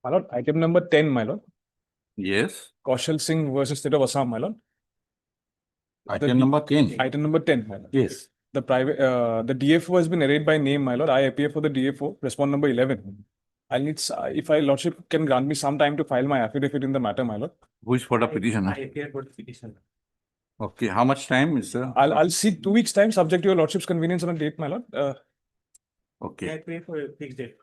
My lord, item number 10, my lord. Yes. Kaushal Singh versus State of Assam, my lord. Item number 10. Item number 10, my lord. Yes. The DFO has been arrayed by name, my lord. I appear for the DFO, respond number 11. I'll need, if I lordship can grant me some time to file my affidavit in the matter, my lord. Who is for the petition? I appear for the petition. Okay. How much time is there? I'll seek 2 weeks' time, subject to your lordship's convenience on a date, my lord. Okay. I pay for a fixed date.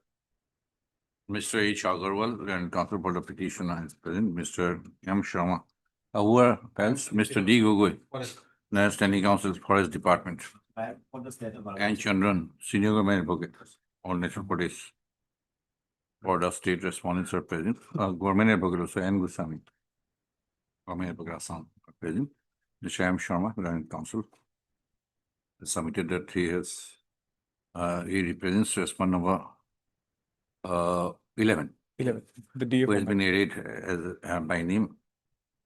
Mr. H. Agarwal and counsel for the petition is present. Mr. M. Sharma. Who else? Mr. D. Gogoi, National Standing Counsel, Forest Department. For the state of And Chandran, Senior Government Advocate, all national Pradesh. For the state respondents are present. Government Advocate also, N. Goswami. Government Advocate Assam are present. Mr. M. Sharma, Government Counsel, submitted that he has, he represents respond number 11. 11. The Who has DFO. been arrayed as by name,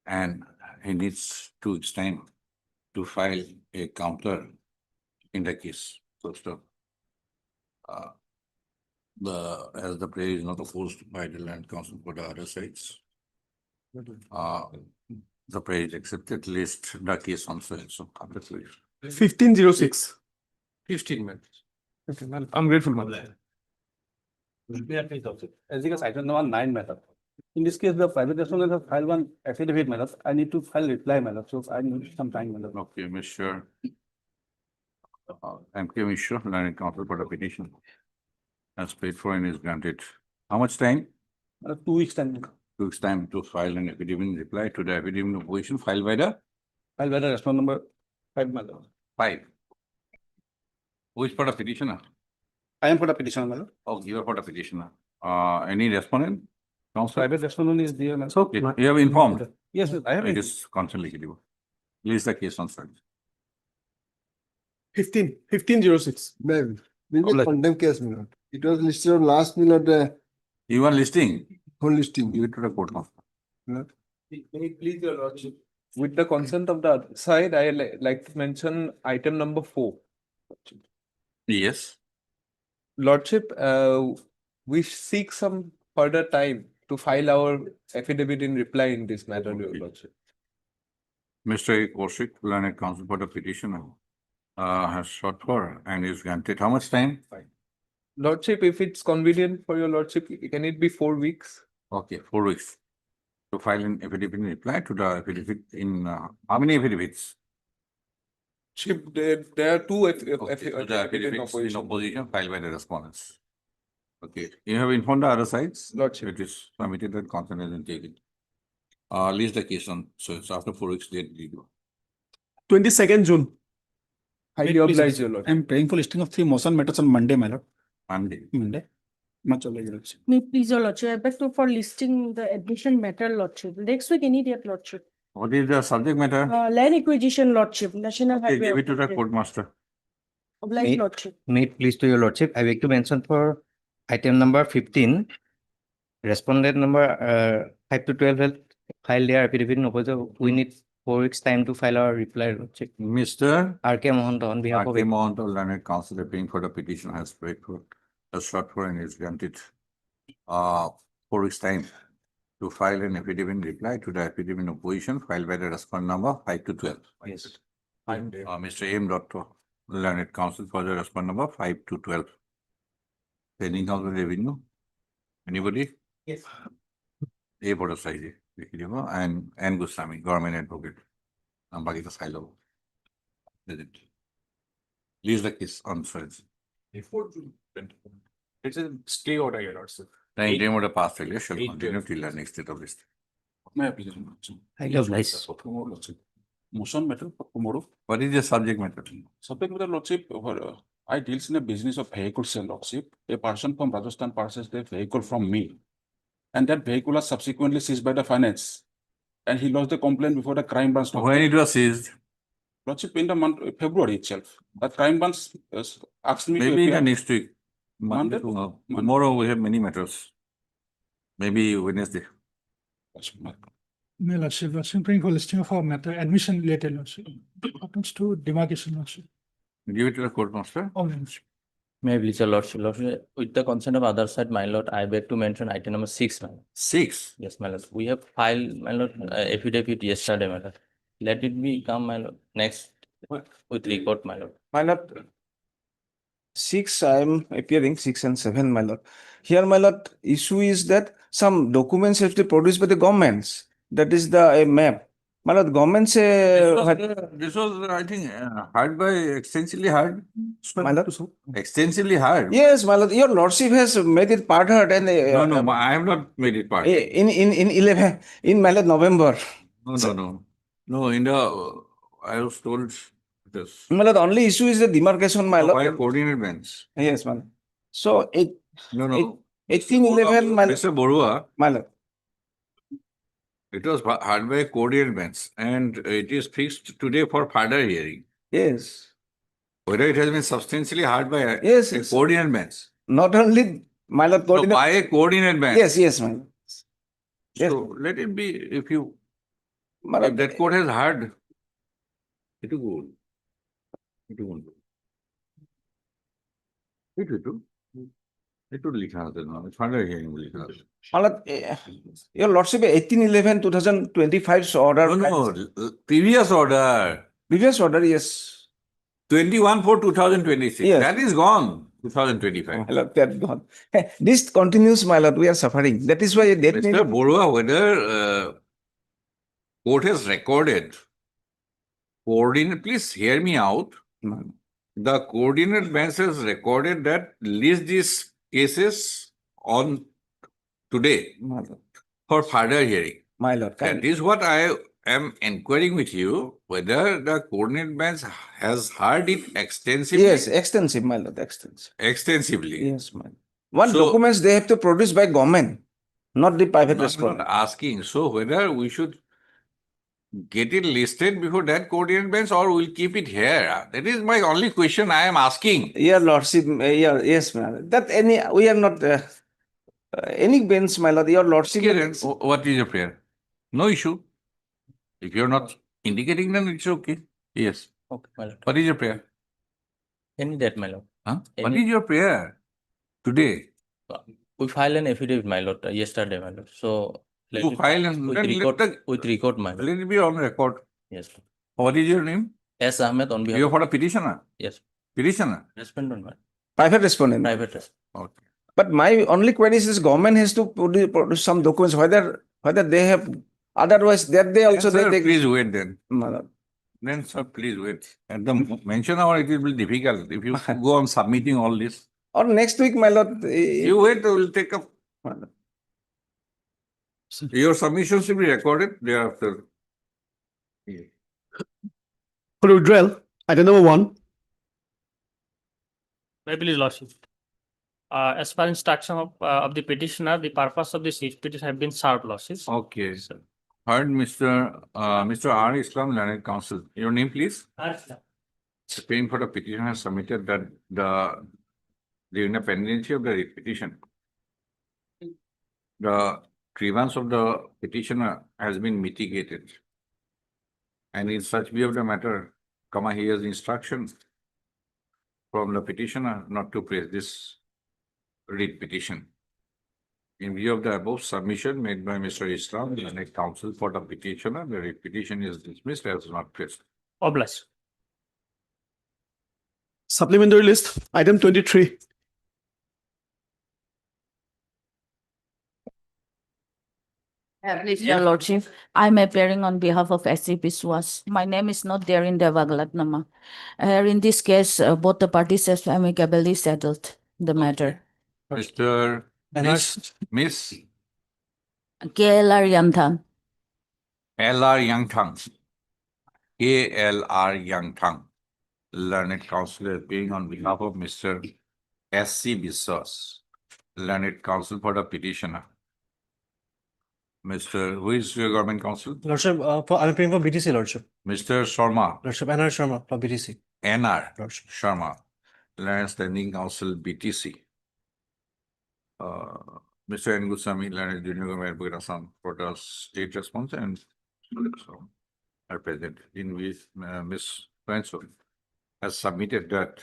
and he needs 2 weeks' time to file a counter in the case. First of as the prayer is not opposed by the land council for the other sides, the prayer is accepted. List the case on sale. So 1506. 15 minutes. Okay, well, I'm grateful, my lord. As regards item number 9, madam. In this case, the private respondent has filed one affidavit, madam. I need to file reply, madam. So I need some time, madam. Okay, Mr. M.K. Mishra, learned counsel for the petition, has paid for and is granted. How much time? 2 weeks time. 2 weeks' time to file an affidavit in reply to the affidavit of opposition filed by the Filed by the respondent number 5, madam. 5. Who is for the petitioner? I am for the petition, madam. Oh, you are for the petitioner. Any respondent? Counsel? Private respondent is there, madam. Okay, you have informed. Yes, I have. It is constantly given. Release the case on site. 1506. Ma'am, we Obliged. will condemn case, my lord. It was listed on last minute, You are listing, whole listing. give it to the court now. My lord. May it please your lordship. With the consent of the other side, I like to mention item number 4. Yes. Lordship, we seek some further time to file our affidavit in reply in this matter, your Okay. lordship. Mr. Kaushik, learned counsel for the petitioner, has sought for and is granted. How much time? Lordship, if it's convenient for your lordship, can it be 4 weeks? Okay, 4 weeks. To file an affidavit in reply to the affidavit in, how many affidavits? Chief, there are 2 Okay, so the affidavits in opposition filed by the respondents. Okay, you have informed the other sides? Lordship. It is submitted that consent has been taken. List the case on, so it's after 4 weeks date. 22nd June. Highly Please, obliged, your lordship. I am praying for listing of 3 motion matters on Monday, my lord. Monday. Monday. Much obliged, your lordship. May it please your lordship, I beg to for listing the admission matter lordship. Next week, any date lordship. What is the subject matter? Land acquisition lordship, National Okay, Highway. give it to the Authority. court master. Obliged May- lordship. May it please to your lordship, I beg to mention for item number 15, respondent number 5 to 12 will file their affidavit in opposition. We need 4 weeks time to file our reply, lordship. Mr. R.K. Mohanta on behalf of. R.K. Mohanta, learned counsel appearing for the petition has paid for, has sought for and is granted 4 weeks time to file an affidavit in reply to the affidavit in opposition filed by the respondent number 5 to 12. Yes. Mr. M. Doctor, learned counsel for the respondent number 5 to 12. Pending counsel revenue. Anybody? Yes. A for the side, and N. Goswami, government advocate. Baki the silo. Leave the case on site. Before June. It's a stay order, your lordship. The interim order passed earlier shall 8 continue till the next date of list. May I please, lordship? Highly obliged. Tomorrow, lordship. Motion matter for tomorrow. What is the subject matter? Subject matter, lordship, I deals in a business of vehicle sale, lordship. A person from Rajasthan purchased a vehicle from me. And that vehicle was subsequently seized by the finance. And he lodged the complaint before the crime branch. When it was seized, Lordship, in the month February itself, the crime branch asked me to maybe in the appear. next week. Monday? Tomorrow we have many matters. Maybe Wednesday. No, lordship, lordship, praying for listing of our matter, admission related, lordship. Happens to demarcation, lordship. Give it to the court master. All lordship. May I please, your lordship, with the consent of other side, my lord, I beg to mention item number 6, my lord. 6. Yes, my lord. We have filed, my lord, affidavit yesterday, my lord. Let it be come, my lord, next with record, my lord. My lord, 6, I am appearing 6 and 7, my lord. Here, my lord, issue is that some documents have to be produced by the governments. That is the map. My lord, governments This was, I think, heard by extensively heard. my lord. Extensively heard. Yes, my lord, your lordship has made it part heard and No, I have not made it part. in 11 in my lord November. No, in the, I was told this. My lord, only issue is the demarcation, my lord. By a coordinate bench. Yes, my lord. So it No. 1811, my lord. Mr. Borua, My lord. it was heard by a coordinate bench and it is fixed today for further hearing. Yes. Whether it has been substantially heard by a Yes, a coordinate bench. not only my lord No, by a coordinate bench. Yes, my lord. Yes. So let it be, if My if lord, that court has heard, it will go. It will go. It would লিখা আছে না, further hearing will লিখা আছে। my lord, your lordship 1811 2025 order. No, previous order, Previous order, yes. 21/4/2026. Yes. That is gone, 2025. My lord, that gone. This continues, my lord. We are suffering. That is why that Mr. Borua, whether court has recorded, coordinate, please hear me out. The coordinate bench has recorded that list these cases on today My lord. for further hearing. My lord. That is what I am inquiring with you, whether the coordinate bench has heard it extensively. Yes, extensive, my lord, extensive. Extensively. Yes, my lord. What So- documents they have to produce by government, not the private No, I'm respondent. not asking. So whether we should get it listed before that coordinate bench or we'll keep it here. That is my only question I am asking. Your lordship, yes, my lord. That we are not any bench, my lord. Your lordship. Okay, then, what is your prayer? No issue. If you're not indicating, then it's okay. Yes. Okay, my lord. What is your prayer? Any that, my lord. Huh? What Any- is your prayer today? We filed an affidavit, my lord, yesterday, my lord. So let You it- file and with then record, let with record, my lord. let it be on record. Yes, lord. What is your name? S. Ahmed on behalf You are of, for a petitioner? yes, Petitioner? respondent, my Private respondent. private respondent. Okay. But my only query is government has to produce some documents, whether they have, otherwise that they also Then, sir, they please wait then. My lord. Then, sir, please wait. At the mention hour, it will be difficult if you go on submitting all this. Or next week, my lord. You wait, we'll take up. My lord. Your submissions will be recorded thereafter. For withdrawal, item number 1, May I please, lordship. As per instruction of the petitioner, the purpose of this writ petition have been served, lordship. Okay. Heard Mr. R. Islam, Learned Counsel. Your name, please? The claim for the petition has submitted that during the pendency of the writ petition, the grievance of the petitioner has been mitigated. And in such view of the matter, he has instructions from the petitioner not to place this writ petition. In view of the above submission made by Mr. Islam, Learned Counsel for the petitioner, the writ petition is dismissed as not placed. Obliged. supplementary list, item 23. Please, your lordship, I'm appearing on behalf of SCP SWAS. My name is not there in the Vagalatnama. In this case, both the parties have amicably settled the matter. Mr. Miss KLR Yamthang. L.R. Youngthang, A.L.R. Youngthang, Learned Counsel appearing on behalf of Mr. S.C. Biswas, Learned Counsel for the petitioner. Mr. Who is your government counsel? Lordship, I'm appearing for BTC, Lordship. Mr. Sharma, Lordship, NR Sharma for BTC. N.R. Lordship. Sharma, Learned Standing Counsel, BTC. Mr. N. Goswami, Learned Junior Government Advocate Assam for the state response and so are present, in which Ms. Franso has submitted that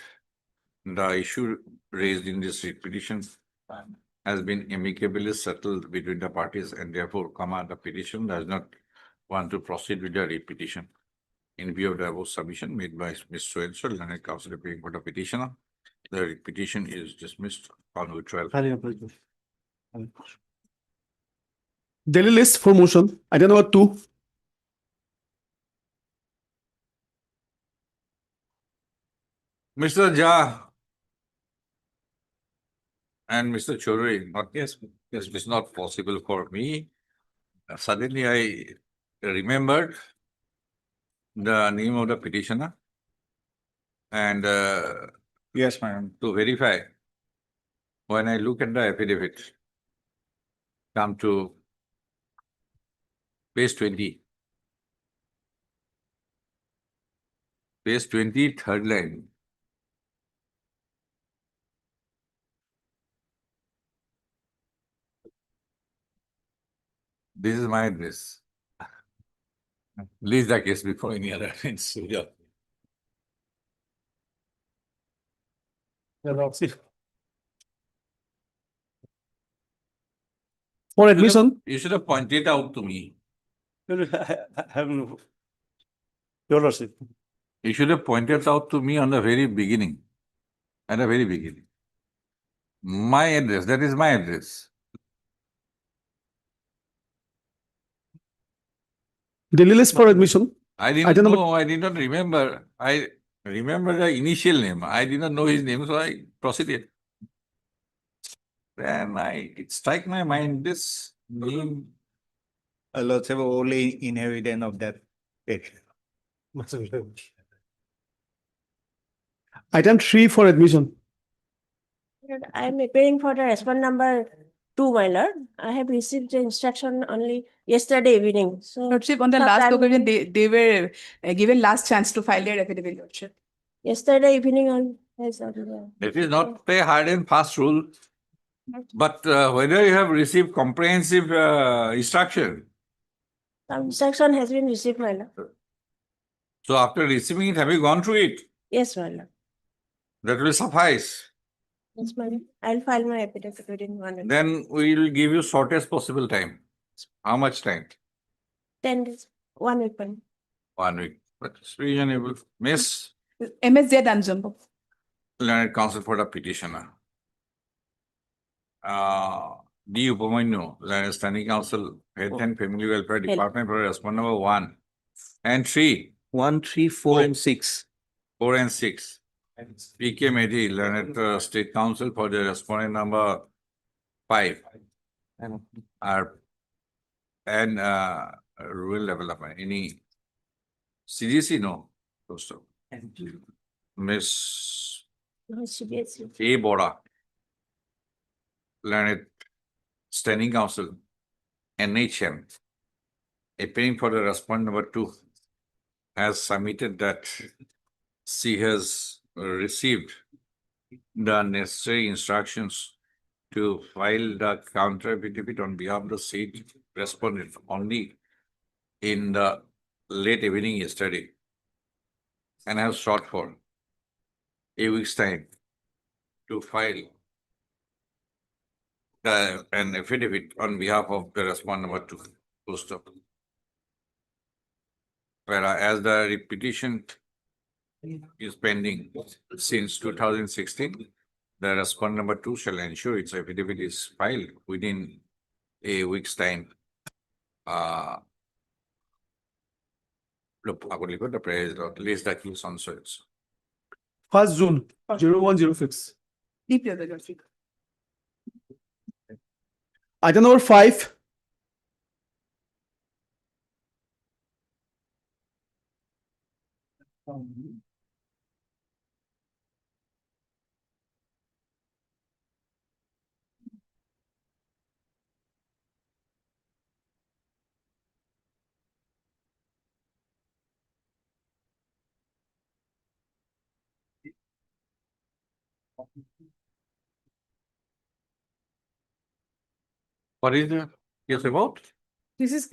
the issue raised in this petition has been amicably settled between the parties, and therefore, the petition does not want to proceed with the repetition. In view of the above submission made by Ms. So-and-so, learned counsel appearing for the petitioner, the petition is dismissed on withdrawal. Highly applicable. Daily list for motion. Item number 2. Mr. Jha and Mr. Chaudhary, yes, it is not possible for me. Suddenly I remembered the name of the petitioner and yes, ma'am, to verify. When I look at the affidavit, come to page 20. Page 20, third line. This is my address. Leave the case before any other offense. Yeah. For admission, You should have pointed out to me. have no. Your Lordship. You should have pointed out to me on the very beginning. At the very beginning. My address, that is my address. Daily list for admission. I didn't Item number- know, I did not remember. I remember the initial name. I did not know his name, so I proceeded. Then it struck my mind, this name. Lordship only in evidence of that. Item 3 for admission. I am appearing for the respondent number 2, my lord. I have received the instruction only yesterday evening. So Lordship, on the Sir, last I'm- occasion, they were given last chance to file their affidavit, Lordship. yesterday evening on. Yes, sir. It is not a hard and fast rule. But whether you have received comprehensive instruction. Some instruction has been received, my lord. So after receiving it, have you gone through it? Yes, my lord. That will suffice. Yes, my lord. I'll file my affidavit within 1 week. Then we will give you shortest possible time. How much time? 10 days, 1 week. my lord. 1 week. But it's reasonable. Miss MSZ Anjumbo. Learned Counsel for the petitioner. D. Upamanyu, Learned Standing Counsel, Health and Family Welfare Department for respondent number 1 and 3, 1, 3, 4, and 6. 4 and 6. P.K. Mehdi, Learned State Counsel for the respondent number 5. And rural development. Any CGC? No. Those two. Miss No, CBSE. A. Bora, Learned Standing Counsel, NHM, appearing for the respondent number 2, has submitted that she has received the necessary instructions to file the counter affidavit on behalf of the said respondent only in the late evening yesterday, and has sought for a week's time to file an affidavit on behalf of the respondent number 2. Full stop. Whereas as the repetition is pending since 2016, the respondent number 2 shall ensure its affidavit is filed within a week's time. Look, I will leave it the praise, list the keys on search. 1st June 0106. Deeply other, Lordship. Item number 5. What is the case about? This is,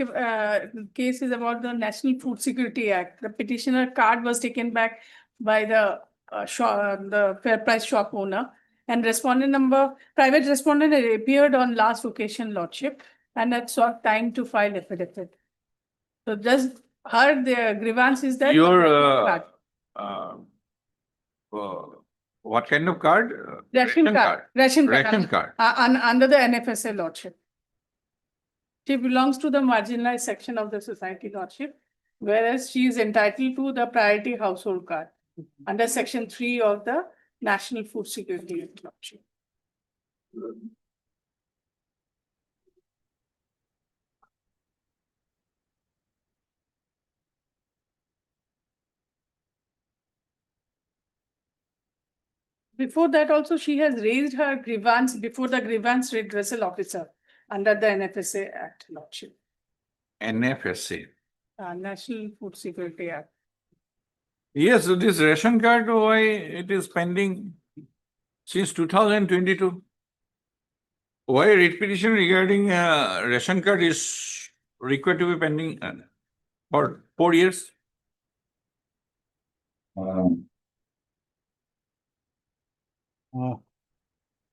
case is about the National Food Security Act. The petitioner card was taken back by the the fair price shop owner. And private respondent had appeared on last occasion, Lordship, and had sought time to file affidavit. So just the grievance is that. Your what kind of card? Ration card. Ration card. Ration card. Under the NFSA, Lordship. She belongs to the marginalized section of the society, Lordship, whereas she is entitled to the priority household card under Section 3 of the National Food Security Act, Lordship. Before that also, she has raised her grievance before the grievance redressal officer under the NFSA Act, Lordship. NFSA. National Food Security Act. Yes, so this ration card, why it is pending since 2022? Why writ petition regarding ration card is required to be pending for 4 years?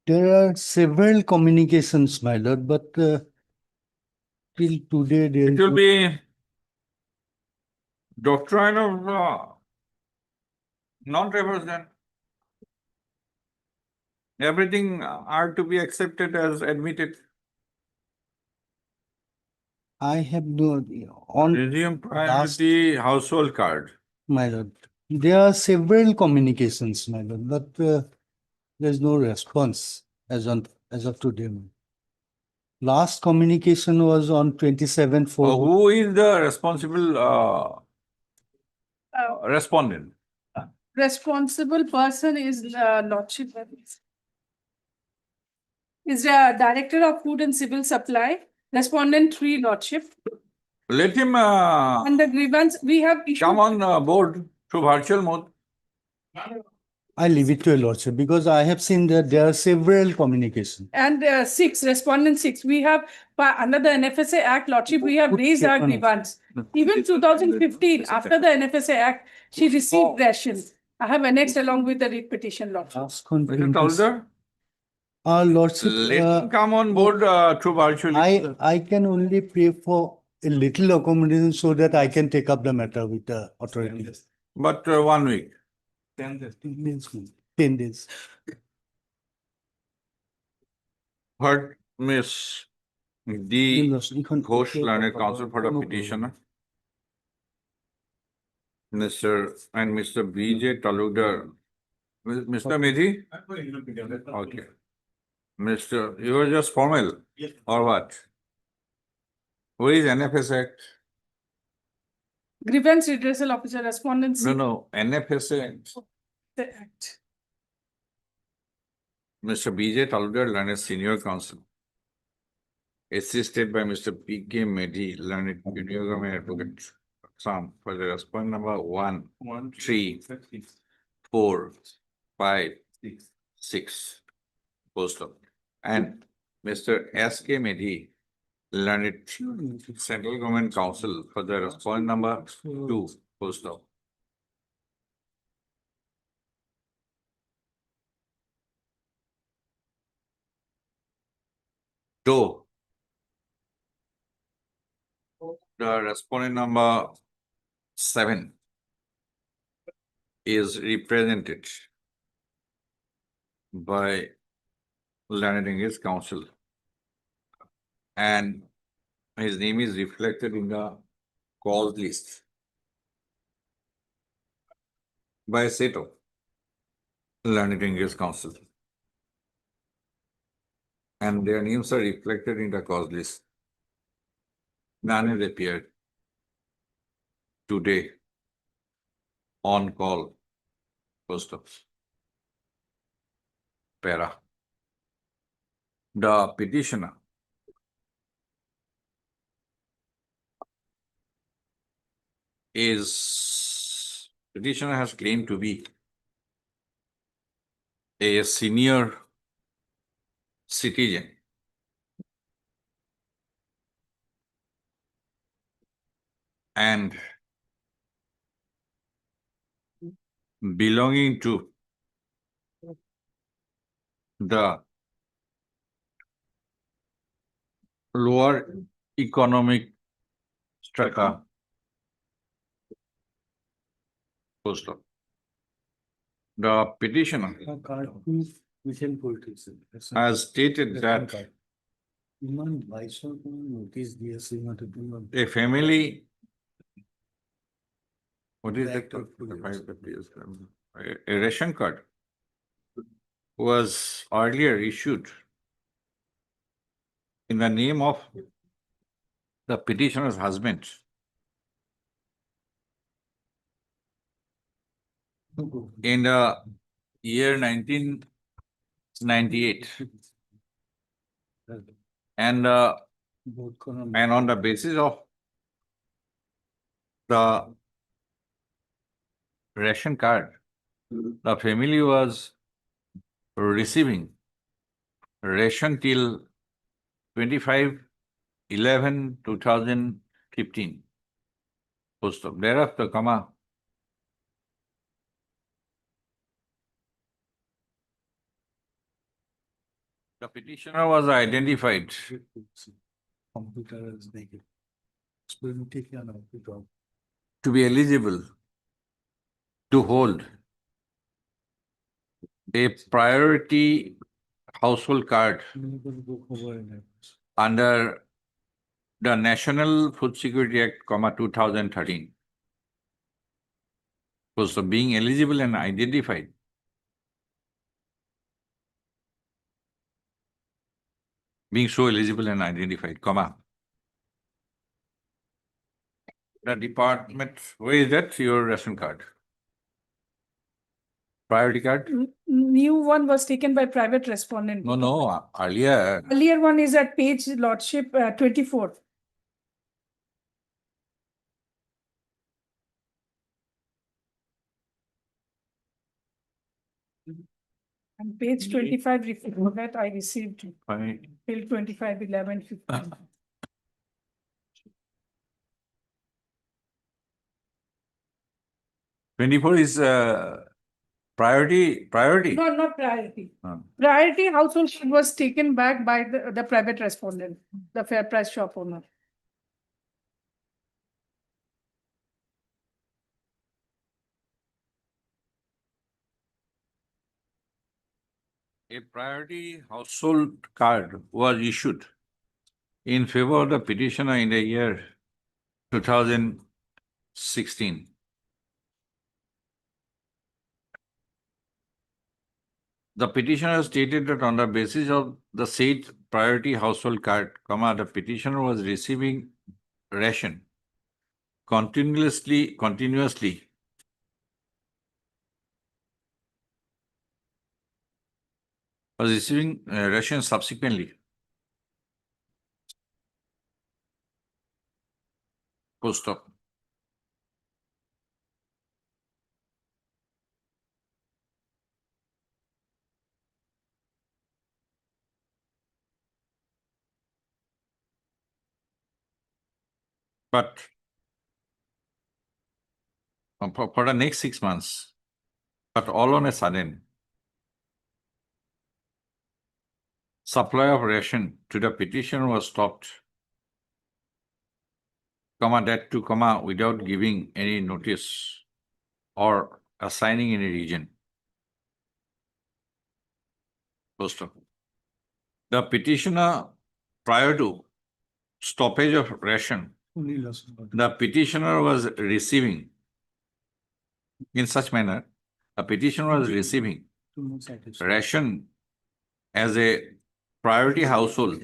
There are several communications, my lord, but till today there It is will no- be doctrine of non-reversion. Everything are to be accepted as admitted. I have no on Resume priority household card. my lord. There are several communications, my lord, but there's no response as of today. Last communication was on 27/4. Who is the responsible respondent? Responsible person is Lordship. Is the Director of Food and Civil Supply, Respondent 3, Lordship. Let him And the grievance we have issued. come on board through virtual mode. I leave it to your lordship because I have seen that there are several communications. And 6, Respondent 6, we have, under the NFSA Act, Lordship, we have raised our grievance. Even 2015, after the NFSA Act, she received rations. I have annexed along with the writ petition, Lordship. Ask on Mr. 20 Talder, lordship, let him come on board through virtual. I can only pay for a little accommodation so that I can take up the matter with the authority. But 1 week. 10 days. 10 days. Heard Miss D. Ghosh, learned counsel for the petitioner. Mr. and Mr. B.J. Talukdar. Mr. Medhi? Okay. Mr. You are just formal or what? Who is NFS Act? Grievance redressal officer, Respondent 6. No, NFS Act. The Act. Mr. B.J. Talukdar, learned senior counsel. Assisted by Mr. P.K. Medhi, learned junior government advocate. Some for the respondent number 1, 3, 4, 5, 6. Post of. And Mr. S.K. Medhi, learned central government counsel for the respondent number 2. Post of. Though the respondent number 7 is represented by learned English counsel and his name is reflected in the cause list by a set of learned English counsel, and their names are reflected in the cause list. None has appeared today on call. Post of para. The petitioner has claimed to be a senior citizen and belonging to the lower economic strata. Full stop. The petitioner has stated that a family, what is that? A ration card was earlier issued in the name of the petitioner's husband. In the year 1998, and on the basis of the ration card, the family was receiving ration till 25/11/2015. Full stop. Thereafter, comma, the petitioner was identified to be eligible to hold a priority household card under the National Food Security Act, 2013. So being eligible and identified, being so eligible and identified, comma, the department, where is that your ration card? Priority card? New one was taken by private respondent. No, earlier. Earlier one is at page Lordship 24. And page 25 refers that I received till 25/11/15. 24 is priority. No, not priority. Ah. Priority household card was taken back by the private respondent, the fair price shop owner. A priority household card was issued in favor of the petitioner in the year 2016. The petitioner stated that on the basis of the said priority household card, comma, the petitioner was receiving ration continuously was receiving ration subsequently. Full stop. But for the next 6 months, but all on a sudden, supply of ration to the petitioner was stopped, comma, that too, comma, without giving any notice or assigning any region. Full stop. The petitioner, prior to stoppage of ration, the petitioner was receiving, in such manner, a petitioner was receiving ration as a priority household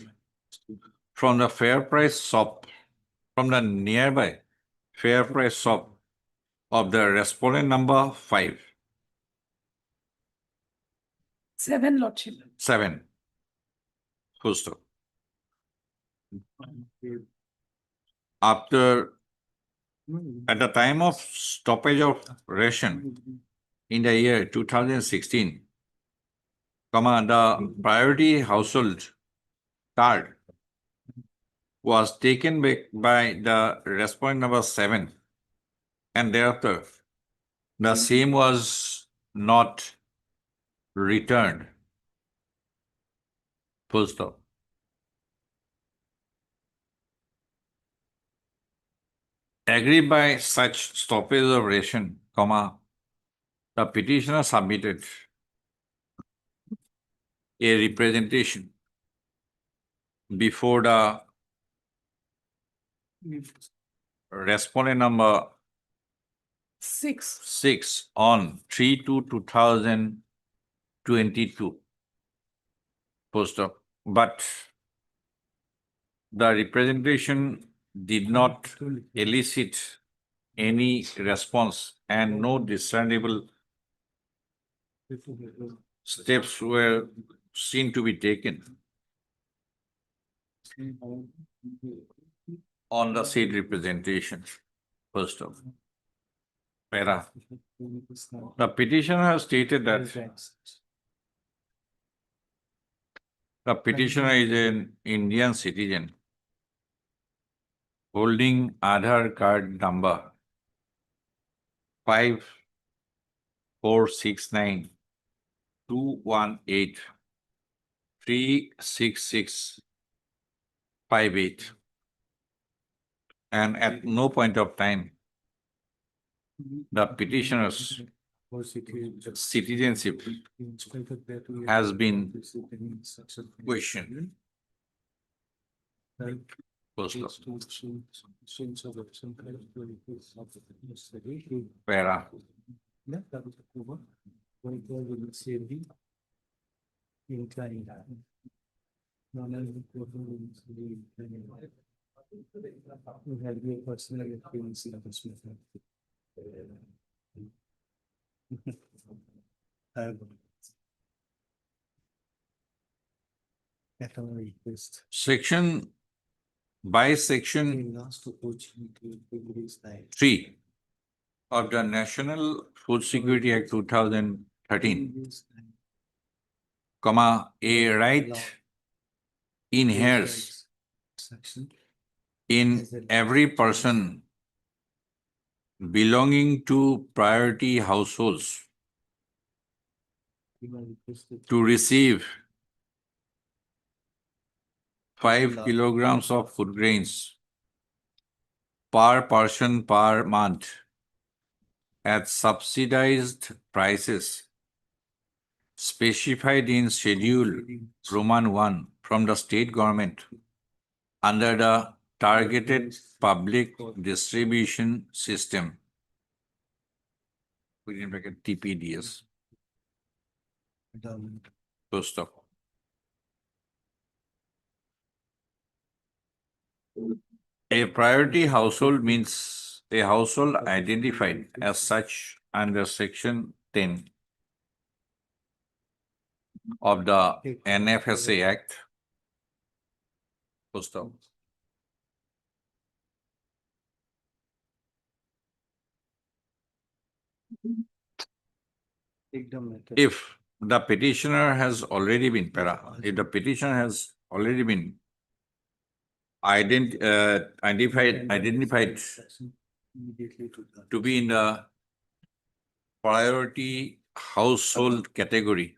from the fair price shop, from the nearby fair price shop of the respondent number 5. 7, Lordship. 7. Full stop. At the time of stoppage of ration in the year 2016, comma, the priority household card was taken back by the respondent number 7, and thereafter the same was not returned. Full stop. Agreed by such stoppage of ration, comma, the petitioner submitted a representation before the respondent number 6 on 3/2/2022. Post up. But the representation did not elicit any response and no discernible steps were seen to be taken on the said representation. First of para. The petitioner has stated that the petitioner is an Indian citizen holding Aadhaar card number 546921836658, and at no point of time the petitioner's citizenship has been questioned. Post up. Para. Section by section 3 of the National Food Security Act 2013, comma, a right inheres in every person belonging to priority households to receive 5 kilograms of food grains per person per month at subsidized prices specified in Schedule Roman 1 from the state government under the Targeted Public Distribution System, within bracket TPDS. So stop. A priority household means a household identified as such under Section 10 of the NFSA Act. Full stop. If the petitioner has already been if the petitioner has already been identified to be in the priority household category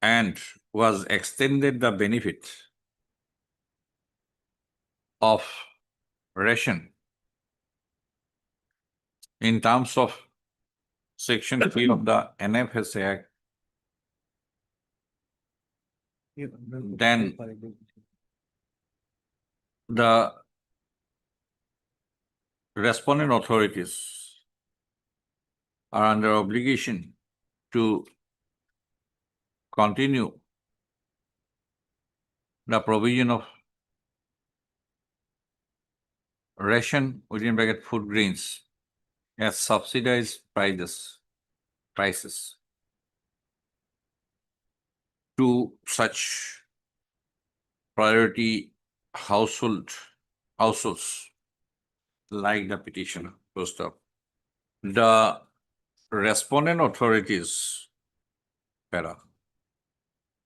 and was extended the benefit of ration in terms of Section 3 of the NFSA Act, then the respondent authorities are under obligation to continue the provision of ration within bracket food grains at subsidized prices to such priority households like the petitioner. First up, the respondent authorities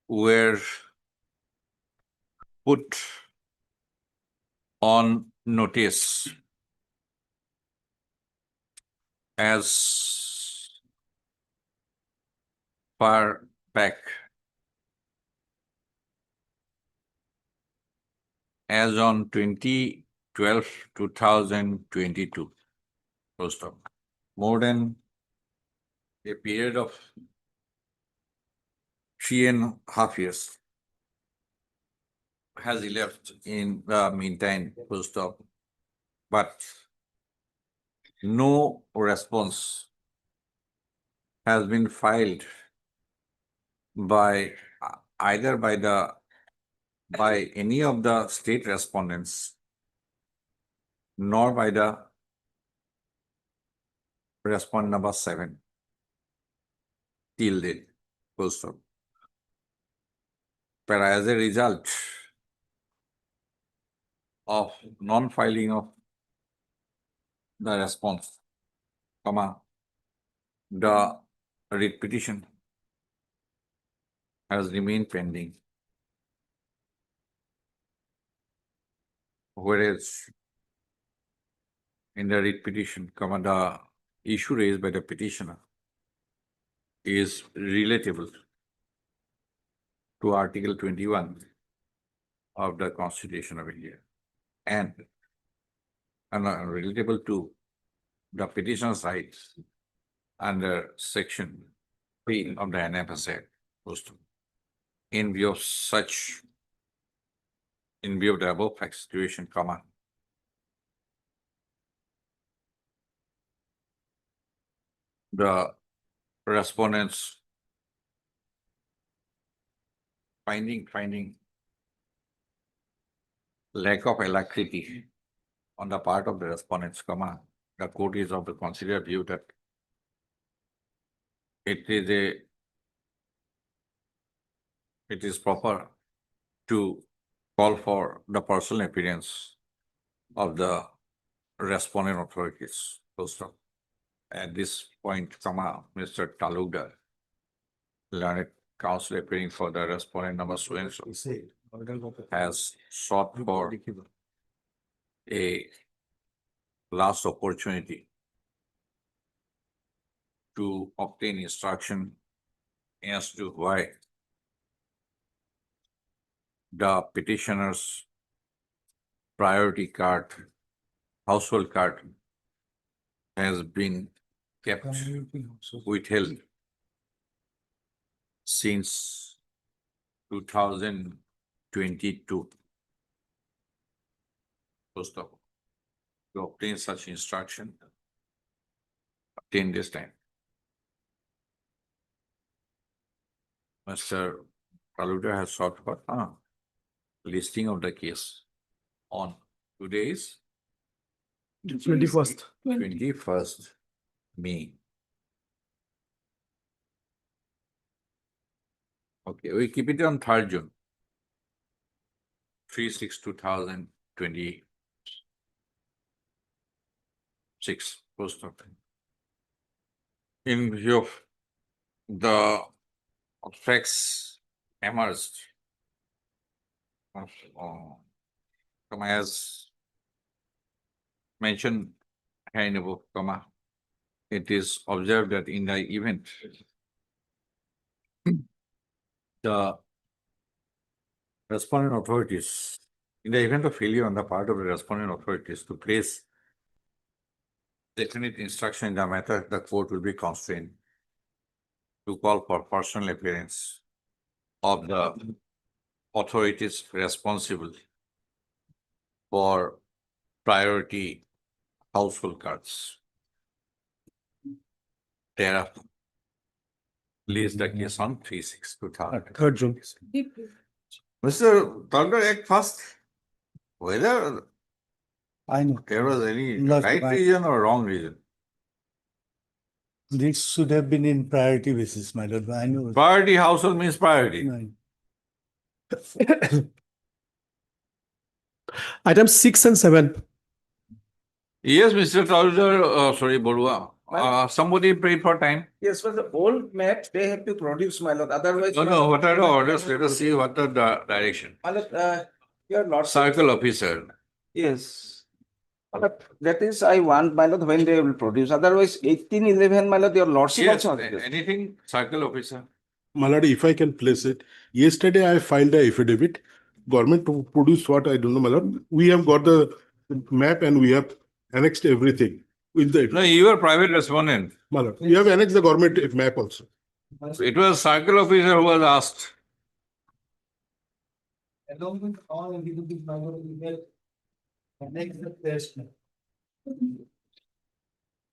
were put on notice as far back as on 2022, full stop. More than a period of 3.5 years has elapsed in the meantime, full stop. But no response has been filed by either by any of the state respondents nor by the respondent number 7 till date, full stop. But as a result of non-filing of the response, the writ petition has remained pending. Whereas in the writ petition, the issue raised by the petitioner is relatable to Article 21 of the Constitution of India and relatable to the petitioner's rights under Section 3 of the NFSA. In view of the above fact situation, the respondents finding lack of alacrity on the part of the respondents, the court is of the considered view that it is proper to call for the personal appearance of the respondent authorities. Full stop. At this point, Mr. Talukdar, learned counsel appearing for the respondent number so and so, has sought for a last opportunity to obtain instruction as to why the petitioner's priority card, household card, has been kept withheld since 2022. First of all, to obtain such instruction, obtain this time. Mr. Talukdar has sought for listing of the case on today's 21st. 21st May. Okay, we keep it on 3rd June. 3/6/2026. Post of. In view of the facts emerged, as mentioned here in the book, it is observed that in the event the respondent authorities, in the event of failure on the part of the respondent authorities to place definite instruction in the matter, the court will be constrained to call for personal appearance of the authorities responsible for priority household cards. Thereafter, place the case on 3/6/2000. 3rd June. Mr. Talukdar, act fast. Whether I know. there was any Not right right. reason or wrong reason. This should have been in priority basis, my lord. I know. Priority household means priority. No. Item 6 and 7. Yes, Mr. Talukdar, sorry, Borua. Somebody prayed for time. Yes, but the old map, they have to produce, my lord, otherwise. No, what are the orders? Let us see what are the direction. My lord, your lordship. Circle officer. Yes. But that is, I want, my lord, when they will produce. Otherwise, 1811, my lord, your lordship Yes, also. has this. anything, circle officer. My lord, if I can place it, yesterday I filed a affidavit. Government to produce what, I don't know, my lord. We have got the map and we have annexed everything with the, No, you are private respondent. my lord. We have annexed the government map also. It was circle officer who was asked. Along with all affidavit, my lord, we have annexed the test.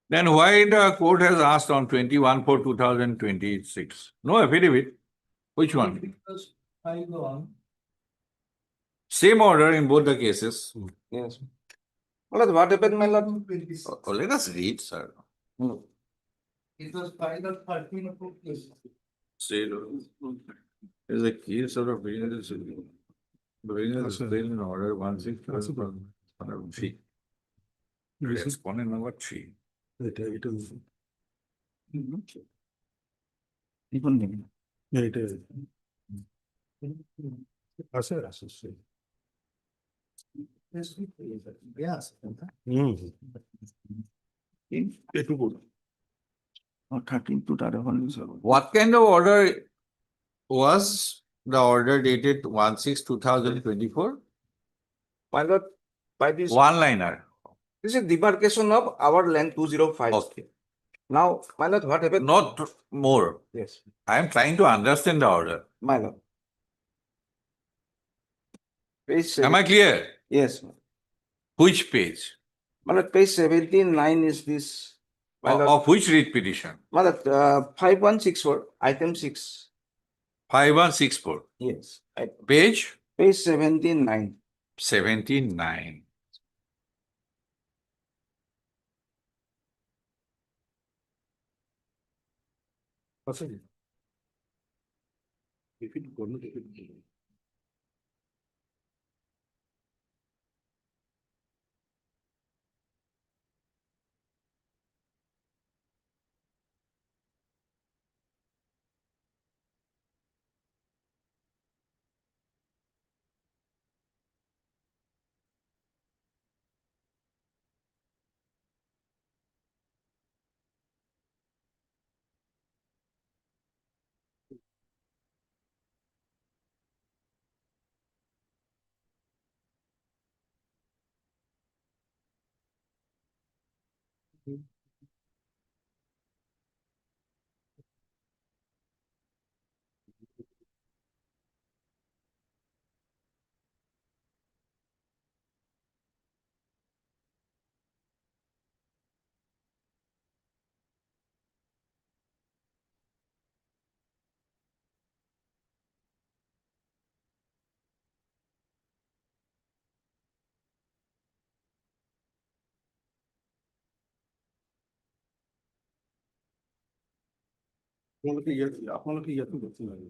Then why the court has asked on 21/4/2026? No affidavit. Which one? Because I go on. Same order in both the cases. Yes. My lord, what happened, my lord? Oh, let us read, sir. It was filed on 13 of August. Say, is a case of a business. Business in order 16. Respondent number 3. It is. Even me. Yeah, it is. Yes. It will go. 13 to that one. What kind of order was the order dated 1/6/2024? My lord, by this, One liner. this is demarcation of our land 205. Okay. Now, my lord, what happened? Not more. Yes, I am trying to understand the order. my lord. Page Am I 7. clear? Yes. Which page? My lord, page 17, 9 is this. My lord, Of which writ petition? my lord, 5164, item 6. 5164. Yes. Page Page 17, 9. 79. If it government, if it. আপোনালোকে ইয়াতো দেখি লাগে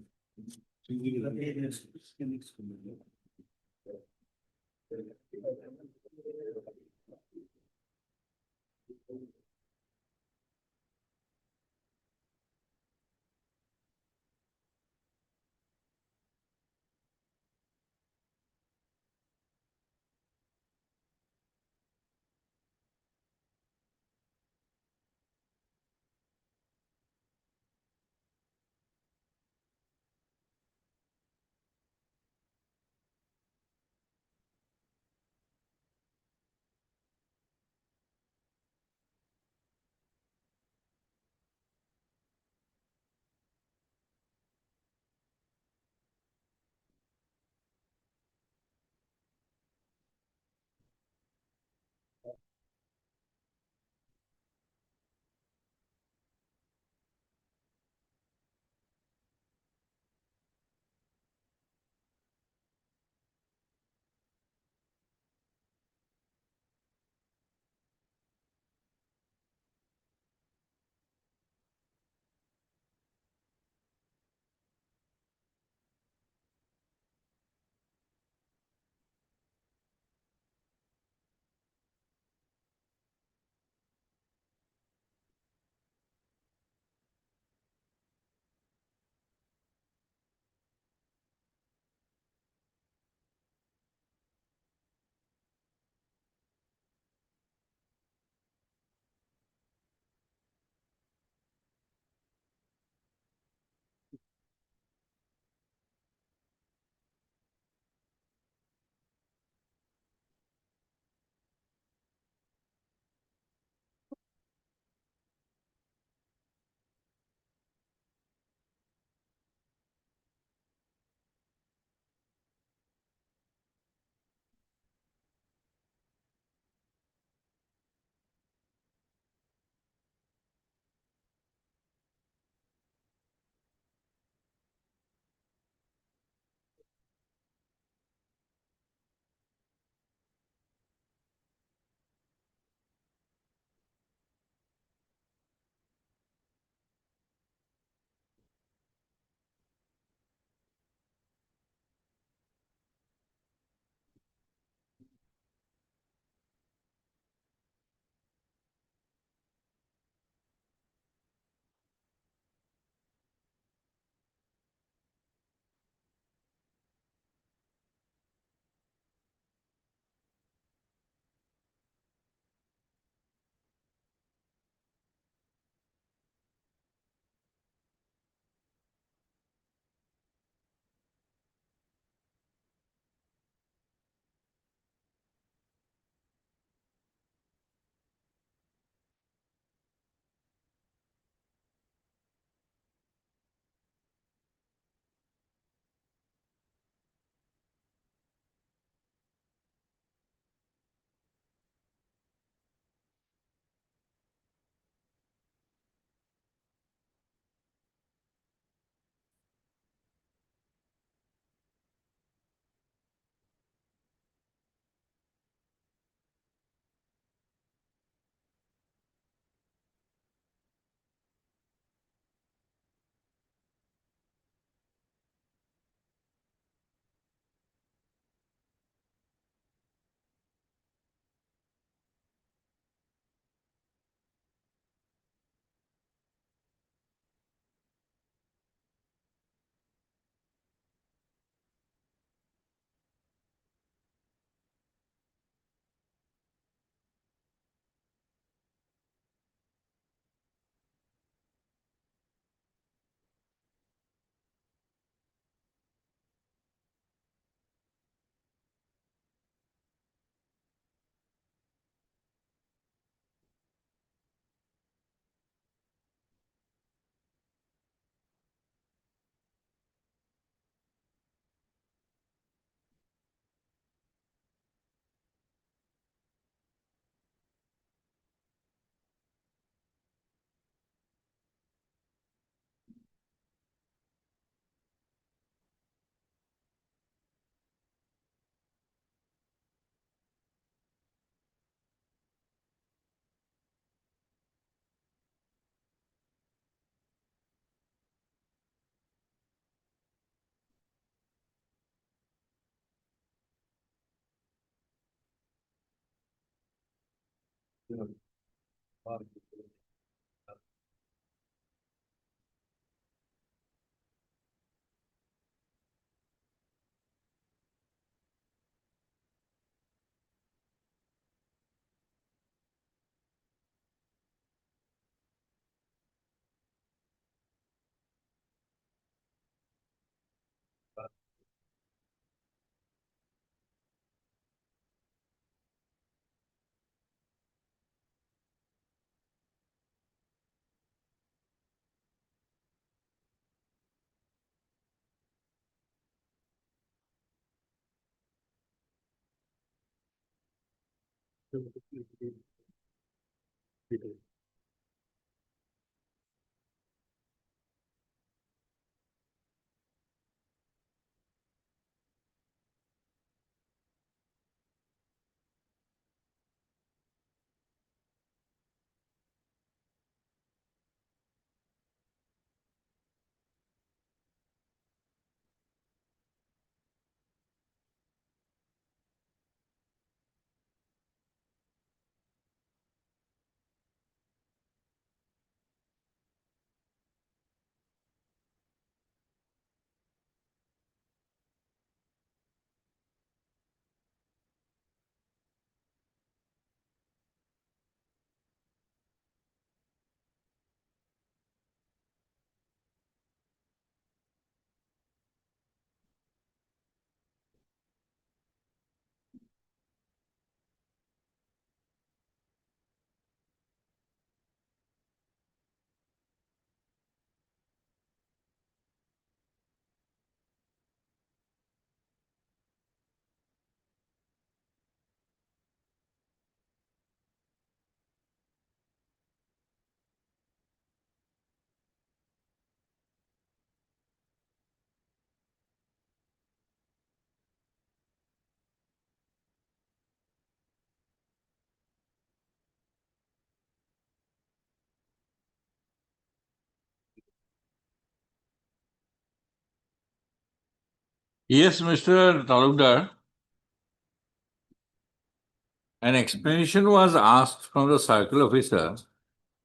Yes, Mr. Talukdar. An explanation was asked from the circle officer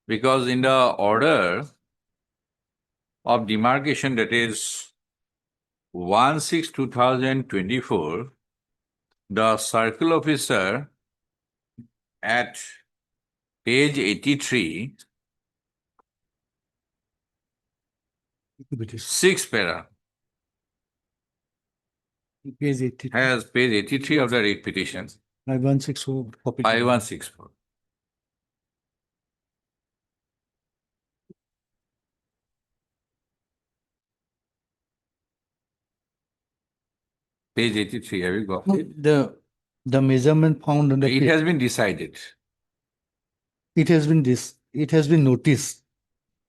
because in the order of demarcation, that is 1/6/2024, the circle officer at page 83, 6 para, Page 80. has page 83 of the writ petition, 5164. copy. 5164. Page 83, have you got it? The measurement found on the. It has been decided. It has been noticed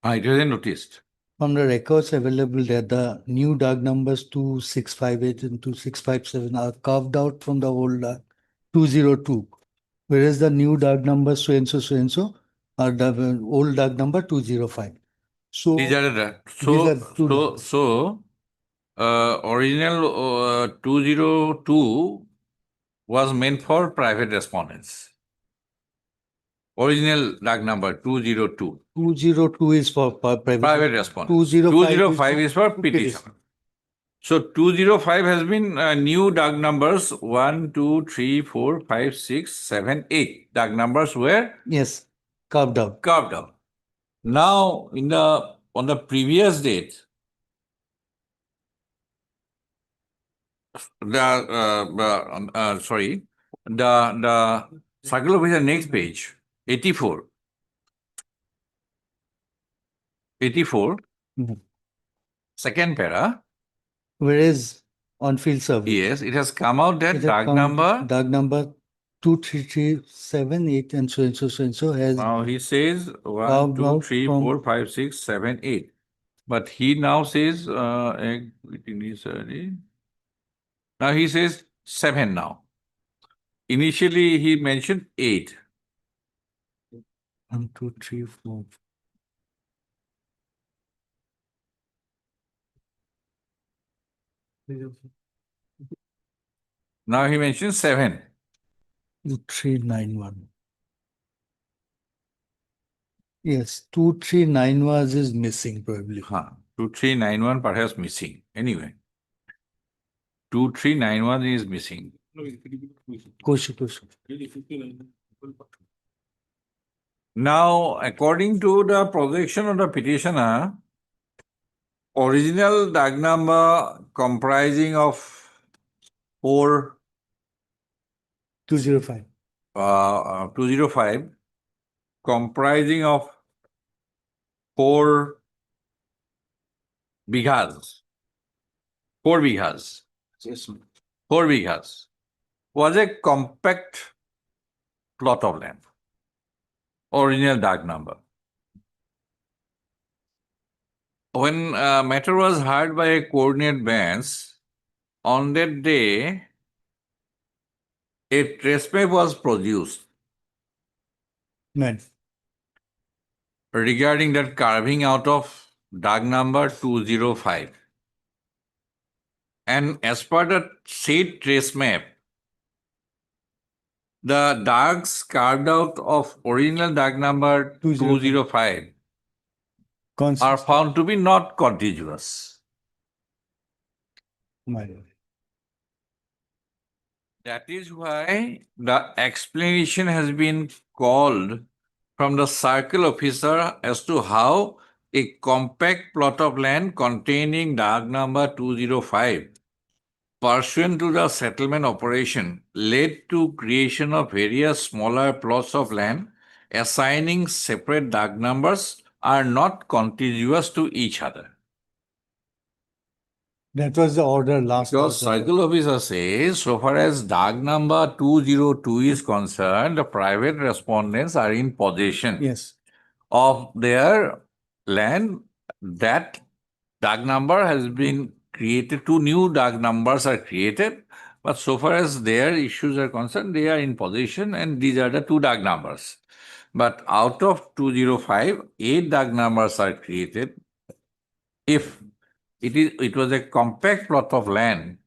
It wasn't noticed. from the records available that the new DAG numbers 2658 and 2657 are carved out from the old DAG 202, whereas the new DAG numbers so and so are the old DAG number 205. So These are original 202 was meant for private respondents. Original DAG number 202. 202 is for Private respondents. 205 is for petitioner. So 205 has been new DAG numbers 1, 2, 3, 4, 5, 6, 7, 8. DAG numbers were Yes, carved out. Now on the previous date, the circle officer next page 84. 84, Mhm. second para. Whereas on field survey. Yes, it has come out that It had DAG come- number. DAG number 23378 and so and so has Now he says 1, carved 2, out 3, from- 4, 5, 6, 7, 8. But he now says now he says 7 now. Initially he mentioned 8. 1, 2, 3, 4. Now he mentions 7. 2391. Yes, 2391 is missing probably. 2391 perhaps missing. Anyway, 2391 is missing. Koshu. Now, according to the projection of the petitioner, original DAG number comprising of 205. 205, comprising of 4 bighas. 4 bighas. Yes. 4 bighas was a compact plot of land. Original DAG number. When matter was heard by a coordinate bench, on that day, a trace map was produced Man. regarding that carving out of DAG number 205. And as per the said trace map, the DAGs carved out of original DAG number 205 are found to be not contiguous. That is why the explanation has been called from the circle officer as to how a compact plot of land containing DAG number 205 pursuant to the settlement operation led to creation of various smaller plots of land assigning separate DAG numbers are not contiguous to each other. That was the order last. Because order. circle officer says, so far as DAG number 202 is concerned, the private respondents are in possession Yes. of their land. That DAG number has been created, 2 new DAG numbers are created, but so far as their issues are concerned, they are in possession and these are the 2 DAG numbers. But out of 205, 8 DAG numbers are created. If it was a compact plot of land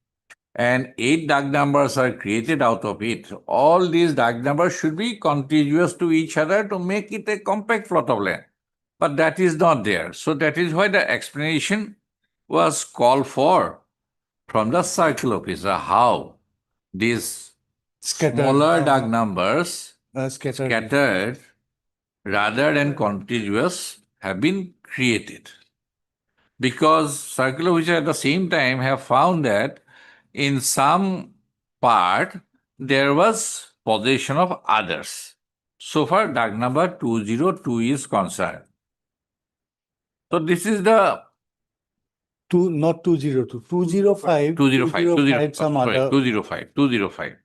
and 8 DAG numbers are created out of it, all these DAG numbers should be contiguous to each other to make it a compact plot of land. But that is not there. So that is why the explanation was called for from the circle officer how these smaller DAG numbers scattered rather than contiguous have been created. Because circle officer at the same time have found that in some part there was possession of others. So far DAG number 202 is concerned. So this is the Not 202, 205. 205, some sorry, other. 205.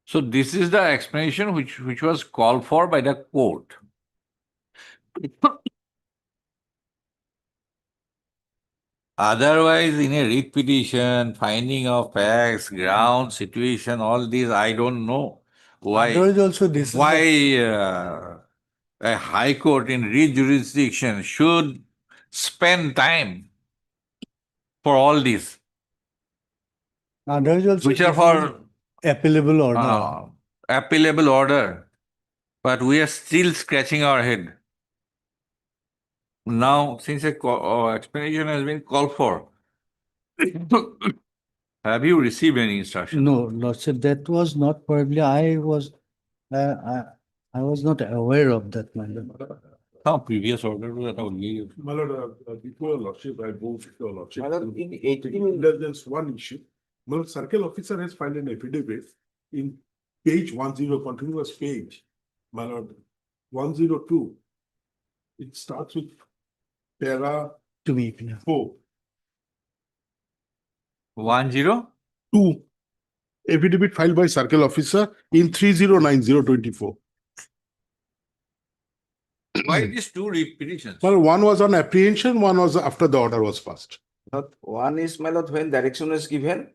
So this is the explanation which was called for by the court. Otherwise, in a writ petition, finding of facts, ground, situation, all these, I don't know why. A high court in writ jurisdiction should spend time for all these, There is also which are for appealable order. appealable order, but we are still scratching our head. Now, since a explanation has been called for, have you received any instruction? No, Lordship, that was not probably, I was not aware of that, my lord. Some previous order that I will give. My lord, before your lordship, I move your lordship. My lord, in 18 There's one issue. My lord, circle officer has filed an affidavit in page 10, continuous page. My lord, 102. It starts with para To me, 4. 102. Affidavit filed by circle officer in 309024. Why these 2 repetitions? Well, one was on apprehension, one was after the order was passed. One is, my lord, when direction is given,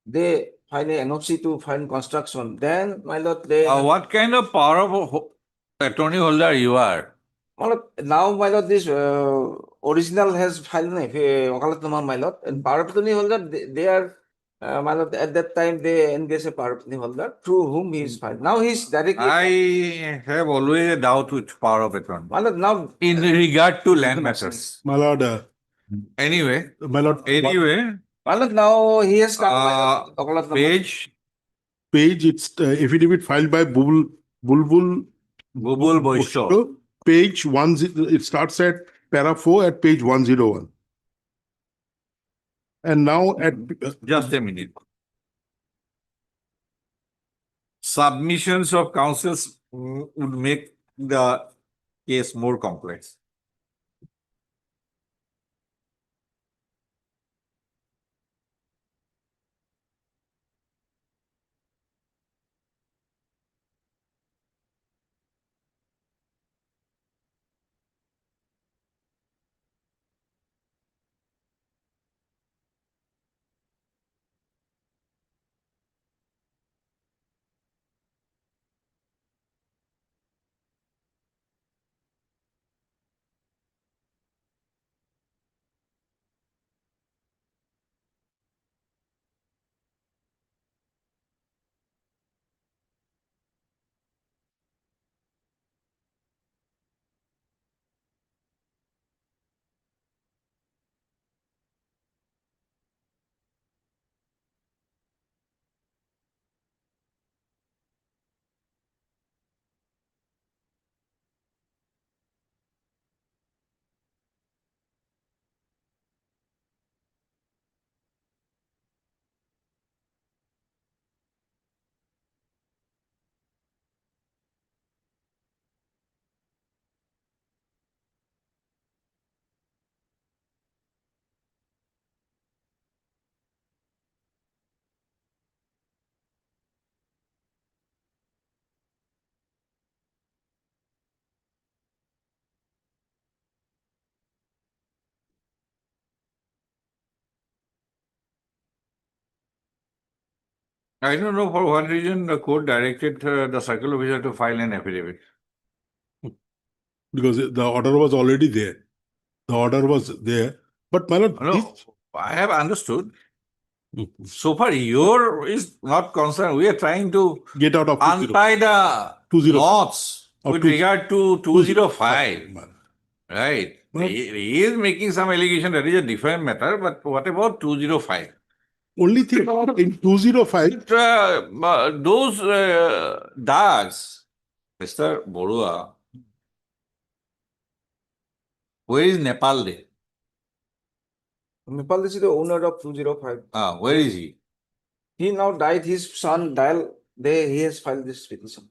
they find an NOC to find construction. Then, my lord, they. What kind of power of attorney holder you are? My lord, now, my lord, this original has filed wakalatnama, my lord, and power of attorney holder, they are My lord, at that time they engaged a property holder through whom he is filed. Now he is directly. I have always a doubt with power of attorney My lord, now in regard to land matters. My lord, Anyway, my lord, my lord, now he has come. page it's affidavit filed by Bulbul Bubul Boisho. Page it starts at para 4 at page 101. And now at Just a minute. Submissions of counsels would make the case more complex. I don't know for what reason the court directed the circle officer to file an affidavit. because the order was already there. The order was there. But my lord, No, I have understood. So far, your is not concerned. We are trying to get out of untie the 20. knots Of with two- regard to 205. Man. Right. Well- He is making some allegation that is a different matter, but what about 205? Only thing in 205, Those darks, Mr. Borua, where is Nepal there? Nepal is the owner of 205. Where is he? He now died. His son died. He has filed this petition.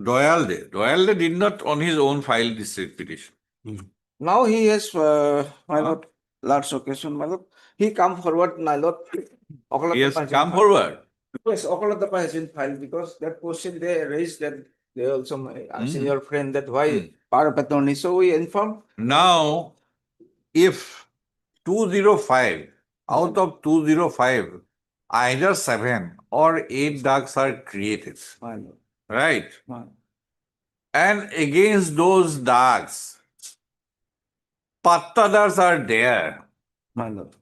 Doyalde. Doyalde did not on his own file this petition. Now he has, my lord, last occasion, my lord. He come forward, my lord. He has come forward. Yes, Okalatapa has been filed because that question they raised that they also asking your friend that why power of attorney. So we informed. Now, if 205 out of 205, either 7 or 8 darks are created, My lord. right? My, And against those darks, pattadars are there. my lord.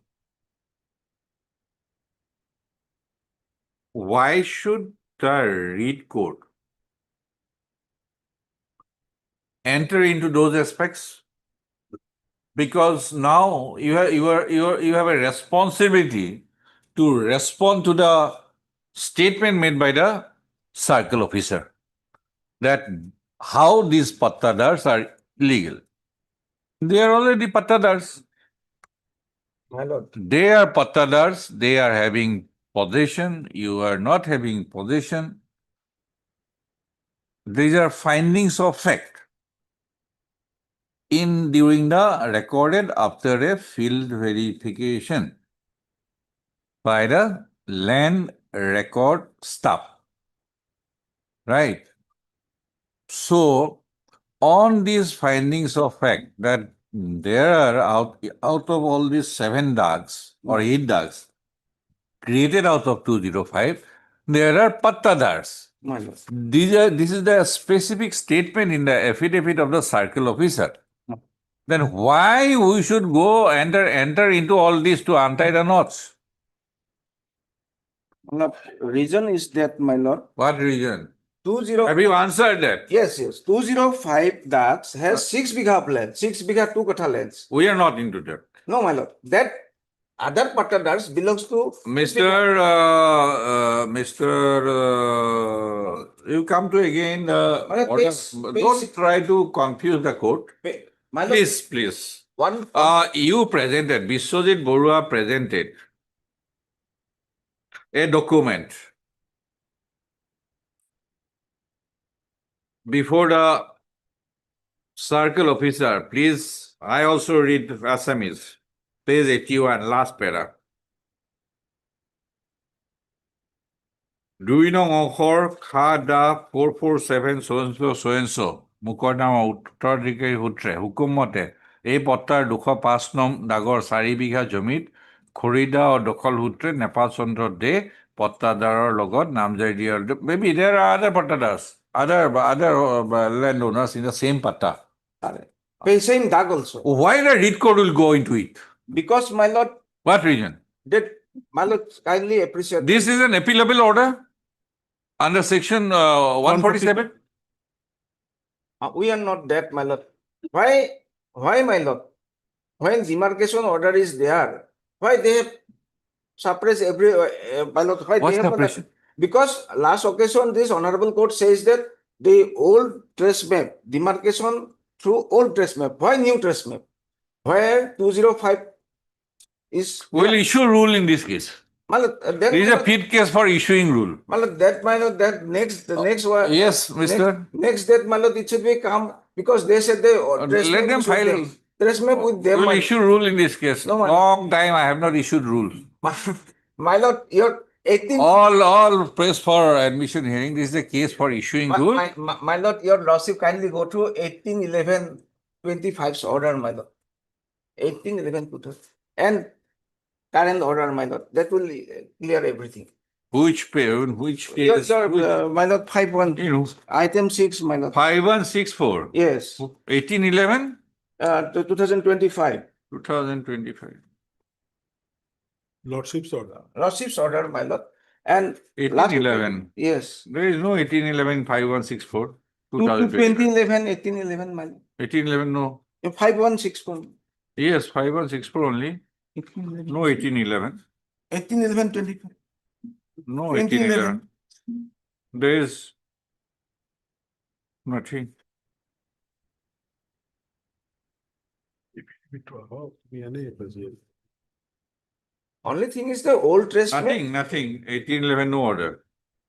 Why should the read court enter into those aspects? Because now you have a responsibility to respond to the statement made by the circle officer that how these pattadars are legal. They are already pattadars. My lord. They are pattadars. They are having possession. You are not having possession. These are findings of fact in during the recorded after a field verification by the land record staff. Right? So, on these findings of fact that there are out of all these 7 darks or 8 darks created out of 205, there are pattadars. My lord. This is the specific statement in the affidavit of the circle officer. Then why we should go enter into all this to untie the knots? Reason is that, my lord, What reason? 20. Have you answered that? Yes, 205 ducts has 6 bigha of land, 6 bigha 2 kata lands. We are not into that. No, my lord, that other partners belongs to You come to again, Madam, order. please- Don't try to confuse the court. My lord, Please. one You presented, Biswajit Borua presented a document before the circle officer. Please, I also read Assamese. Page 81, last para. 2 নং অংশৰ খা দা 447 so মোকৰ্দমা উত্তৰাধিকাৰী সূত্ৰে হুকুম মতে এই পট্টাৰ 205 নং দাগৰ 4 বিঘা জমিত খৰিদা আৰু দখল সূত্ৰে নেপাল চন্দ্ৰ দে পট্টাদাৰৰ লগত নামজাৰি দিয়াৰ maybe there are other pattadas, other landowners in the same patta. same dag also. Why the read code will go into it? Because, my lord, What reason? that my lord kindly appreciate. This is an appealable order under section 147. We are not that, my lord. Why, my lord? When demarcation order is there, why they have suppressed every, my lord, why What's they have suppression? Because last occasion, this honorable court says that the old trace map, demarcation through old trace map. Why new trace map? Where 205 is. We'll issue rule in this case. My lord, then, This is a fit case for issuing rule. my lord, that, my lord, that the next one. Yes, Mr. Next date, my lord, it should be come because they said they trace Let map them is with file. them. Trace map with them. We'll my- issue rule in this case. No, my- Long time I have not issued rule. My lord, your 18. All press for admission hearing. This is a case for issuing rule. My lord, your lordship kindly go to 1811-25's order, my lord. 1811 put her. And current order, my lord. That will clear everything. Which case? My lord, 5-1. You know, Item 6, my lord. 5164. Yes. 1811 To 2025. 2025. Lordship's order. Lordship's order, my lord. And 1811. yes. There is no 1811 5164. 2011, 1811, my lord. 1811, no. 5164. Yes, 5164 only. No 1811. 1811, 25. No 2011. 1811. There is nothing. Only thing is the old trace map. Nothing. 1811, no order.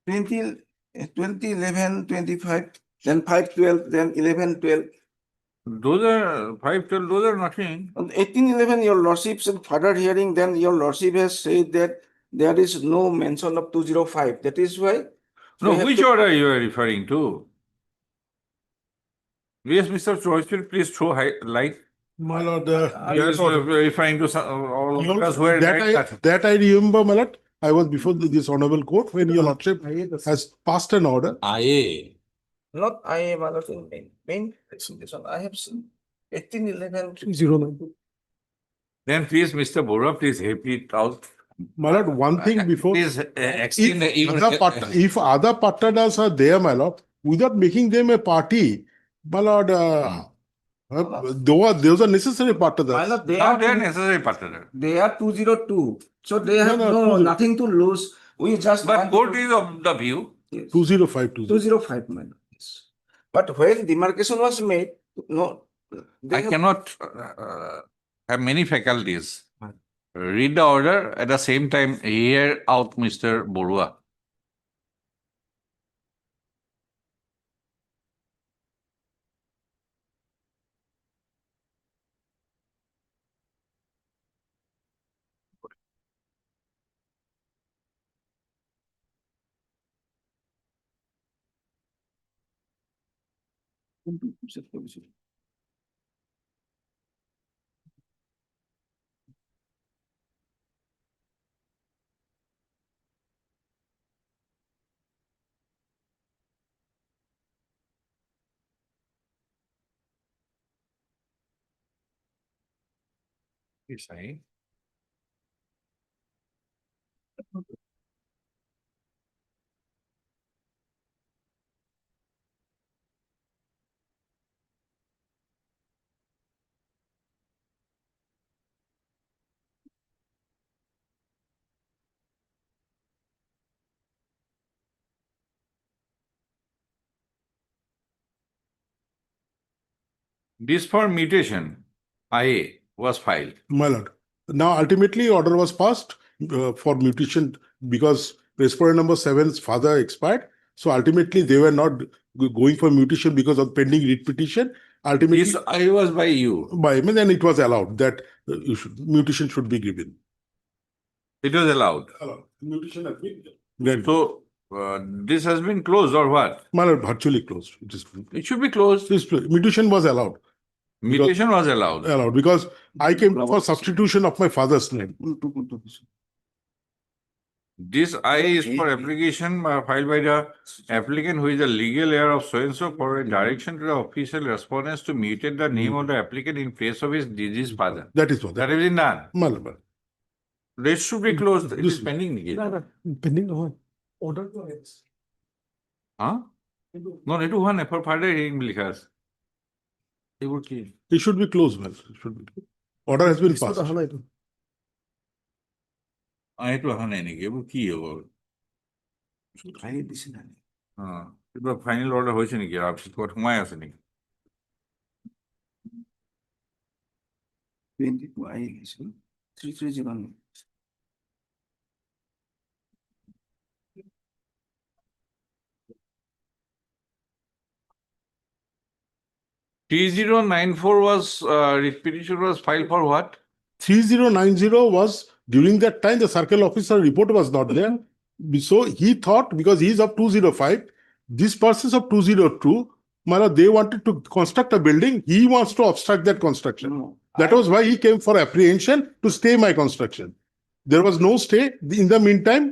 2011, 25, then 512, then 1112. Those are 512, those are nothing. On 1811, your lordship's further hearing, then your lordship has said that there is no mention of 205. That is why. No, we have which to- order you are referring to? Yes, Mr. Choicefield, please throw light. My lord, You are referring to all of us who are that I remember, my lord. I was before this honorable court when your lordship has passed an order. Aye. Not I am allowed in main presentation. I have seen 1811. 09. Then please, Mr. Bora, please help it out. My lord, one thing before. Please extend the If other pattadas are there, my lord, without making them a party, my lord, those are necessary My pattadas. lord, they Now are they are necessary partner. they are 202. So they have no, no 20. nothing to lose. We just But want court to- is of the view. Yes. 205. 205, my lord. Yes. But when demarcation was made, no. they I have- cannot have many faculties. Read the order at the same time hear out Mr. Borua. Yes, I. This for mutation, IA was filed. My lord. Now ultimately order was passed for mutation because respondent number 7's father expired. So ultimately they were not going for mutation because of pending writ petition. Ultimately This I was by you. by him, and then it was allowed that mutation should be given. It was allowed. Mutation has been given. So this has been closed or what? My lord, virtually closed. It should be closed. Mutation was allowed. Mutation was allowed. Allowed because I came for substitution of my father's name. This I is for application filed by the applicant who is the legal heir of so and so for a direction to the official respondents to mutate the name of the applicant in place of his deceased father. That is what. That has been done. My lord. This should be closed. It is pending. Pending on order to arrest. Huh? No, it one for further hearing লিখা আছে। এগুলো কি? It should be closed, man. It should be. Order has been passed. এইটো অহা নাই নেকি? এবোৰ কি হ'ব? কিবা ফাইনেল অৰ্ডাৰ হৈছে নেকি? আৰু ক'ত সোমাই আছে নেকি? 22 I লিখিছোঁ 3309 3094 was writ petition was filed for what? 3090 was during that time the circle officer report was not there. So he thought because he is of 205, this person is of 202, they wanted to construct a building. He wants to obstruct that construction. That was why he came for apprehension to stay my construction. There was no stay. In the meantime,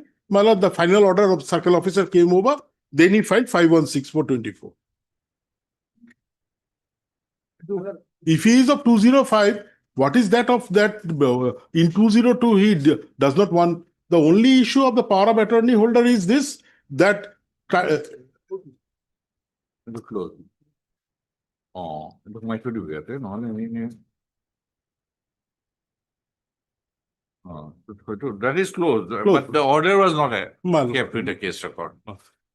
the final order of circle officer came over. Then he filed 516 for 24. If he is of 205, what is that of that? In 202, he does not want. The only issue of the power of attorney holder is this, that. Close. Oh, it might be better. No, that is closed, but the order was not kept with the case record.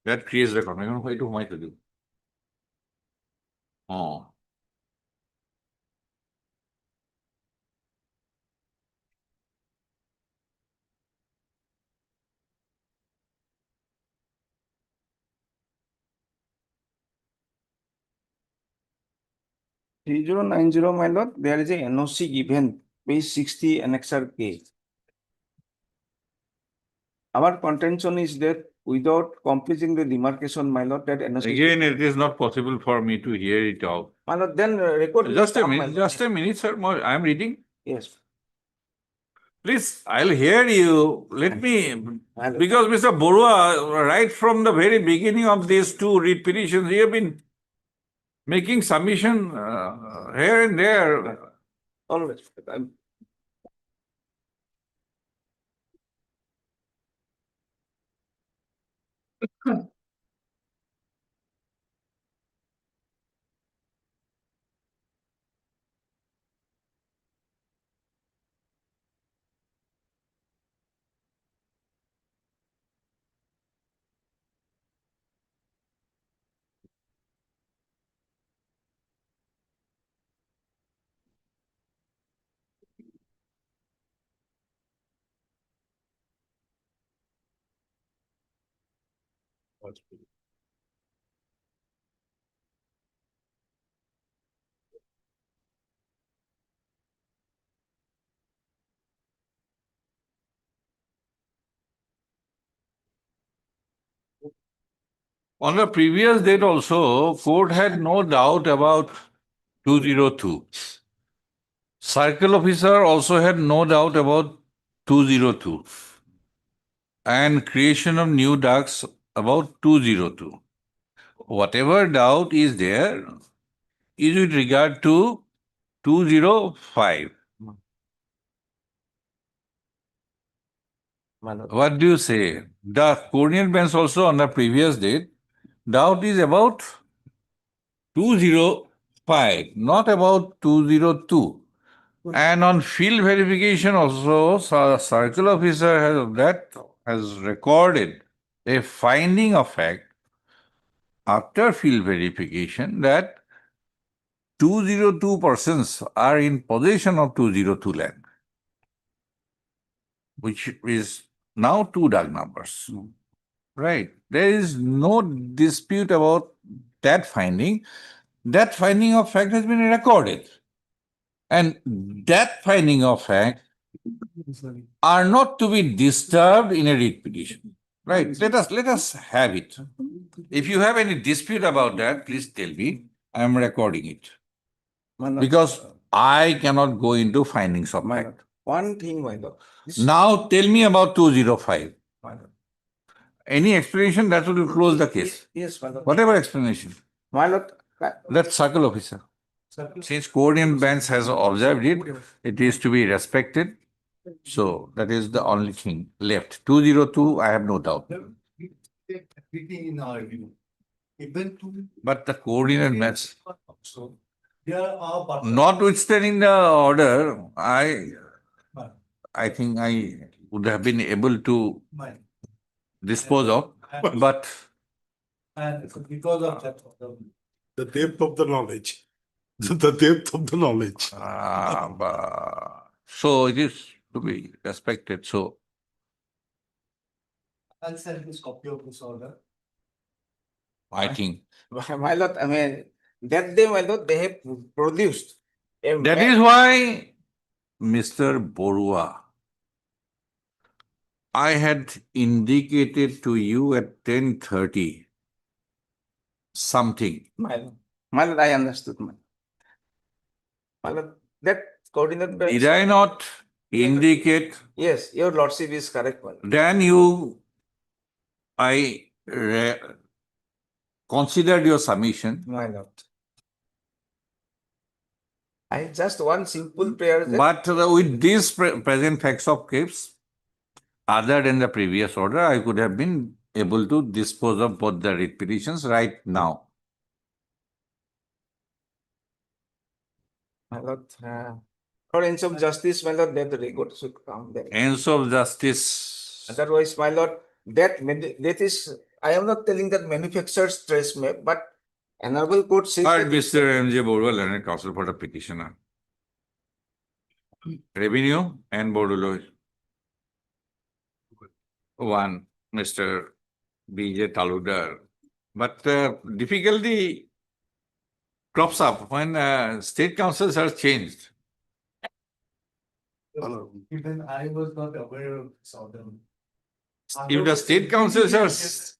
That creates record. I don't know why to might do. Oh.3090, my lord, there is a NOC given, page 60, annexure K. Our contention is that without completing the demarcation, my lord, that NOC. Again, it is not possible for me to hear it out. My lord, then record. Just a minute, sir. I am reading. Yes. Please, I'll hear you. Let me, because Mr. Borua, right from the very beginning of these two writ petitions, you have been making submission here and there. Always. On the previous date also, court had no doubt about 202. Circle officer also had no doubt about 202. And creation of new ducts about 202. Whatever doubt is there is with regard to 205. my lord. What do you say? The coordinate bench also on the previous date, doubt is about 205, not about 202. And on field verification also, circle officer has recorded a finding of fact after field verification that 202 persons are in possession of 202 land, which is now two dark numbers. Right. There is no dispute about that finding. That finding of fact has been recorded. And that finding of fact are not to be disturbed in a writ petition. Right. Let us have it. If you have any dispute about that, please tell me. I am recording it. My lord. Because I cannot go into findings of My fact. lord. One thing, my lord. Now tell me about 205. My lord. Any explanation that will close the case. Yes, my lord. Whatever explanation. My lord. That circle officer. Since coordinate bench has observed it, it is to be respected. So that is the only thing left. 202, I have no doubt. Everything in our view. Even to. But the coordinate bench, So there are. notwithstanding the order, I think I would have been able to dispose of, but And because of that. The depth of the knowledge. The depth of the knowledge. so it is to be respected. So I'll send this copy of this order. I think My lord, I mean, that day, my lord, they have produced. that is why, Mr. Borua, I had indicated to you at 10:30 something. My lord, I understood. My lord, that coordinate bench. Did I not indicate? Yes, your lordship is correct, my lord. Then I considered your submission. My lord. I just one simple prayer. But with these present facts of case, other than the previous order, I could have been able to dispose of both the writ petitions right now. My lord, for ends of justice, my lord, that the record should come there. Ends of justice. Otherwise, my lord, that is, I am not telling that manufacturer's trace map, but honorable court says Heard that Mr. M.J. Borua, learned counsel for the petitioner. Revenue and Board of Law. One, Mr. B.J. Taludar. But difficulty crops up when state councils are changed. Even I was not aware of this order. If the state councils are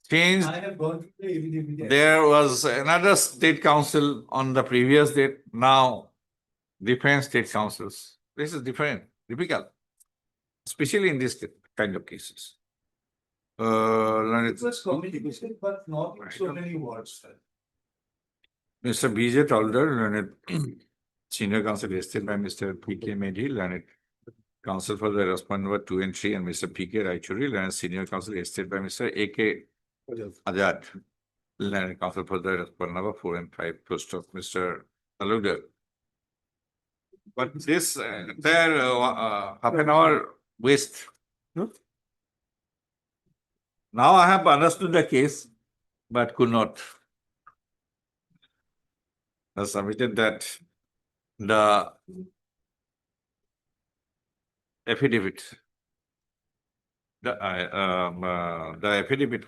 changed, I have gone to the ABDB. there was another state council on the previous date, now different state councils. This is difficult, especially in this kind of cases. It was communicated, but not in so many words. Mr. B.J. Talder, learned senior counsel listed by Mr. P.K. Medhi, learned counsel for the respondent number 2 and 3, and Mr. P.K. Raichuri, learned senior counsel listed by Mr. A.K. Ajad, learned counsel for the respondent number 4 and 5, post of Mr. Taludar. But this entire half an hour waste. Now I have understood the case, but could not. I submitted that the affidavit, the affidavit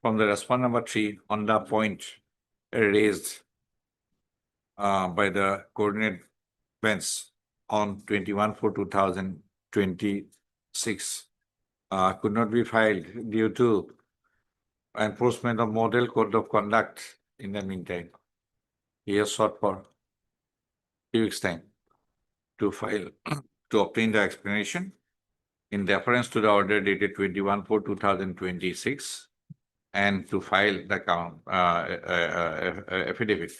from the respondent number 3 on the point raised by the coordinate bench on 21/4/2026 could not be filed due to enforcement of model code of conduct in the meantime. He has sought for 2 weeks' time to file to obtain the explanation in deference to the order dated 21/4/2026 and to file the affidavit.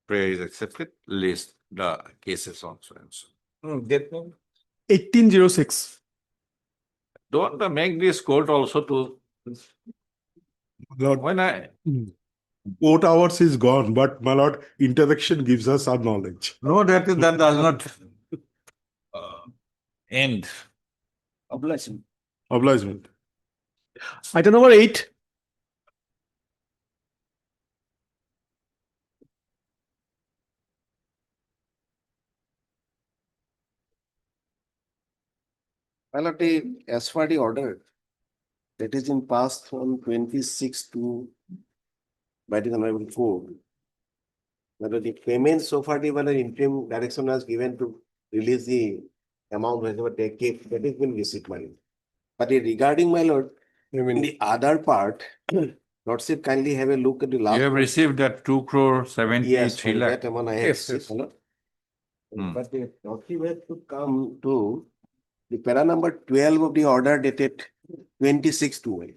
Prayer is accepted. List the cases also and so. That 1806. Don't make this court also to, Lord, when I, court hours is gone, but my lord, interaction gives us our knowledge. no, that does not end. Obligement. Item number 8. My lord, as for the order that is in passed from 26 to by the Honorable Court, whether the payment so far the interim direction was given to release the amount whenever they keep, that has been received, my lord. But regarding, my lord, in the other part, Lordship kindly have a look at the last. You have one. received that 2 crore Yes, 73 lakh. that amount I have Yes, received, yes. my lord. Hmm. But the Lordship has to come to the para number 12 of the order dated 26/2.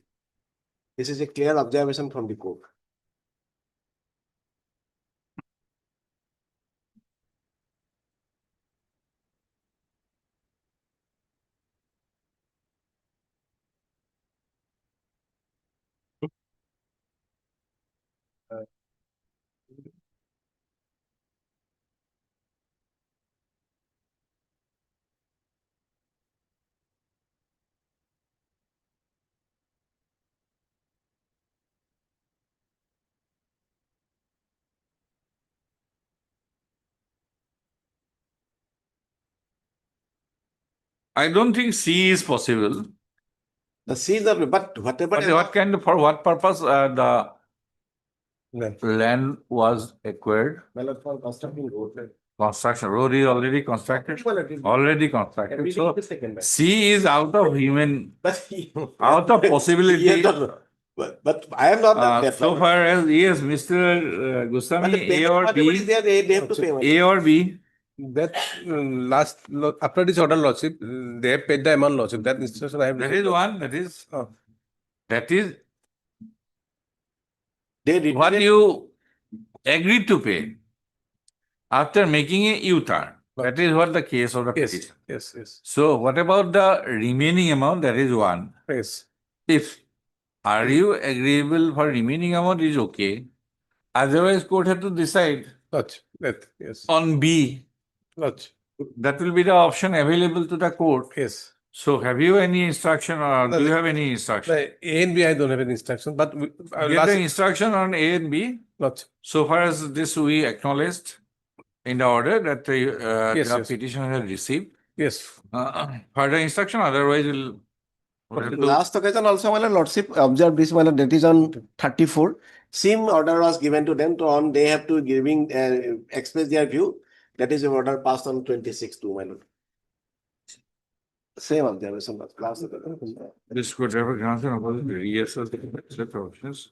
This is a clear observation from the court. I don't think C is possible. The seas are, but whatever. But what kind of, for what purpose the land was acquired? Well, for constructing road. Construction, road is already constructed, already constructed. Everything So is taken back. C is out of human, But out of possibility. Yes, no. But I am not that. So far as, yes, Mr. But the Goswami, A payment or whatever is B, there, they have to pay. A or B, That after this order, Lordship, they have paid the amount, Lordship. That instruction I have that received. is one, that is They what retrieved- you agreed to pay after making a U-turn. That is what the case of the Yes, petition. yes, yes, So what about the remaining amount? That is one. yes. If are you agreeable for remaining amount is okay. Otherwise, court had to decide Lodge, that, yes. on B. Lodge, That will be the option available to the court. yes. So have you any instruction or No, do you the- have any instruction? The A and B, I don't have any instruction, but Get the instruction on A and B. Lodge, So far as this we acknowledged in the order that Yes, the yes. petitioner has received. yes. Further instruction, otherwise we'll have to- Last occasion also, my lordship observed this, my lord, that is on 34. Same order was given to them to on, they have to giving, express their view. That is the order passed on 26/2, my lord. Same observation was last occasion. This could have a grant and opposite reassess the set options.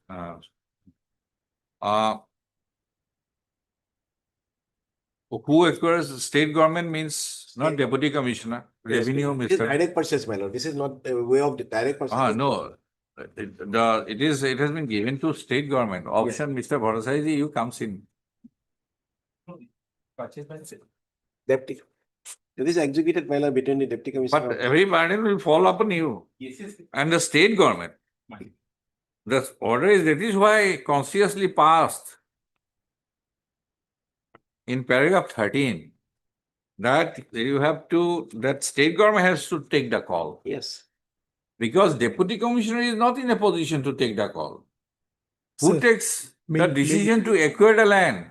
Who acquires the state government means not deputy commissioner, Yes, revenue it is minister. direct purchase, my lord. This is not a way of the direct purchase. No, it has been given to state government. Option, Mr. Aforesaid, you comes in. Deputy. It is executed, my lord, between the deputy commissioner. But every burden will fall upon you and the state government. The order is, that is why consciously passed in paragraph 13 that you have to, that state government has to take the call. Yes. Because deputy commissioner is not in a position to take the call. Who Sir, takes the may- decision to acquire the land?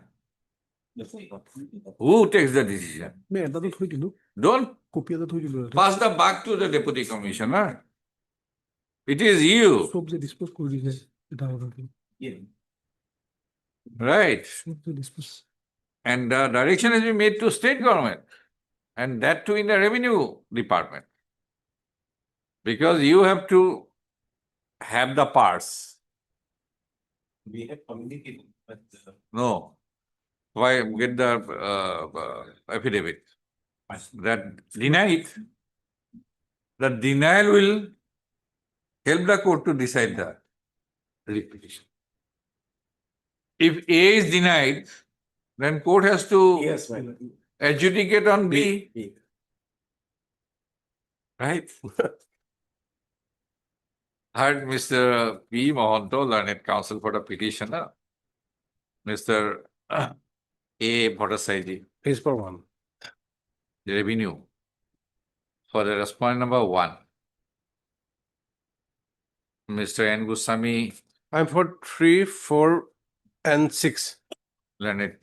Who takes the decision? मैं ऐसा तो थोड़ी दिलूं, Don't copy ऐसा थोड़ी दिलूं, pass the buck to the deputy commissioner. It is you, सब से dispose कर दीजिए, इधर उधर, right? सब से dispose. And the direction has been made to state government, and that too in the revenue department. Because you have to have the parts. We have communicated. No. Why get the affidavit? That deny it. The denial will help the court to decide the petition. If A is denied, Then court has to Yes, my lord. adjudicate on B, B. right? Heard Mr. P. Mohanto, learned counsel for the petitioner, Mr. A. Bhattasaiji, Page for one. revenue, for the respondent number 1. Mr. N. Goswami, I'm for 3, 4, and 6. learned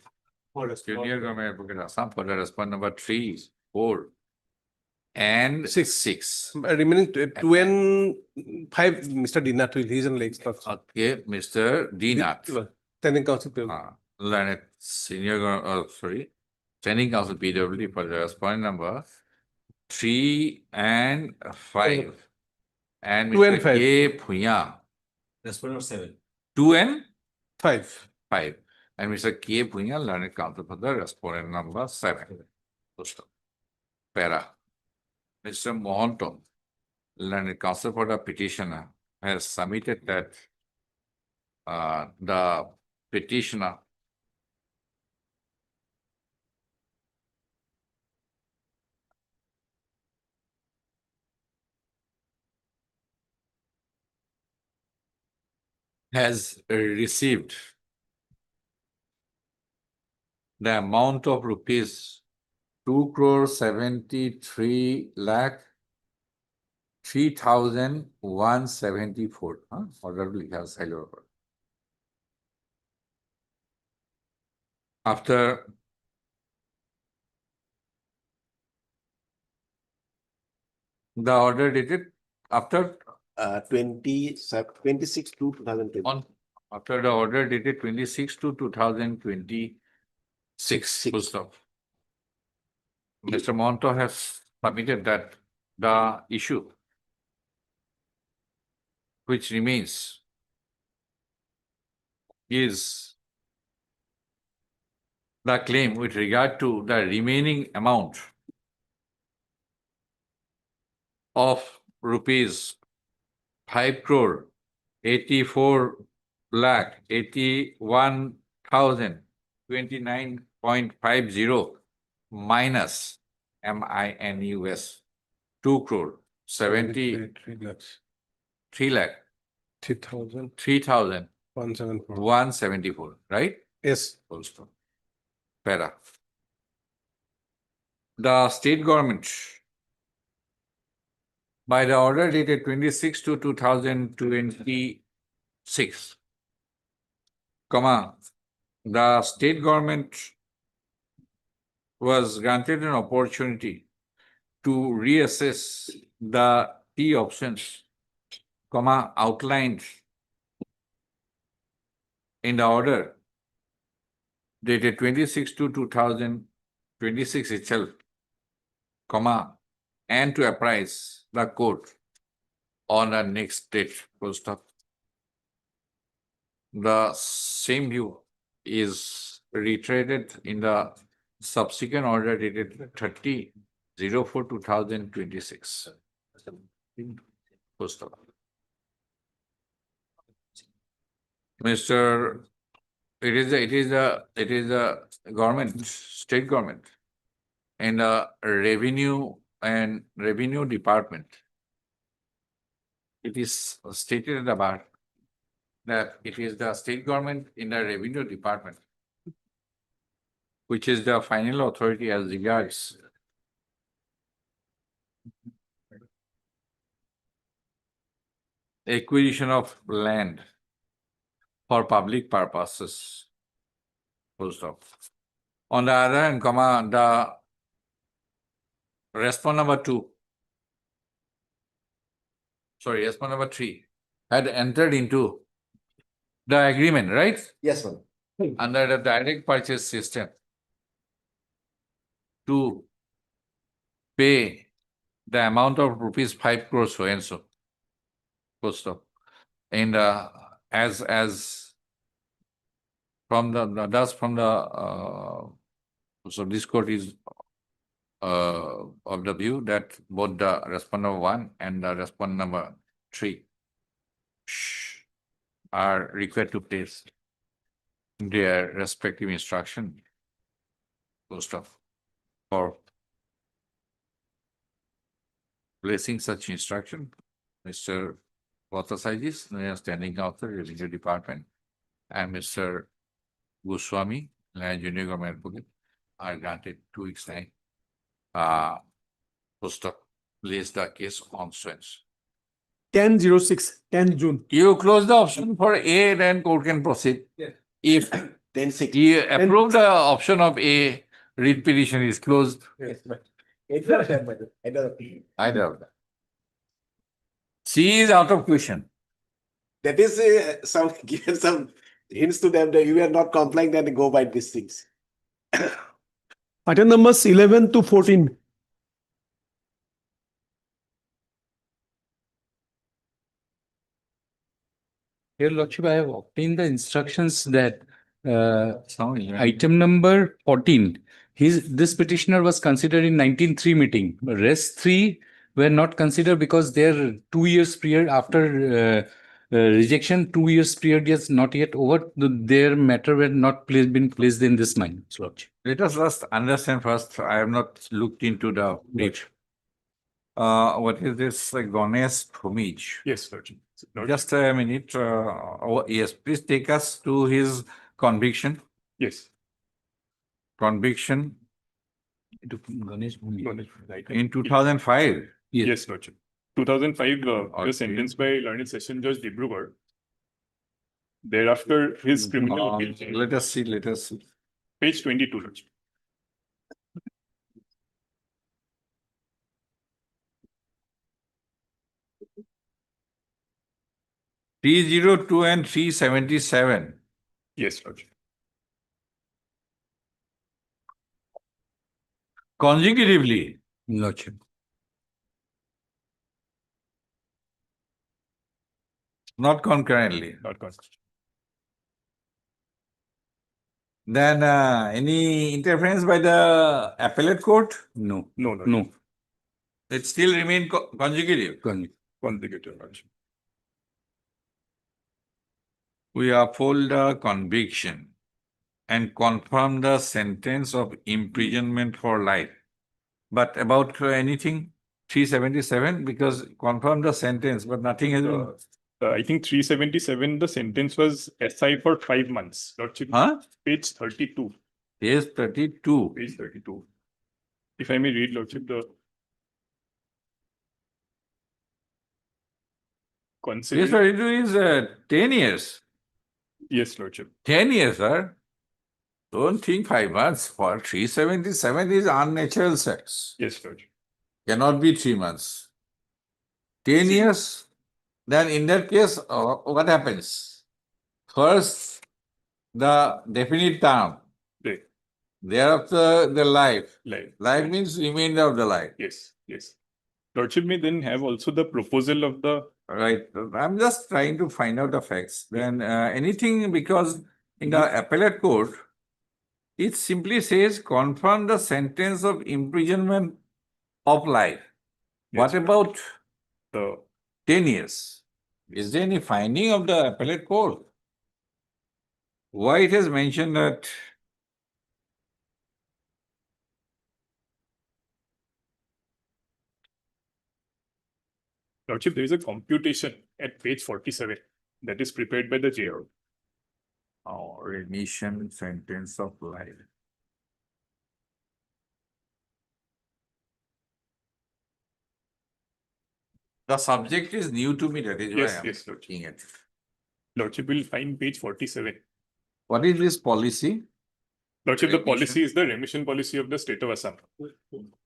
junior government advocate Assam, for the respondent number 3, 4, and 6. Remaining 2 and 5, Mr. Dinath, he's in Lakes. Okay, Mr. D. Nath. Standing counsel. Learned standing counsel PWD for the respondent number 3 and 5. And 2 and Mr. 5. K. Punya. Respondent 7. 2 and 5. 5. And Mr. K. Punya, learned counsel for the respondent number 7. Para. Mr. Mohanto, learned counsel for the petitioner, has submitted that the petitioner has received the amount of rupees 2,73 lakh 3,174. Order to likha hai sale order. After the order dated after 26 to 2020. after the order dated 26 to 2026. Full stop. Mr. Monto has submitted that the issue which remains is the claim with regard to the remaining amount of rupees 5 crore 84 lakh 81,029.50 minus MINUS 2 crore 73 lakh 3,174, right? Yes. Also. Para. The state government, by the order dated 26 to 2026, the state government was granted an opportunity to reassess the T options, outlined in the order dated 26 to 2026 itself, and to apprise the court on the next date. Full stop. The same view is reiterated in the subsequent order dated 30/04/2026. Full stop. Mr. It is the government, state government, and the revenue department. It is stated about that it is the state government in the revenue department which is the final authority as regards acquisition of land for public purposes. Full stop. On the other hand, the respondent number 2, respondent number 3 had entered into the agreement, right? Yes, ma'am. Under the direct purchase system to pay the amount of rupees 5 crores so and so. Full stop. And as from so this court is of the view that both the respondent number 1 and the respondent number 3 are required to place their respective instruction post of for placing such instruction. Mr. Authorised, standing author, Revenue Department, and Mr. Goswami, Junior Government Advocate, are granted 2 weeks time. Post of place the case on strength. 10/06, 10 June. You close the option for A, then court can proceed. Yes. If 10/6. you approve the option of A, writ petition is closed. Yes, but I doubt that. C is out of question. That is some, given some hints to them that you are not complying, then go by these things. item numbers 11 to 14. Your Lordship, I have obtained the instructions that Sorry, item number 14, this petitioner was considered in 19-3 meeting. But rest 3 were not considered because their 2 years period after rejection, 2 years period is not yet over. Their matter were not been placed in this mind, Lordship. Let us just understand first. I have not looked into the brief. What is this Ganesh Phumij? Yes, Lordship. Just a minute. Yes, please take us to his conviction. Yes. Conviction Ganesh Bhumi. in 2005. Yes, Lordship. 2005, he Okay. was sentenced by Learned Session Judge Dibrugarh. Thereafter, his criminal appeal changed. Let us see. Page 22, Lordship. T02 and 377. Yes, Lordship. Consecutively. Lordship. Not concurrently. Not consistent. Then any interference by the appellate court? No. No, Lordship. No. It still remain consecutive. Consecutive, Lordship. We uphold the conviction and confirm the sentence of imprisonment for life. But about anything 377, because confirm the sentence, but nothing has been. I think 377, the sentence was SI for 5 months, Lordship. Huh? Page 32. Yes, 32. Page 32. If I may read, Lordship, the Yes, considering. 32 is 10 years. Yes, Lordship. 10 years, sir. Don't think 5 months. For 377 is unnatural sex. Yes, Lordship. Cannot be 3 months. 10 years. Then in that case, what happens? First, the definite term. Right. Thereafter, the life. Life. Life means remainder of the life. Yes, yes. Lordship may then have also the proposal of the. Right. I'm just trying to find out the facts. Then anything, because in the appellate court, it simply says confirm the sentence of imprisonment of life. Yes, What about the 10 years? Is there any finding of the appellate court? Why it has mentioned that Lordship, there is a computation at page 47 that is prepared by the JR. remission sentence of life? The subject is new to me, that is why Yes, I'm yes, looking at it. Lordship will find page 47. What is this policy? Lordship, the Remission. policy is the remission policy of the state of Assam.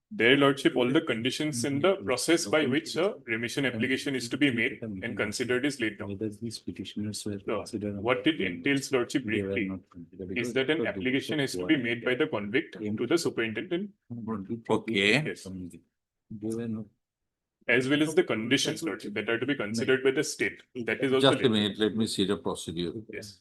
There, Lordship, all the conditions in the process by which a remission application is to be made and considered is laid down. Whether these petitioners were So, considered. what it entails, Lordship, They were briefly, not considered is because that an the application duplicate is to be was- made by the convict to the superintendent, Okay. Yes. They were not. as well as the conditions, Lordship, that are to be considered by the state. That is also. Just a laid down. minute, let me see the procedure. Yes.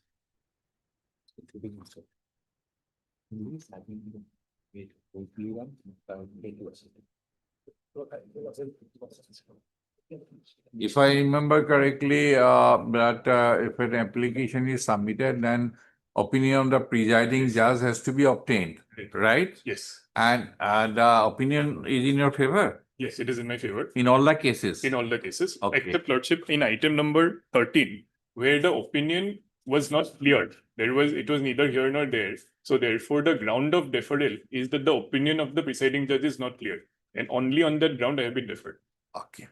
If I remember correctly, that if an application is submitted, then opinion of the presiding judge has to be obtained, right? Yes, And the opinion is in your favor yes, it is in my favor in all the cases. in all the cases, Okay. except Lordship in item number 13, where the opinion was not cleared. It was neither here nor there. So therefore, the ground of deferral is that the opinion of the presiding judge is not clear. And only on that ground I have been deferred. Okay.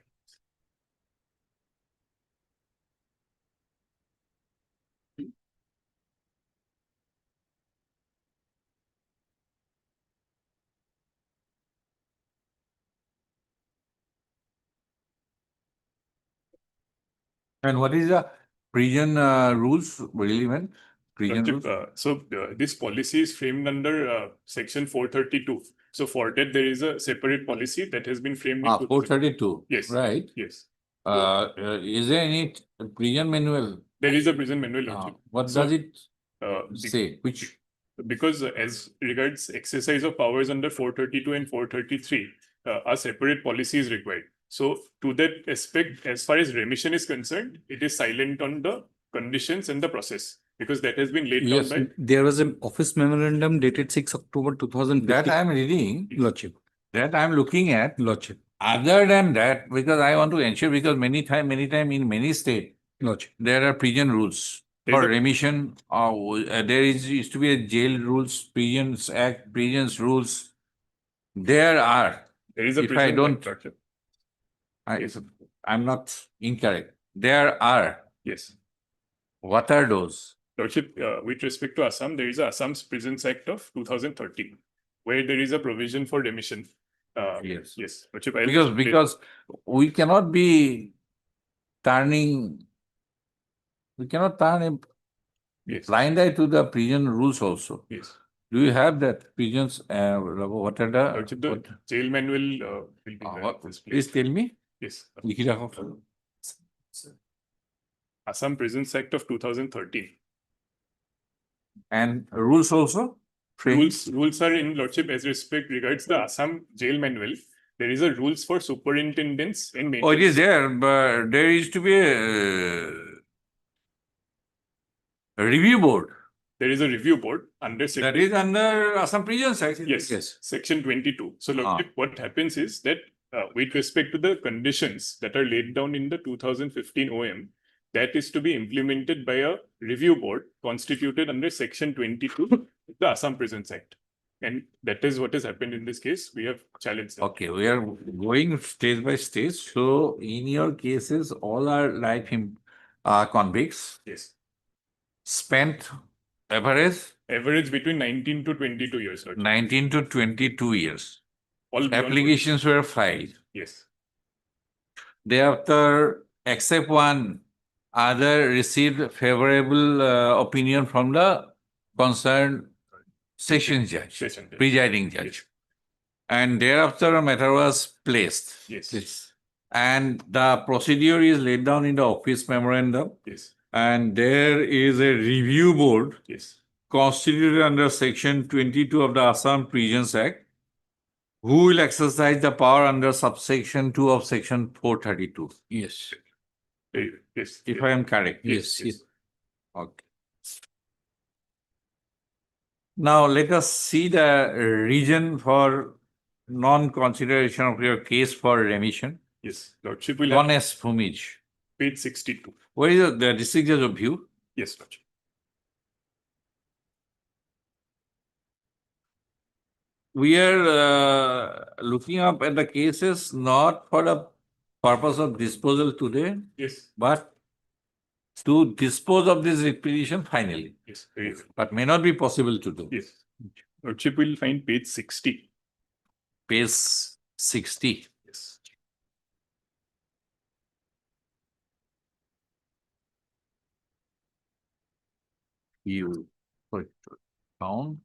And what is the prison rules relevant? Prison Lordship, rules? this policy is framed under section 432. So for that, there is a separate policy that has been framed in 432. Yes. Right. Yes. Is there any prison manual? There is a prison manual. Lordship. What So, does it the- say? Which? Because as regards exercise of powers under 432 and 433, a separate policy is required. So to that aspect, as far as remission is concerned, it is silent on the conditions and the process because that has been laid Yes, down by. there was an office memorandum dated 6 October 2015. That I am reading. Lordship. That I am looking at. Lordship. Other than that, because I want to ensure, because many time in many states, Lordship. there are prison rules There is for a- remission. There used to be a jail rules, prisons act, prisons rules. There are. There is a If I prison don't, act, Lordship. I'm not incorrect. There are. Yes. What are those? Lordship, with respect to Assam, there is a Assam's Prisons Act of 2013, where there is a provision for remission. Yes. Yes. Lordship, I'll just- Because we cannot be turning. We cannot turn a Yes. blind eye to the prison rules also. Yes. Do you have that prisons? What are the? Lordship, the jail manual will be there at this place. Please tell me. Yes. লিখি রাখো। Assam Prisons Act of 2013. And rules also? Rules are in Lordship as respect regards the Assam jail manual. There is a rules for superintendents and Oh, it is maintenance. there, but there used to be a review board. There is a review board under That section. is under Assam Prisons Act. Yes. Section 22. So Lordship, what happens is that with respect to the conditions that are laid down in the 2015 OM, that is to be implemented by a review board constituted under section 22 of the Assam Prisons Act. And that is what has happened in this case. We have challenged that. Okay, we are going stage by stage. So in your cases, all are life convicts. Yes. Spent average between 19 to 22 years. Lordship. 19 to 22 years. All beyond Applications were filed. Yes. Thereafter, except one, other received favorable opinion from the concerned session judge, Session judge. presiding judge. And thereafter, a matter was placed. Yes. And the procedure is laid down in the office memorandum. Yes. And there is a review board Yes. constituted under section 22 of the Assam Prisons Act, who will exercise the power under subsection 2 of section 432. Yes. Yes. If I am correct. Yes. Okay. Now let us see the reason for non-consideration of your case for remission. Yes. Lordship will have Honest Fumij. page 62. Where is the district judge of view? Yes, Lordship. We are looking up at the cases not for the purpose of disposal today, Yes. but to dispose of this petition finally. Yes. Very well. But may not be possible to do. Yes. Lordship will find page 60. Page 60. Yes. You put down,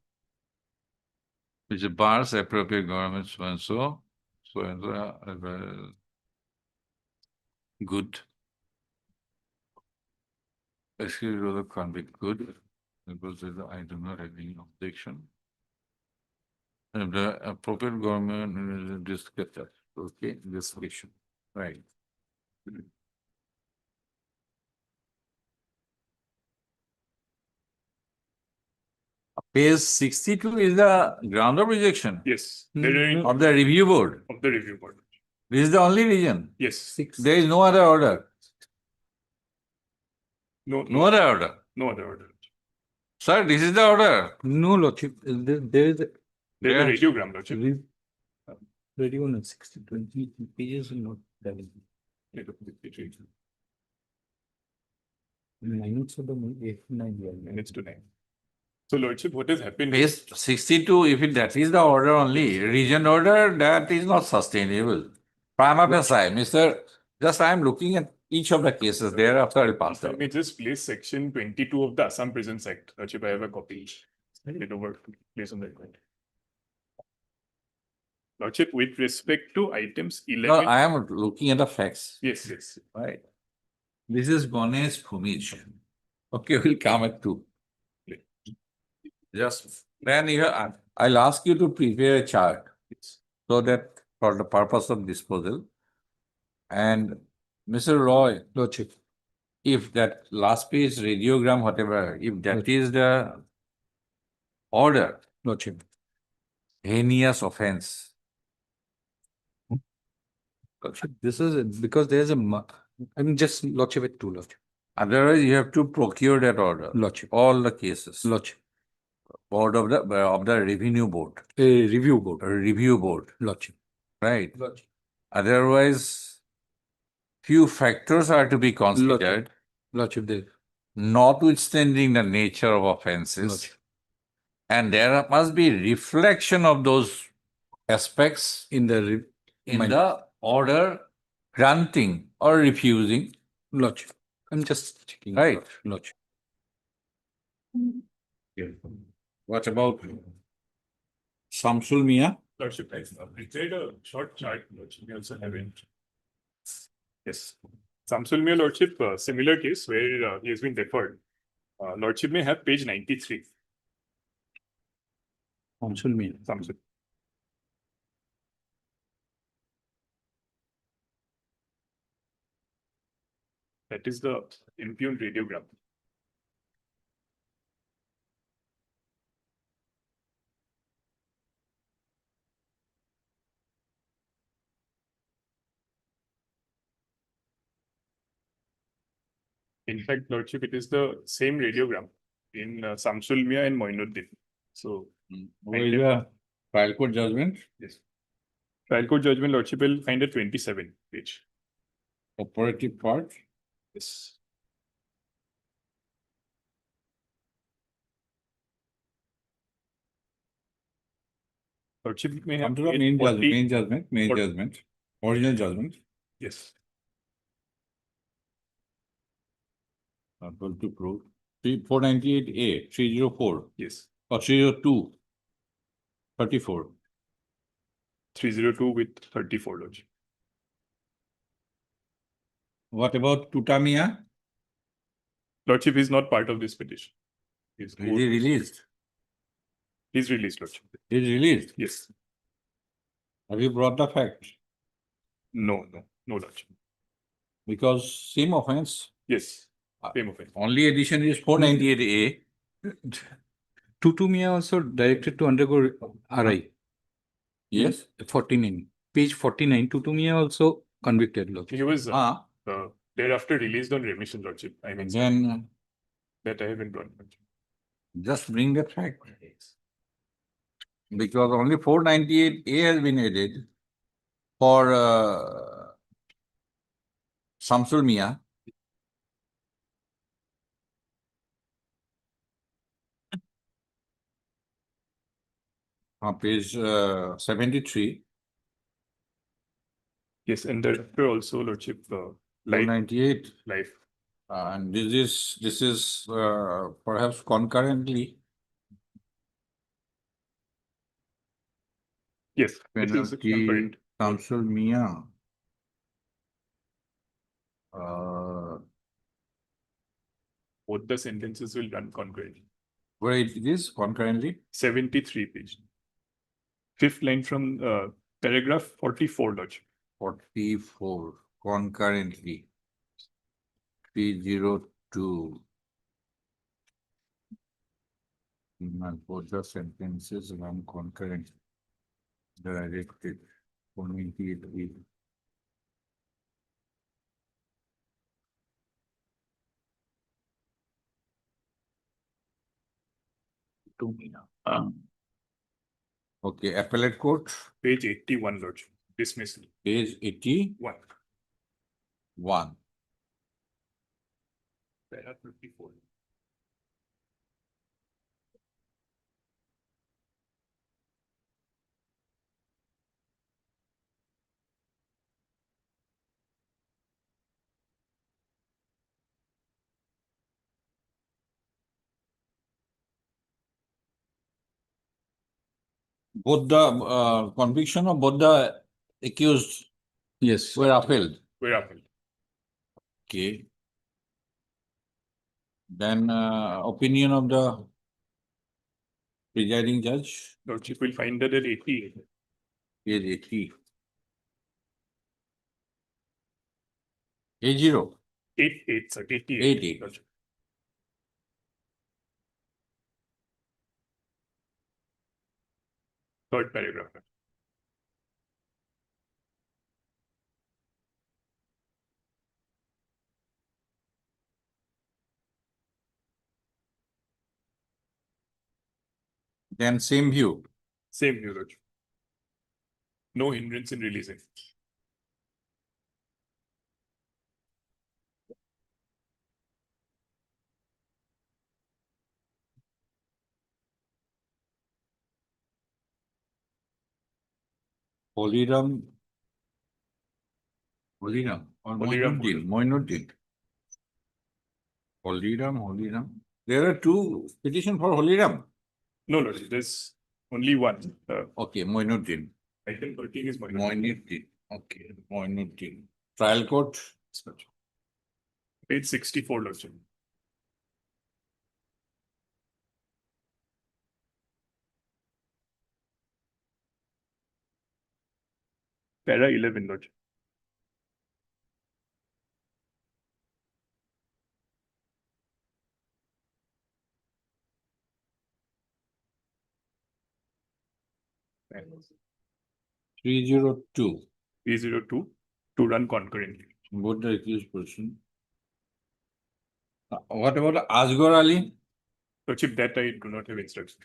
which bars appropriate government so and so, good. Excuse the convict, good. Because I do not have any objection. And the appropriate government discuss that. Okay, discussion. Right. Page 62 is the ground of rejection Yes, of the review board. of the review board. This is the only reason. Yes, There is no other order. No other order. no other order. Sir, this is the order. No, Lordship, there is a There's a radiogram, Lordship. radio on 60, 20 pages are not there. Minutes of the 8, 9. Minutes to 9. So, Lordship, what has happened? Page 62, if that is the order only, region order, that is not sustainable. Prima facie, Mr. Just I am looking at each of the cases, thereafter I will pass Let out. me just place section 22 of the Assam Prisons Act. Lordship, I have a copy. Send it over to place on the record. Lordship, with respect to items 11. No, I am looking at the facts. Yes, yes. Right. This is Ganesh Bhumij. Okay, we'll come at 2. Just then I'll ask you to prepare a chart so that for the purpose of disposal. And Mr. Roy, Lordship, if that last page radiogram, whatever, if that is the order, Lordship. heinous offense. Lordship, this is because there's a, I'm just Lordship at 2, Lordship. Otherwise, you have to procure that order. Lordship. All the cases. Lordship. Board of the revenue board. A review board. A review board. Lordship. Right. Lordship. Otherwise, few factors are to be considered. Lordship, there. Notwithstanding the nature of offenses. Lordship. And there must be reflection of those aspects In the the order granting or refusing. Lordship. I'm just checking. Right. Lordship. What about Samsul Mia? Lordship, I prepared a short chart. Lordship, we also have it. Yes. Samsul Mia, Lordship, similar case where he has been deferred. Lordship may have page 93. Samsul Mia. Samsul. That is the impugned radiogram. In fact, Lordship, it is the same radiogram in Samsul Mia and Moinuddin. So, Where is the trial court judgment? yes. Trial court judgment, Lordship, will find a 27 page. Operative part. Yes. Lordship may have. Come to the main 40 judgment, original judgment. Yes. Able to prove 498A, 304, Yes. or 302, 34. 302 with 34, Lordship. What about Tutamia? Lordship is not part of this petition. Is he released? He's released, Lordship. Is released? Yes. Have you brought the fact? No, Lordship. Because same offense, Yes. Same offense. only addition is 498A. Tutumia also directed to undergo RI. Yes. 49. Page 49. Tutumia also convicted. Lordship. He was Ah, thereafter released on remission, Lordship. I mean, then that I haven't brought. Lordship. just bring the fact. Because only 498A has been added for Samsul Mia. On page 73. Yes, and thereafter also, Lordship, life. 498. Life. And this is perhaps concurrently. Yes, this is Penalty, concurrent. Samsul Mia. Both the sentences will run concurrently. Where it is concurrently? 73 page. Fifth line from paragraph 44, Lordship. 44 concurrently. 302. Both the sentences run concurrent. Directed. Immediately. To me now. Okay, appellate court, Page 81, Lordship. Dismissal. page 81. One. Para 54. Both the conviction of both the accused Yes. were upheld. Where are we? Okay. Then opinion of the presiding judge, Lordship will find that at 80. page 80. A0. 88, sir. 88. 88. Lordship. Third paragraph. Then same view. Same view, Lordship. No hindrance in releasing. Holiram or Holiram. Moinuddin. Holiram. There are two petitions for Holiram. No, Lordship. There's only one. Okay, Moinuddin. Item 13 is minor. Moinuddin. Okay, Moinuddin. Trial court. Page 64, Lordship. Para 11, Lordship. And 302. 302 to run concurrently. Both the accused person. What about Asghar Ali? Lordship, that I do not have instructions.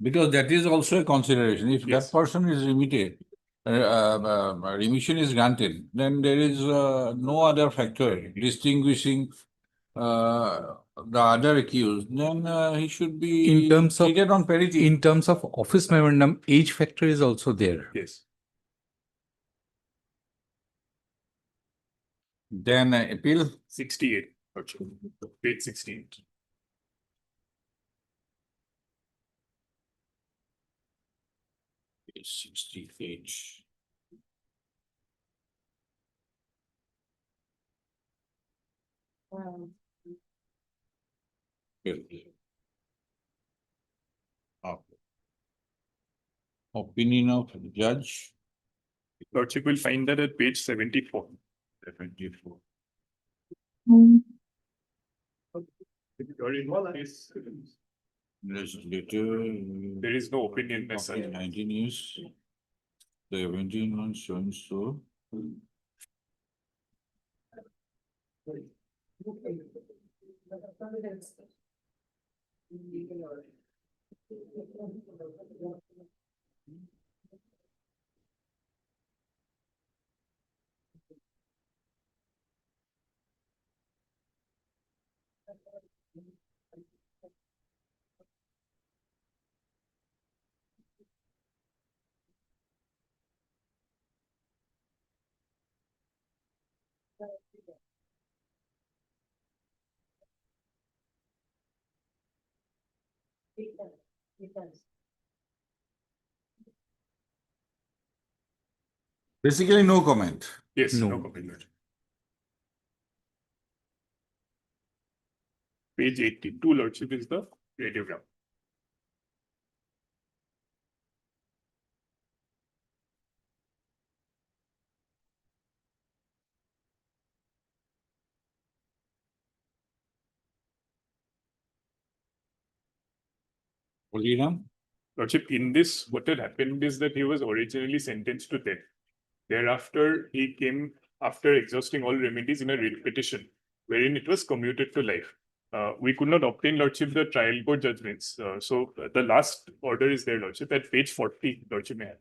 Because that is also a consideration. If Yes. that person is remitted, remission is granted, then there is no other factor distinguishing the other accused, then he should be In terms of- treated on parity. In terms of office memorandum, age factor is also there. Yes. Then appeal 68, Lordship. Page 16. is 68. Okay. Opinion of judge Lordship will find that at page 74. 74. There is no opinion as such. 19 years. 17 months so and so. Basically, no comment. Yes, No. no comment. Lordship. Page 82, Lordship, is the radiogram. Lordship, in this, what had happened is that he was originally sentenced to death. Thereafter, he came after exhausting all remedies in a writ petition, wherein it was commuted to life. We could not obtain, Lordship, the trial court judgments. So the last order is there, Lordship, at page 40, Lordship may have.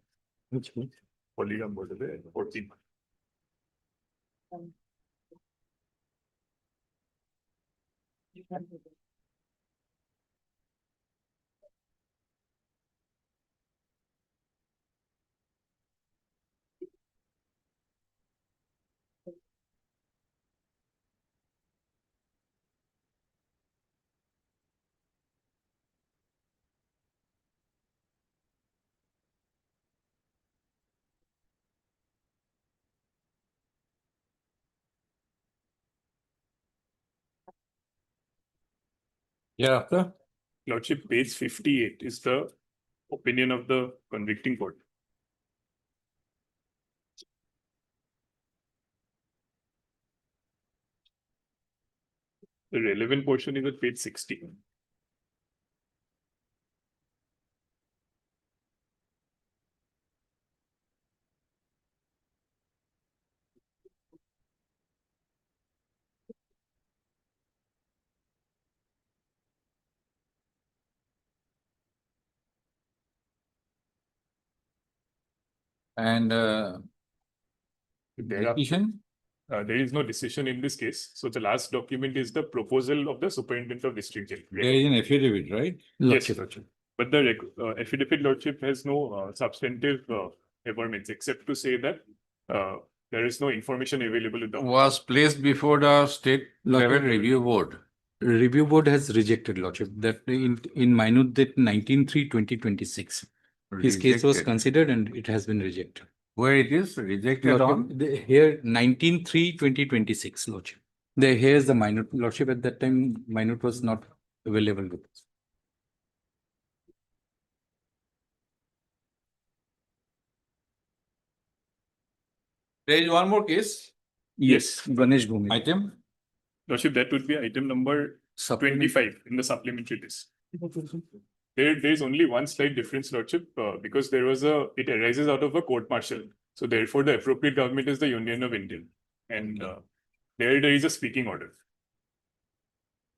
Which one? Polygram order there, 14. Hereafter, Lordship, page 58 is the opinion of the convicting court. The relevant portion is at page 60. and Thereafter, petition, there is no decision in this case. So the last document is the proposal of the superintendent of district jail. there is an affidavit, right? Yes, Lordship. But the affidavit, Lordship, has no substantive averments except to say that there is no information available in the Was placed before the state level review board. Review board has rejected, Lordship, that in minute date 19/3/2026. His case was Rejected. considered and it has been rejected. Where it is rejected on? Lordship, here 19/3/2026, Lordship. Here's the minute, Lordship. At that time, minute was not available with us. There is one more case. Yes, Ganesh Gumi. Item. Lordship, that would be item number 25 in the supplementary list. There is only one slight difference, Lordship, because it arises out of a court martial. So therefore, the appropriate government is the Union of India, and there is a speaking order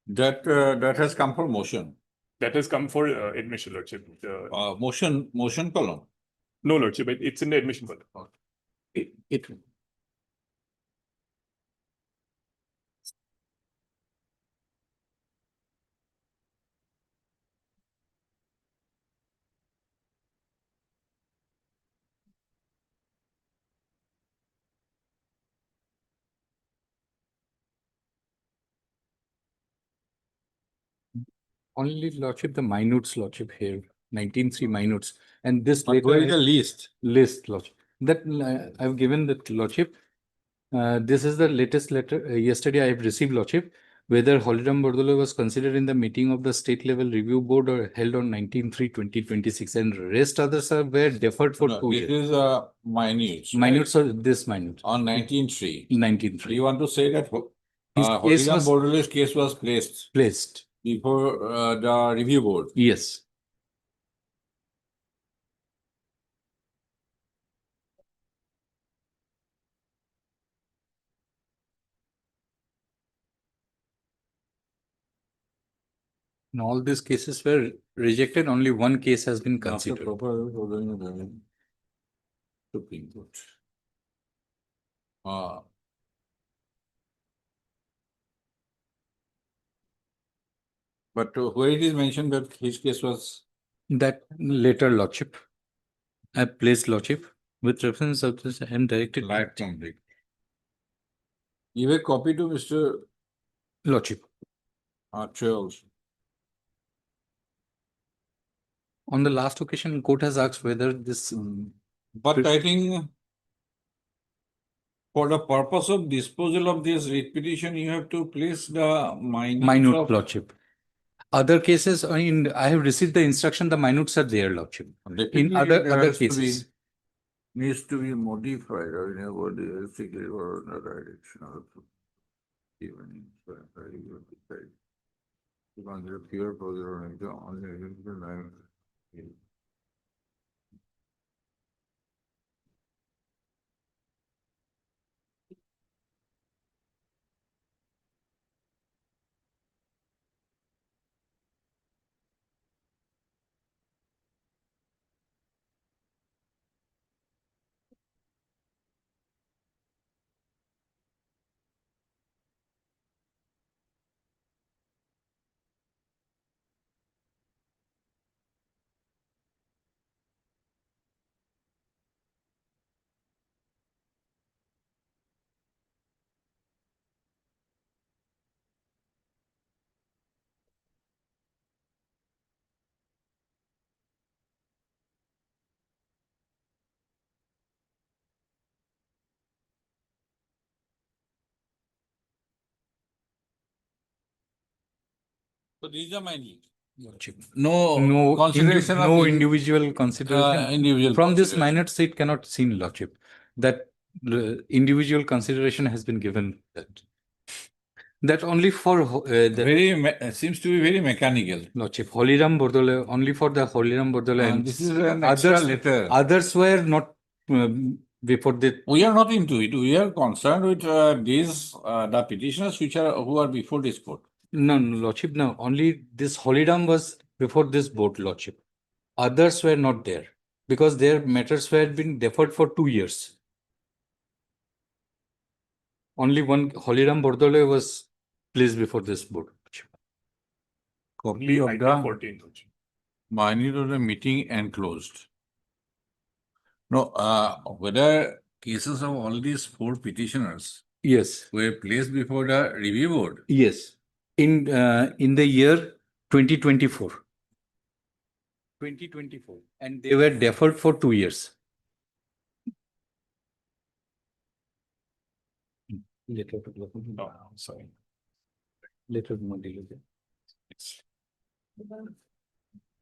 That has come for motion. that has come for admission, Lordship. Motion column. No, Lordship, it's in the admission column. It only, Lordship, the minutes, Lordship, here 19/3 minutes, and this But later where is the list? Lordship, that I've given the Lordship. This is the latest letter. Yesterday I have received, Lordship, whether Holiram Bordole was considered in the meeting of the state level review board or held on 19/3/2026, and rest others were deferred for 2 years. This is minutes. Minutes or this minute On 19/3. 19/3. You want to say that His case Holiram was Bordole's case was placed before the review board. Yes. And all these cases were rejected. Only one case has been considered. After proper Supreme Court. But where it is mentioned that his case was That later, Lordship, I placed, Lordship, with reference of this and directed life complete. Give a copy to Mr. Lordship. Charles. On the last occasion, court has asked whether this. But I think for the purpose of disposal of this writ petition, you have to place the minute, of Lordship. Other cases, I have received the instruction, the minutes are there, Lordship. In other cases. Needs to be modified or in a word, or in a direction. Pure procedure. So these are my needs. No consideration of no individual consideration. individual From this consideration. minutes, it cannot seem, Lordship, that individual consideration has been given. That only for the Seems to be very mechanical. Lordship, Holiram Bordole, only for the Holiram Bordole. And this is an extra letter. Others were not before the. We are not into it. We are concerned with these the petitioners who are before this court. No, Lordship, no. Only this Holiram was before this board, Lordship. Others were not there because their matters were been deferred for 2 years. Only one Holiram Bordole was placed before this board. Copy of Item the 14. minute of the meeting enclosed. No, whether cases of all these 4 petitioners Yes. were placed before the review board. Yes. In the year 2024. 2024. And they were deferred for 2 years. Later, Sorry. later more details.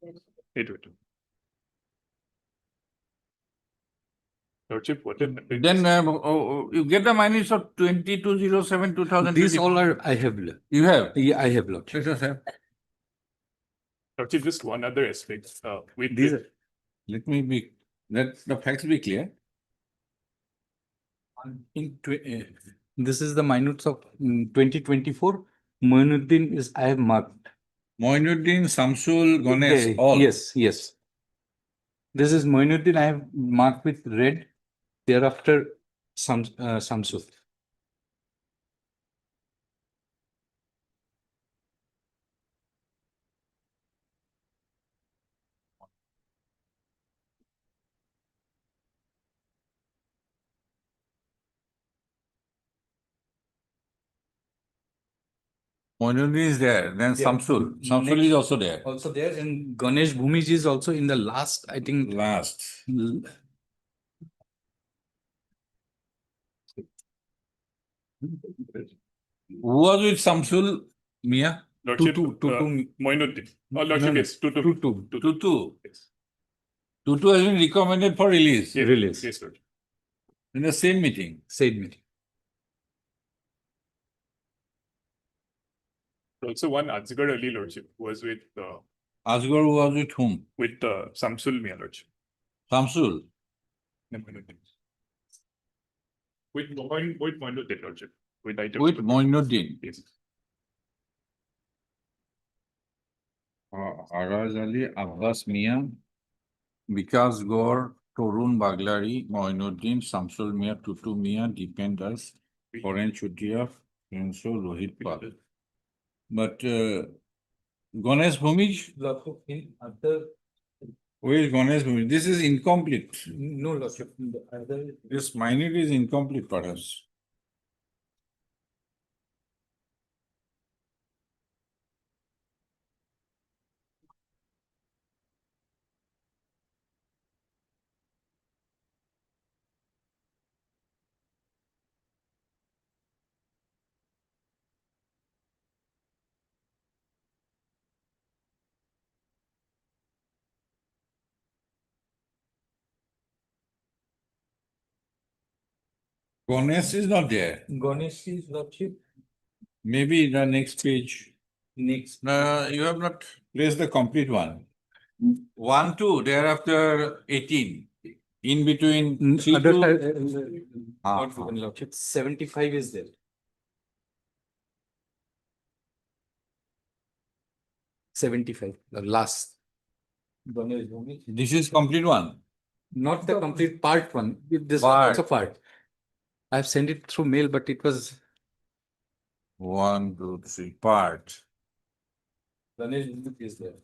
Wait. Lordship, what if Then you get the minutes of 2207-2024. These all are I have. You have? Yeah, I have, Lordship. Let us have. Lordship, just one other aspect. With These the- Let me be, let the facts be clear. This is the minutes of 2024. Moinuddin is I have marked. Moinuddin, Samsul, Ganesh, all. Yes, yes. This is Moinuddin. I have marked with red. Thereafter, Samsul. Moinuddin is there. Then Yeah. Samsul. Samsul Next- is also there. Also there, and Ganesh Bhumij is also in the last, I think. Last. Who was with Samsul, Mia? Lordship, Tutu. Moinuddin. Oh, Lordship, No. yes, Tutu. Tutu. Yes. Tutu has been recommended for release. Yes, Release. Yes, Lord. In the same meeting. Said meeting. Also, one Azgar Ali Lordship was with Asgar was with whom? Samsul Mia Lordship. Samsul. No, Moinuddin. With Moinuddin Lordship. With item. With Moinuddin. Yes. Araz Ali, Abbas Mia, Vikas Gaur, Torun Baglari, Moinuddin, Samsul Mia, Tutu Mia, Deependas, Oren Chutia, Renzo, Rohit Pal. But Ganesh Bhumij, where is Ganesh Bhumij? This is incomplete. No, Lordship. This minute is incomplete perhaps. Ganesh is not there. Ganesh is Lordship. Maybe the next page. Next. You have not placed the complete one. 1, 2, thereafter 18. In between 3 Other to side, Ah, not given, Lordship. 75 is there. 75, the last. this is complete one. Not the complete part one. This was Part. also part. I've sent it through mail, but it was 1, 2, 3 part. is there.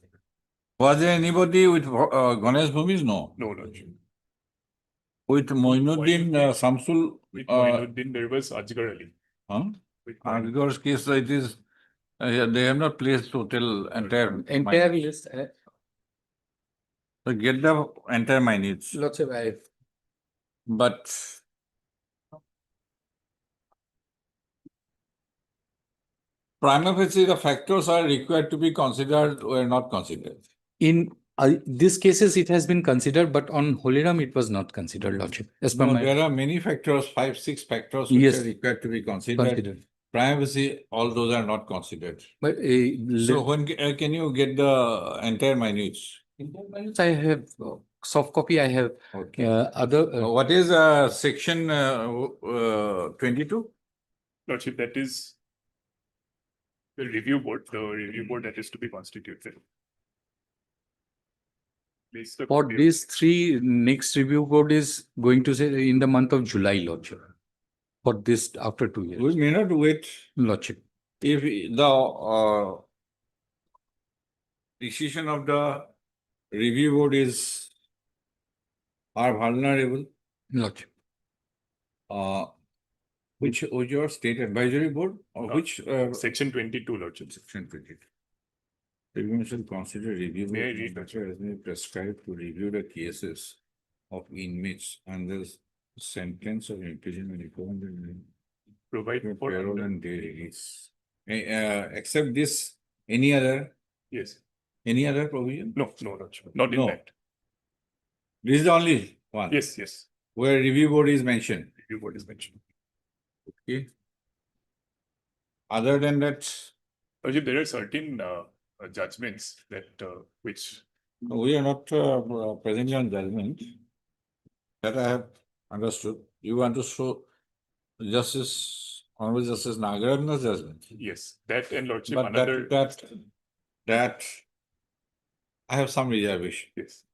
Was there anybody with Ganesh Bhumis? No. No, Lordship. With Moinuddin Samsul. With Moinuddin, there was Ajgar Ali. Huh? With Moinuddin. Because case it is, they have not placed total entire. Entire list. So get the entire minutes. Lordship, But prima facie, the factors are required to be considered were not considered. in these cases, it has been considered, but on Holiram, it was not considered, Lordship. As per No, my there are many factors, 5, 6 factors which Yes. are required to be considered. Prima facie, all those are not considered. But So when can you get the entire minutes? I have soft copy. I have Okay. other. What is section 22? Lordship, that is the review board that is to be constituted. Please, the For copy of- these three, next review board is going to say in the month of July, Lordship. For this, after 2 years. We may not wait Lordship. if the decision of the review board are vulnerable. Lordship. Which was your state advisory board or which Section 22, Lordship. section 22? Everyone shall consider review May I board read that? matter as may be prescribed to review the cases of inmates under sentence of imprisonment recommended Provide for parole and day release. Except this, any other provision? No, Lordship. Not in No. that. This is the only one. Yes. Where review board is mentioned. Review board is mentioned. Okay. Other than that, Lordship, there are certain judgments that which we are not presently on judgment. That I have understood. You want to show Honorable Justice Nagarana's judgment. yes, that and Lordship But another that I have some reservation. yes.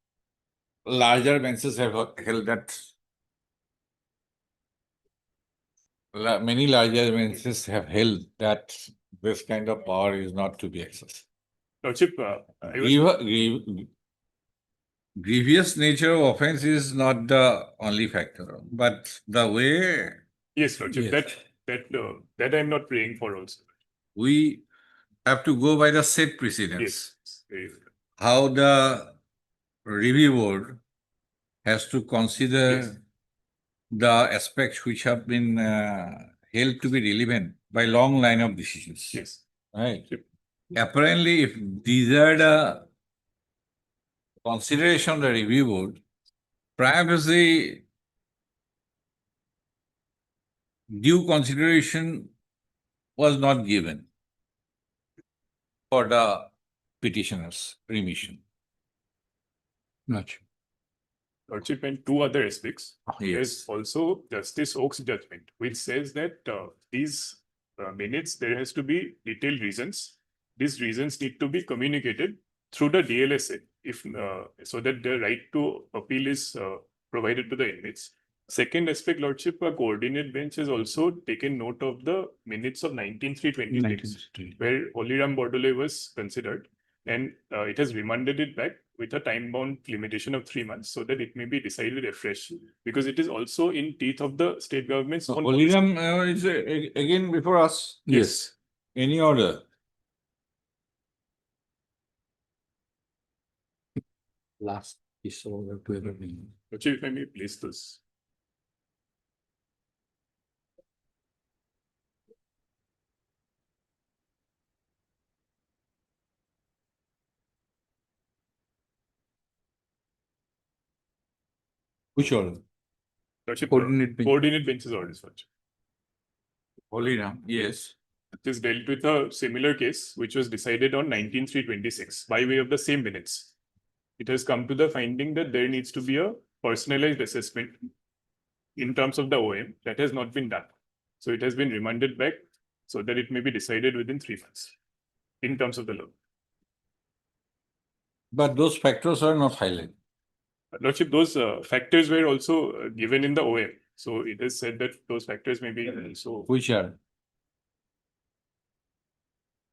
Larger benches have held that. Many larger benches have held that this kind of power is not to be accessed. Lordship, I was Grievous nature of offense is not the only factor, but the way yes, Lordship. Yes. That I'm not praying for also. we have to go by the set precedents. Yes. How the review board has to consider Yes. the aspects which have been held to be relevant by long line of decisions. Yes. Right. Yep. Apparently, if these are the consideration of the review board, privacy due consideration was not given for the petitioner's remission. Lordship. Lordship, and two other aspects. Yes. There's also Justice Oak's judgment, which says that these minutes, there has to be detailed reasons. These reasons need to be communicated through the DLSA, if so that the right to appeal is provided to the inmates. Second aspect, Lordship, a coordinate bench has also taken note of the minutes of 19-3-26, where Holiram Bordole was considered, and it has remanded it back with a time-bound limitation of 3 months, so that it may be decided afresh, because it is also in teeth of the state government's own policy. Holiram is again before us. Yes. Any order? Last is over to everything. Lordship, if I may place this. Which order? Lordship, Coordinate bench. coordinate benches orders, Lordship. Holiram, yes. which is dealt with a similar case, which was decided on 19/3/26 by way of the same minutes. It has come to the finding that there needs to be a personalized assessment in terms of the OM. That has not been done. So it has been remanded back so that it may be decided within 3 months in terms of the law. But those factors are not highlighted. Lordship, those factors were also given in the OM. So it is said that those factors may be also. Which are?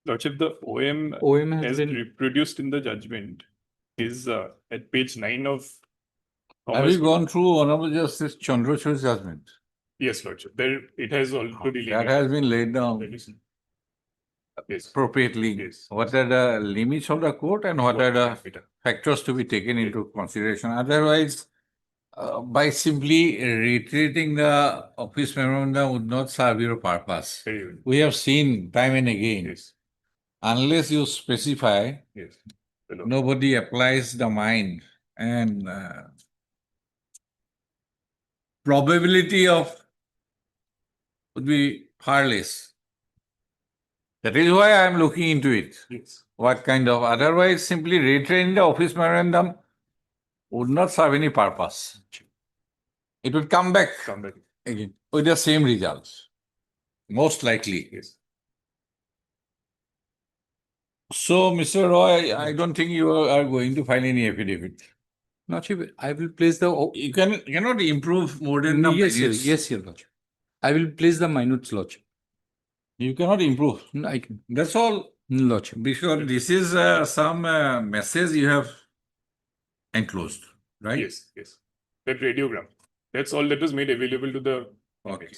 Lordship, the OM, OM has as been- reproduced in the judgment is at page 9 of. Have you gone through Honorable Justice Chandrachur's judgment? Yes, Lordship. There it has already. That has been laid down Yes. appropriately. Yes. What are the limits of the court and what are the factors to be taken into consideration? Otherwise, by simply reiterating the office memorandum would not serve your purpose. Very well. We have seen time and again, Yes. unless you specify, Yes. nobody applies the mind and probability of would be far less. That is why I am looking into it. Yes. What kind of, otherwise simply reiterating the office memorandum would not serve any purpose. It would come back again with the same results, most likely. Yes. So, Mr. Roy, I don't think you are going to file any affidavit. Lordship, I will place the. You cannot improve more than the Yes, minutes. yes, your Lordship. I will place the minutes, Lordship. You cannot improve. No, I can. That's all. Lordship. Because this is some message you have enclosed, right? Yes. Yes. That radiogram. That's all that was made available to the. Okay.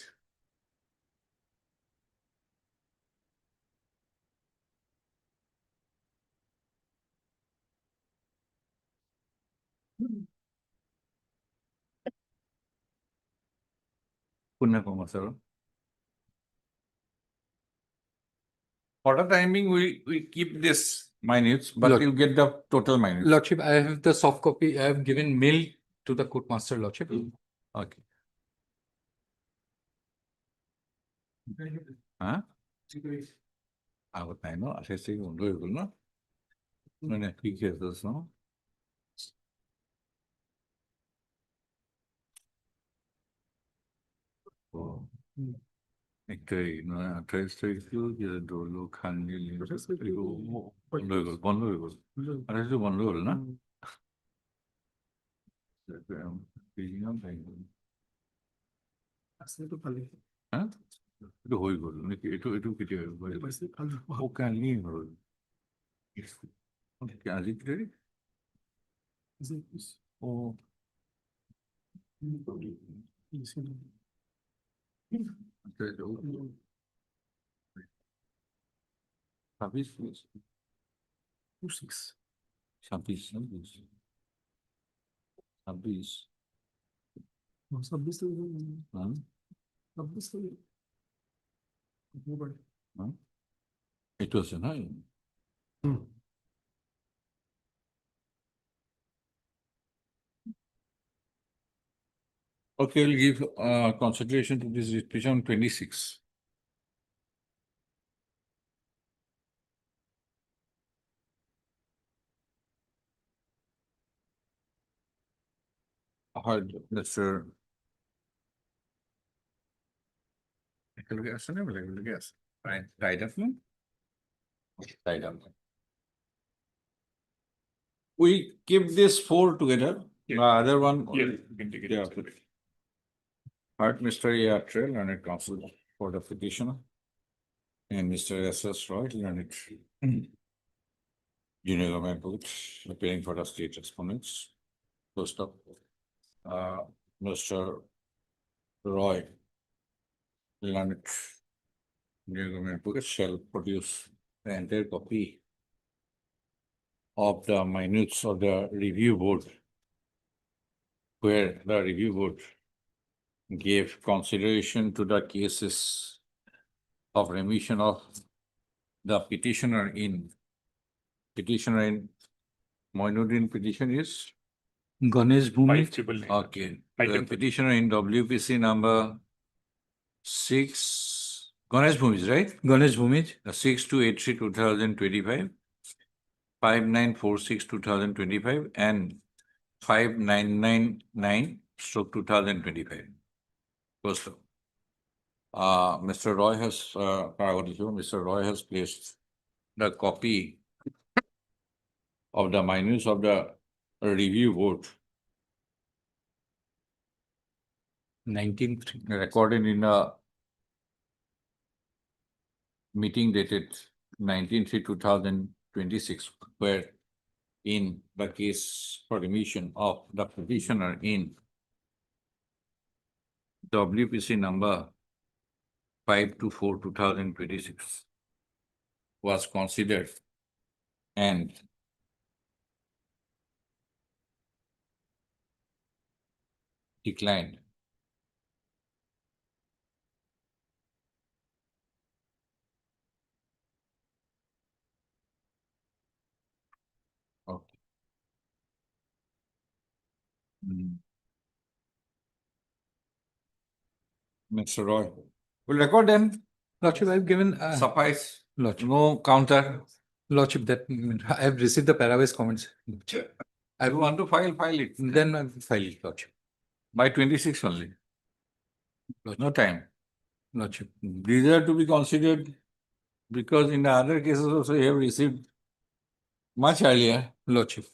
Punna Komasaro. For the timing, we keep this minutes, but Lord- you get the total minutes. Lordship, I have the soft copy. I have given mail to the court master, Lordship. Okay. Huh? আগত নাই ন 28 তাৰিখ বন্ধ হৈ গ'ল ন মানে ঠিক আছে ন এক তাৰিখ নহয় 28 তাৰিখটো দৌলো খান্দি বন্ধ হৈ গ'ল 28 বন্ধ হ'ল না হা এইটো হৈ গ'ল নেকি এইটো কেতিয়া কালি হ'ল আজি কি তাৰিখ ছাব্বিছ ছাব্বিছ এইটো আছে নহয় Okay, we'll give consideration to this petition on 26. Mr. একেলগে আছে নে বেলেগ আছে tied up, no? Tied up. We keep this four together. The other one. Yeah, you can take it. Yeah. Heart, Mr. Yatre, learned counsel for the petitioner, and Mr. S.S. Roy, learned junior government advocate, appearing for the state respondents. First up, Mr. Roy, learned junior government advocate, shall produce the entire copy of the minutes of the review board, where the review board gave consideration to the cases of remission of the petitioner in Moinuddin petition is Ganesh Bhumi. 599. okay. The petitioner in WPC number 6 Ganesh Bhumij, right? Ganesh Bhumij, 6283 2025, 5946 2025, and 5999 stroke 2025. First, Mr. Roy has, Mr. Roy has placed the copy of the minutes of the review board 19th. recorded in a meeting dated 19/3/2026, where in the case for remission of the petitioner in WPC number 524/2026 was considered and declined. Okay. Mr. Roy, we'll record them. Lordship, I've given, Suffice. Lordship, No counter. Lordship, that I've received the parawise comments. I want to file it. Then I'll file it, Lordship. By 26 only. No time. Lordship. These are to be considered because in the other cases also you have received much earlier. Lordship.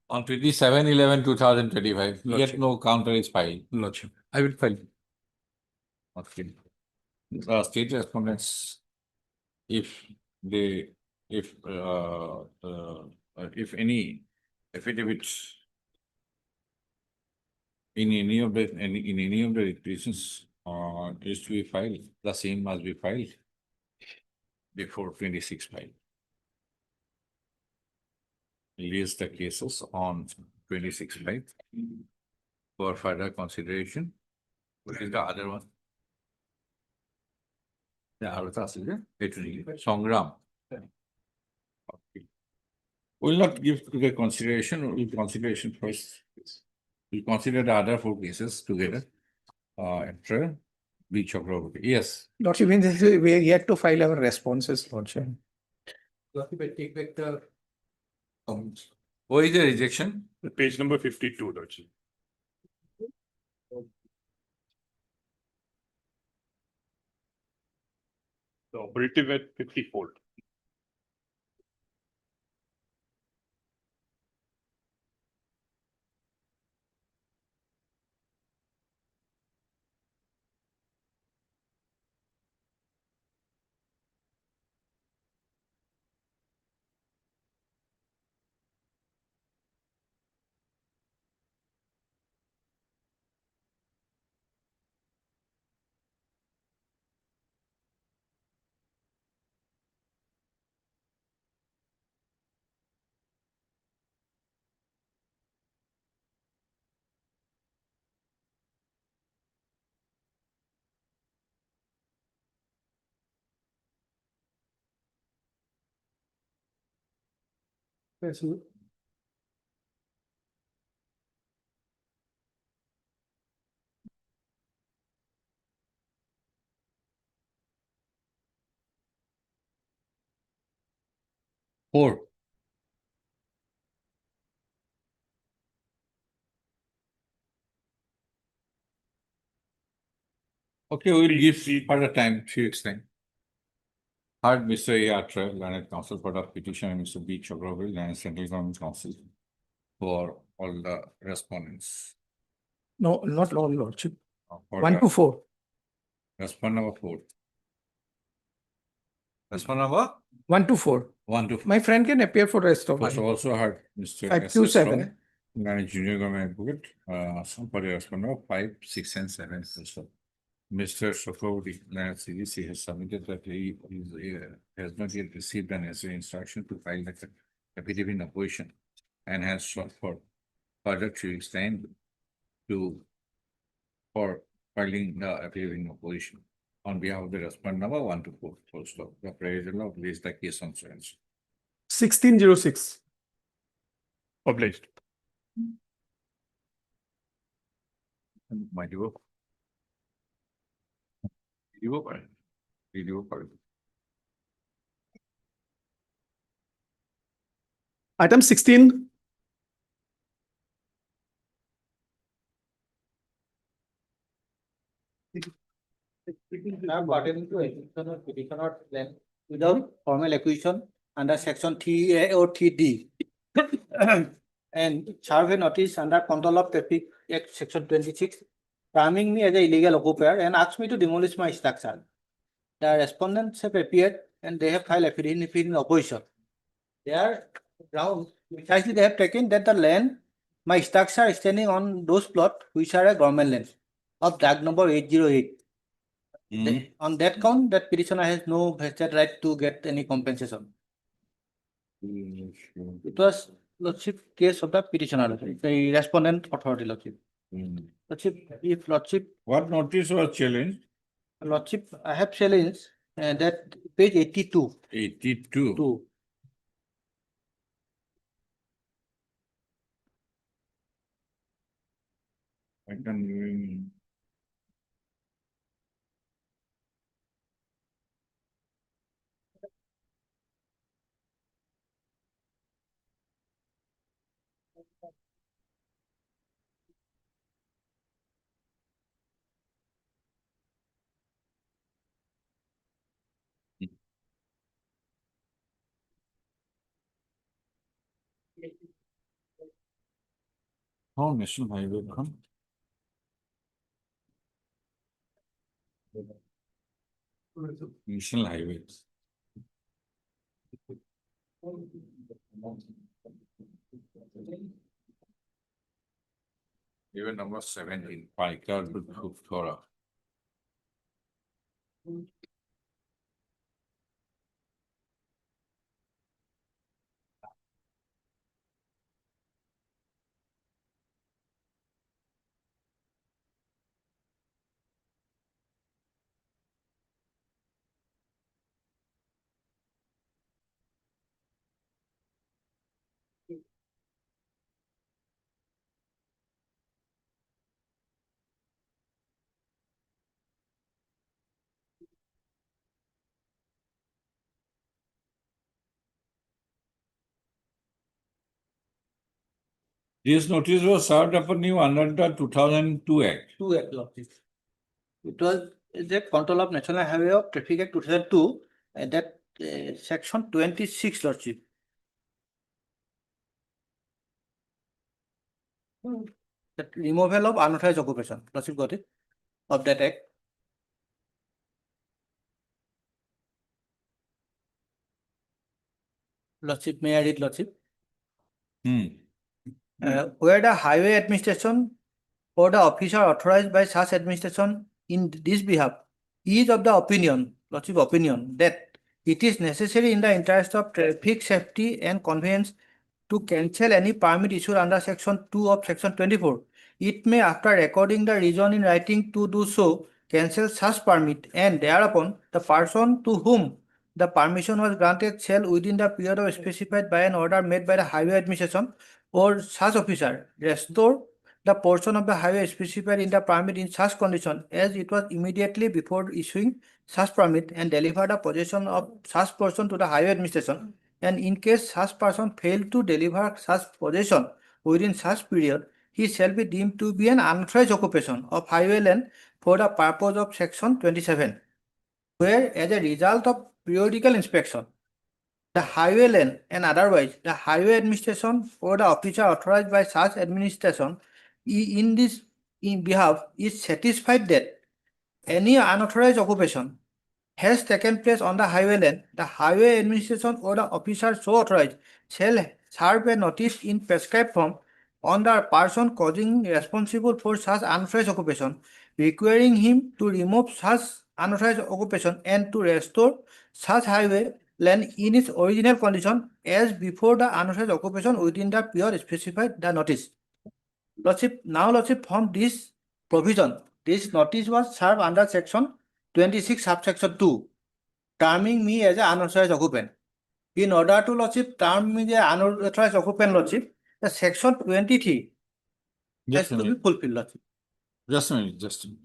On 27/11/2025, yet no counter is filed. Lordship. I will file it. Okay. State respondents, if they, if any affidavits in any of the reasons is to be filed, the same must be filed before 26 file. Release the cases on 26 file for further consideration. What is the other one? The Arthas is it? Songram. Okay. We'll not give to the consideration, we'll consideration first. We'll consider the other 4 cases together. After each of our, yes. Lordship, we are yet to file our responses, Lordship. Lordship, I take back the comments. What is the rejection? Page number 52, Lordship. The operative at 54. Yes. Four. Okay, we'll give further time, 3 weeks time. Heard Mr. Yatra, Learned Counsel for the petition, and Mr. B. Chakravarti, Learned Central Government Counsel, for all the respondents. No, not all, Lordship. For 1 to 4. Respondent number 4. Respondent number? 1 to 4. 1 to 4. My friend can appear for rest of First, it. also heard Mr. 5 S. to S. 7. Roy, Learned Junior Government Advocate, some for the respondent number 5, 6, and 7. Also. Mr. Chakravarti, Learned CDC, has submitted that he has not yet received an essay instruction to file the affidavit in opposition and has sought for further 3 weeks time for filing the affidavit in opposition on behalf of the respondent number 1 to 4. Full stop. The appraisal of release the case on so and so. 1606. Obliged. My dear. You go. Video call. Item 16. Have gotten into execution of petition or plan without formal acquisition under section 3A or 3D. And serve a notice under control of traffic act section 26, terming me as a illegal occupier and asked me to demolish my structure. The respondents have appeared and they have filed affidavit in opposition. Their grounds, precisely they have taken that the land, my structure is standing on those plots which are a government land of tag number 808. On that count, that petitioner has no vested right to get any compensation. It was Lordship case of the petitioner, the respondent authority, Lordship. Lordship, if Lordship, What notice was challenged? Lordship, I have challenged that page 82. 82. Two. I can. How National Highway come? National Highways. Even number 17, Paikar Thora. This notice was served upon you under the 2002 Act. 2 Act, Lordship. It was the control of National Highway of Traffic Act 2002, that section 26, Lordship. The removal of unauthorized occupation, Lordship got it, of that act. Lordship, may I read, Lordship? Where the highway administration or the officer authorized by such administration in this behalf is of the opinion, Lordship opinion, that it is necessary in the interest of traffic safety and convenience to cancel any permit issued under section 2 of section 24. It may, after recording the reason in writing to do so, cancel such permit, and thereupon the person to whom the permission was granted shall, within the period of specified by an order made by the highway administration or such officer, restore the portion of the highway specified in the permit in such condition as it was immediately before issuing such permit, and deliver the possession of such person to the highway administration. And in case such person fail to deliver such possession within such period, he shall be deemed to be an unauthorized occupation of highway land for the purpose of section 27, where as a result of periodical inspection, the highway land and otherwise the highway administration or the officer authorized by such administration in this in behalf is satisfied that any unauthorized occupation has taken place on the highway land, the highway administration or the officer so authorized shall serve a notice in prescribed form on the person causing responsible for such unauthorized occupation, requiring him to remove such unauthorized occupation and to restore such highway land in its original condition as before the unauthorized occupation within the period specified the notice. Lordship, now Lordship, from this provision, this notice was served under section 26 subsection 2, terming me as an unauthorized occupant. In order to, Lordship, term me as an unauthorized occupant, Lordship, the section 23 has to be fulfilled, Lordship. Just a minute, just a minute.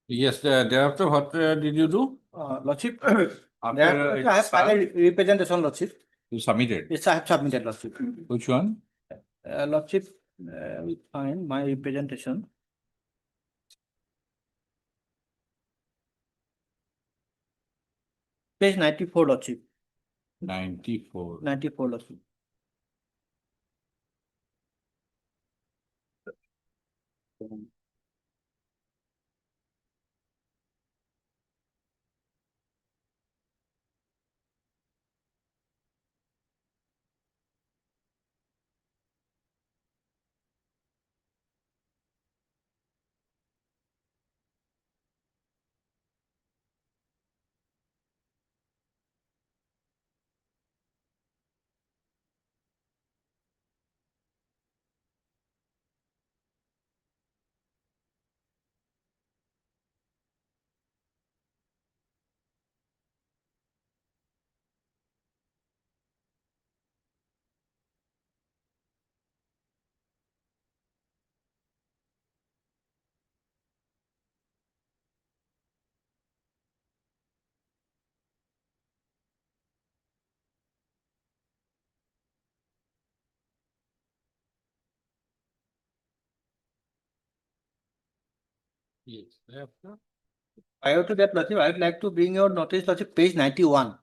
Yes, thereafter, what did you do? Lordship, After thereafter I have it's filed filed, a representation, Lordship. you submitted. Yes, I have submitted, Lordship. Which one? Lordship, we find my representation. Page 94, Lordship. 94. 94, Lordship. Yes, thereafter. Prior to that, Lordship, I would like to bring your notice, Lordship, page 91.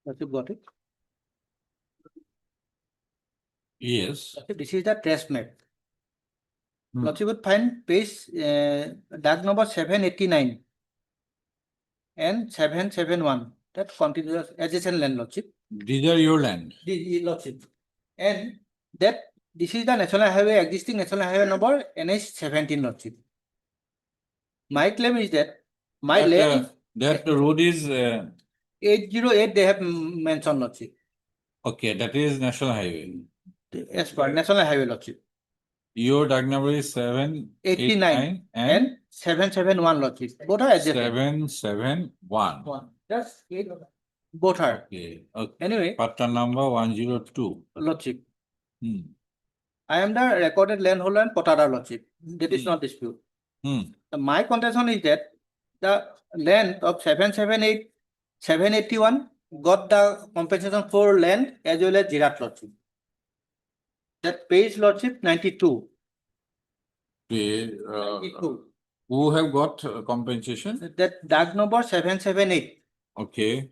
Lordship, got it? Yes. Lordship, this is the trace map. Hmm. Lordship would find page DAG number 789 and 771. That continuous adjacent land, Lordship. These are your land. Lordship. And that this is the national highway, existing national highway number NH 17, Lordship. My claim is that my land That road is 808 they have mentioned, Lordship. okay. That is national highway. As per national highway, Lordship. Your DAG number is 789 and 771, Lordship. Both are adjacent. 771. Just both are. Okay. Okay. Anyway, Patta number 102. Lordship. Hmm. I am the recorded landholder and potada, Lordship. That is not dispute. Hmm. My contention is that the land of 778, 781 got the compensation for land as well as Jirat, Lordship. That page, Lordship, 92. Okay. 92. Who have got compensation? That DAG number 778. Okay.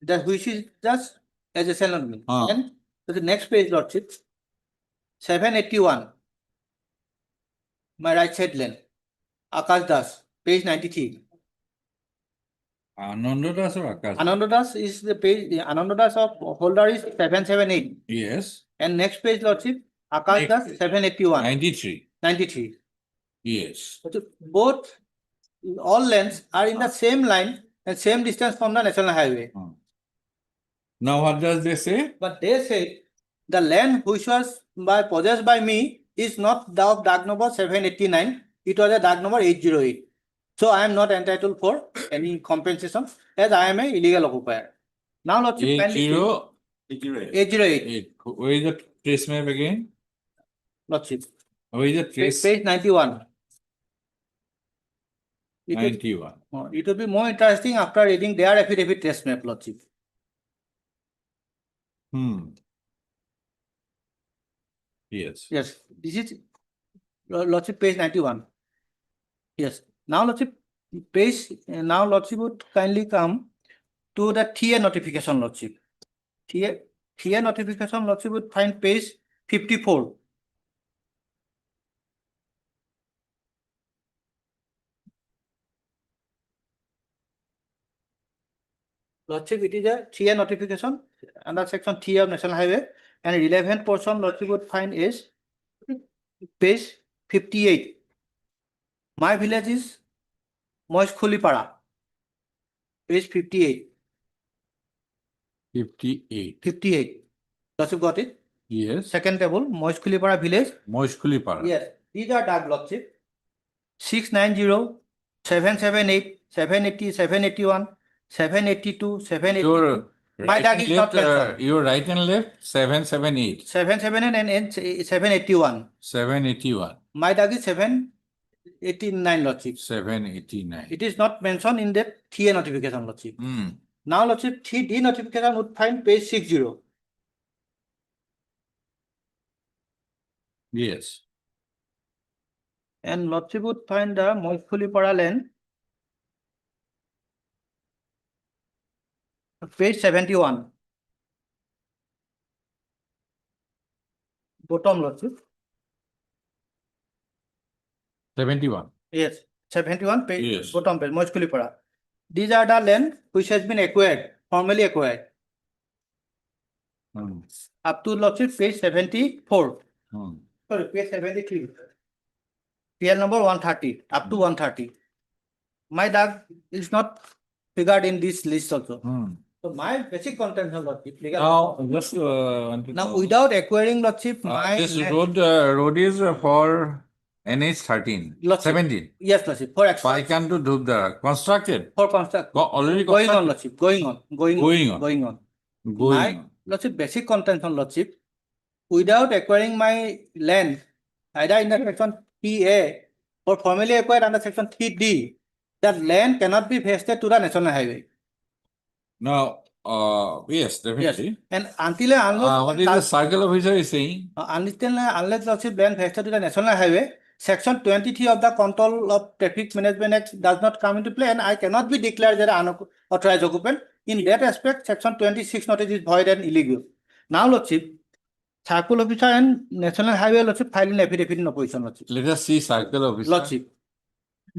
That which is just adjacent on me. Ah. And to the next page, Lordship, 781. My right side land. Akash Das, page 93. Ananda Das or Akash? Ananda Das is the page, the Ananda Das of holder is 778. Yes. And next page, Lordship, Akash Das 781. 93. 93. Yes. So both, all lands are in the same line and same distance from the national highway. Now what does they say? But they say the land which was possessed by me is not the of DAG number 789. It was a DAG number 808. So I am not entitled for any compensation as I am a illegal occupier. Now, Lordship, 808. Where is the trace map again? Lordship. Where is the trace? Page 91. 91. It will be more interesting after reading their affidavit trace map, Lordship. Hmm. Yes. Yes, this is Lordship, page 91. Yes. Now, Lordship, now Lordship would kindly come to the TA notification, Lordship. TA notification, Lordship would find page 54. Lordship, it is a TA notification under section 3 of National Highway, and relevant portion Lordship would find is page 58. My village is Moishkulipara. Page 58. 58. 58. Lordship got it? Yes. Second table, Moishkulipara village. Moishkulipara. Yes. These are DAG, Lordship. 690, 778, 780, 781, 782, 780. My Right tag and is not left, mentioned. your right and left, 778, 779 and 781. 781, My tag is 789, Lordship. 789. It is not mentioned in the TA notification, Lordship. Hmm. Now, Lordship, 3D notification would find page 60. Yes. And Lordship would find the Moifuli Paralan, page 71. Bottom, Lordship. 71. Yes, 71 page, Yes. bottom page, Moifuli Para. These are the land which has been acquired, formally acquired. Hmm. Up to Lordship, page 74. Hmm. Sorry, page 73. PL number 130, up to 130. My tag is not figured in this list also. Hmm. So my basic content of Lordship, legal. Now, just want to Now, know, without acquiring Lordship, my this land- road is for NH 13, Lordship. 17. Yes, Lordship, for Why can't you do the constructed? for construct. Already Going on, constructed. Lordship, going on, going Going on, on. going on. Going My on. Lordship, basic content on Lordship, without acquiring my land, either in the section PA or formally acquired under section 3D, that land cannot be vested to the national highway. Now, yes, Yes, definitely. and until and unless What is the circle officer is saying? unless Lordship land vested to the national highway, section 23 of the Control of Traffic Management Act does not come into play, and I cannot be declared as an unauthorized occupant. In that aspect, section 26 notice is void and illegal. Now, Lordship, circle officer and national highway Lordship file an affidavit in opposition, Lordship. Let us see circle officer. Lordship.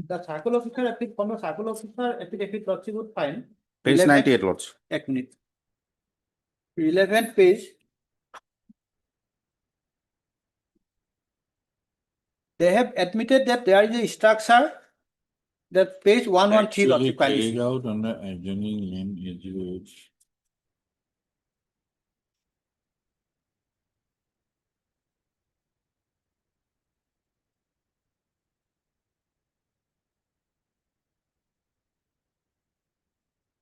The circle officer, from the circle officer affidavit, Lordship would find. Page 11 98, Lords. এক minute. 11th page. They have admitted that there is a structure that page 113 Actually Lordship kindly carried see. out on the adjoining land is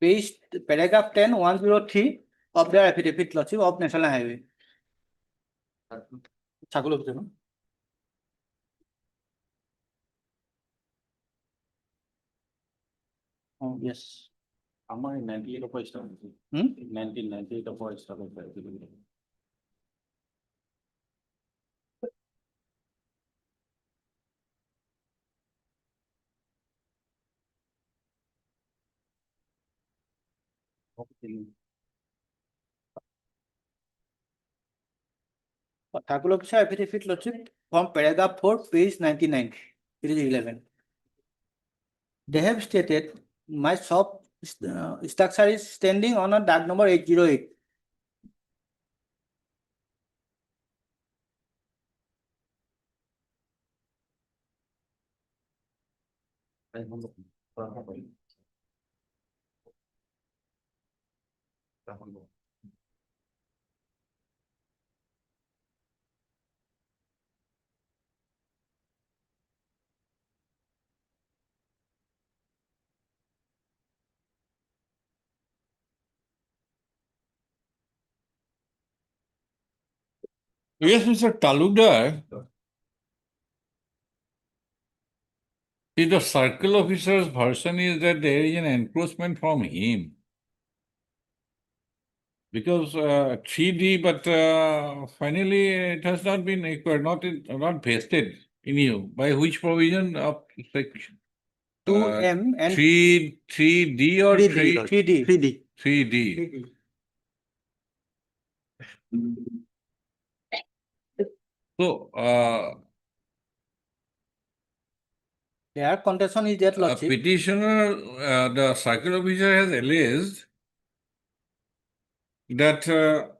Page paragraph 10, 103 of their affidavit Lordship of National Highway. Circle officer, no? Oh, yes. Amma in 98 of start. Hmm? 1998 of start. Circle officer affidavit Lordship from paragraph 4, page 99. It is 11. They have stated my shop structure is standing on a dark number 808. Yes, Mr. Talukdar. See, the circle officer's version is that there is an encroachment from him. Because 3D, but finally it has not been acquired, not vested in you. By which provision of section? 2M and 3D or 3D. 3D. 3D. So, Their contention is that a Lordship. petitioner, the circle officer has alleged that there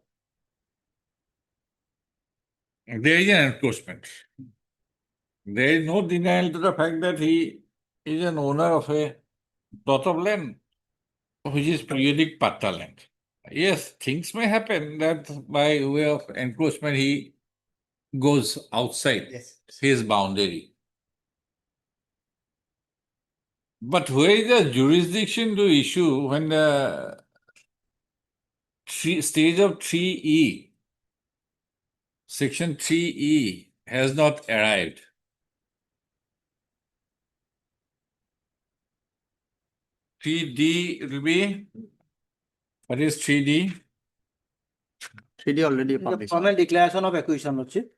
is an encroachment. There is no denial to the fact that he is an owner of a plot of land, which is periodic patta land. Yes, things may happen that by way of encroachment he goes outside his boundary. But where is the jurisdiction to issue when the stage of 3E, section 3E has not arrived. Three D will be, what is 3D? 3D already published. Formal declaration of acquisition, Lordship.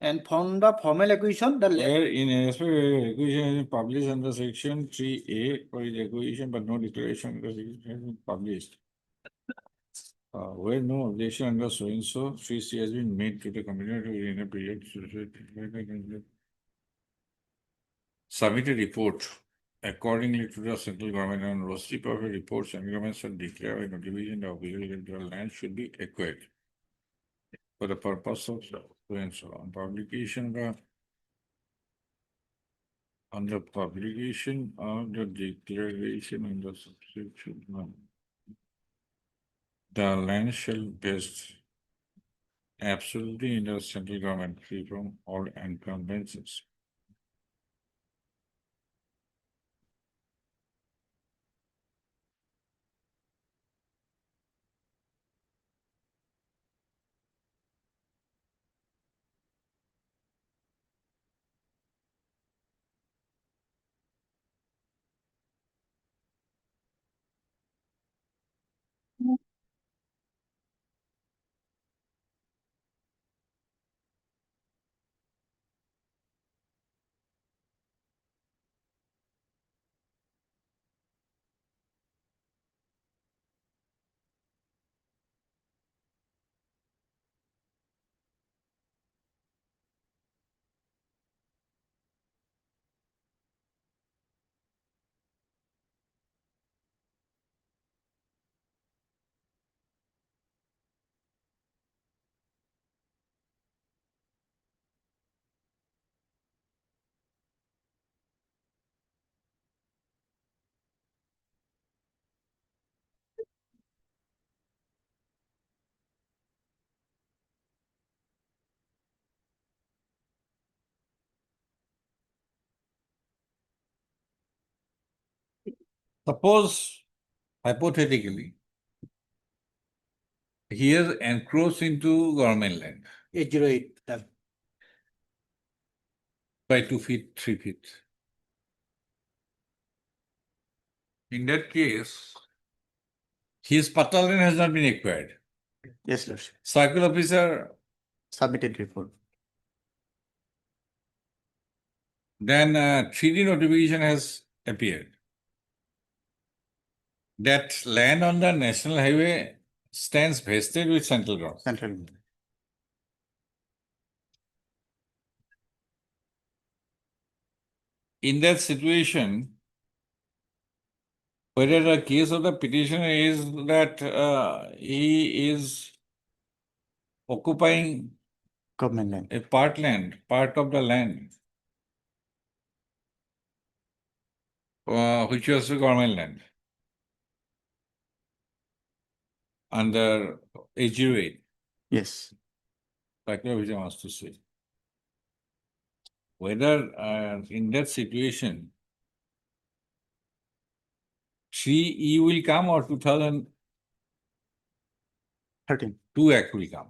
And from the formal acquisition, the Where in respect of acquisition is published under section 3A for its acquisition, but no declaration under section has been published. Where no objection under so and so, 3C has been made to the committee in a period. Submit a report accordingly to the central government on receipt of a report. Central government shall declare a notification the applicable land should be acquired for the purpose of so and so. On publication the publication of the declaration in the subsection 1, the land shall vest absolutely in the central government, free from all encumbrances. Suppose, hypothetically, he has encroached into government land 808. by 2 feet, 3 feet. In that case, his patala land has not been acquired. Yes, Lordship. Circle officer Submitted report. then 3D notification has appeared. That land on the national highway stands vested with central government. Central government. In that situation, whether the case of the petitioner is that he is occupying Government land. a part of the land, which was the government land under 808. Yes. Like which I wants to say. Whether in that situation, 3E will come or 2002 Act will come.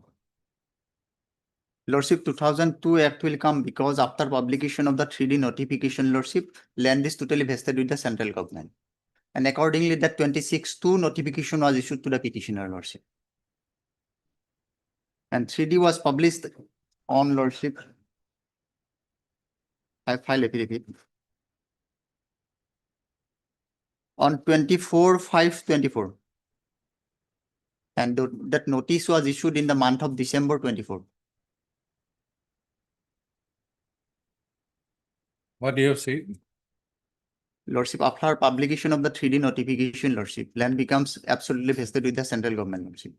Lordship, 2002 Act will come because after publication of the 3D notification, Lordship, land is totally vested with the central government. And accordingly, that 26-2 notification was issued to the petitioner, Lordship. And 3D was published on, Lordship. I file affidavit. On 24/5/24. And that notice was issued in the month of December 24. What do you have said? Lordship, after publication of the 3D notification, Lordship, land becomes absolutely vested with the central government, Lordship.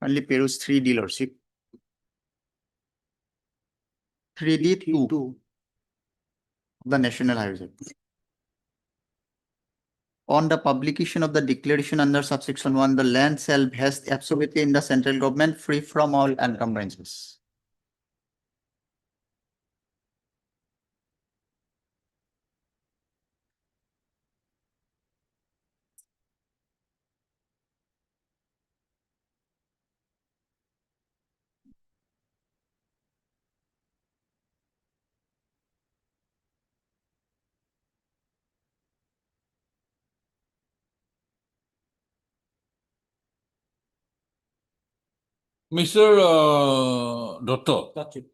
Only peruse 3D, Lordship. 3D2 the National Highways Act. On the publication of the declaration under subsection 1, the land shall vest absolutely in the central government free from all encumbrances. Mr. Dotto, Lordship.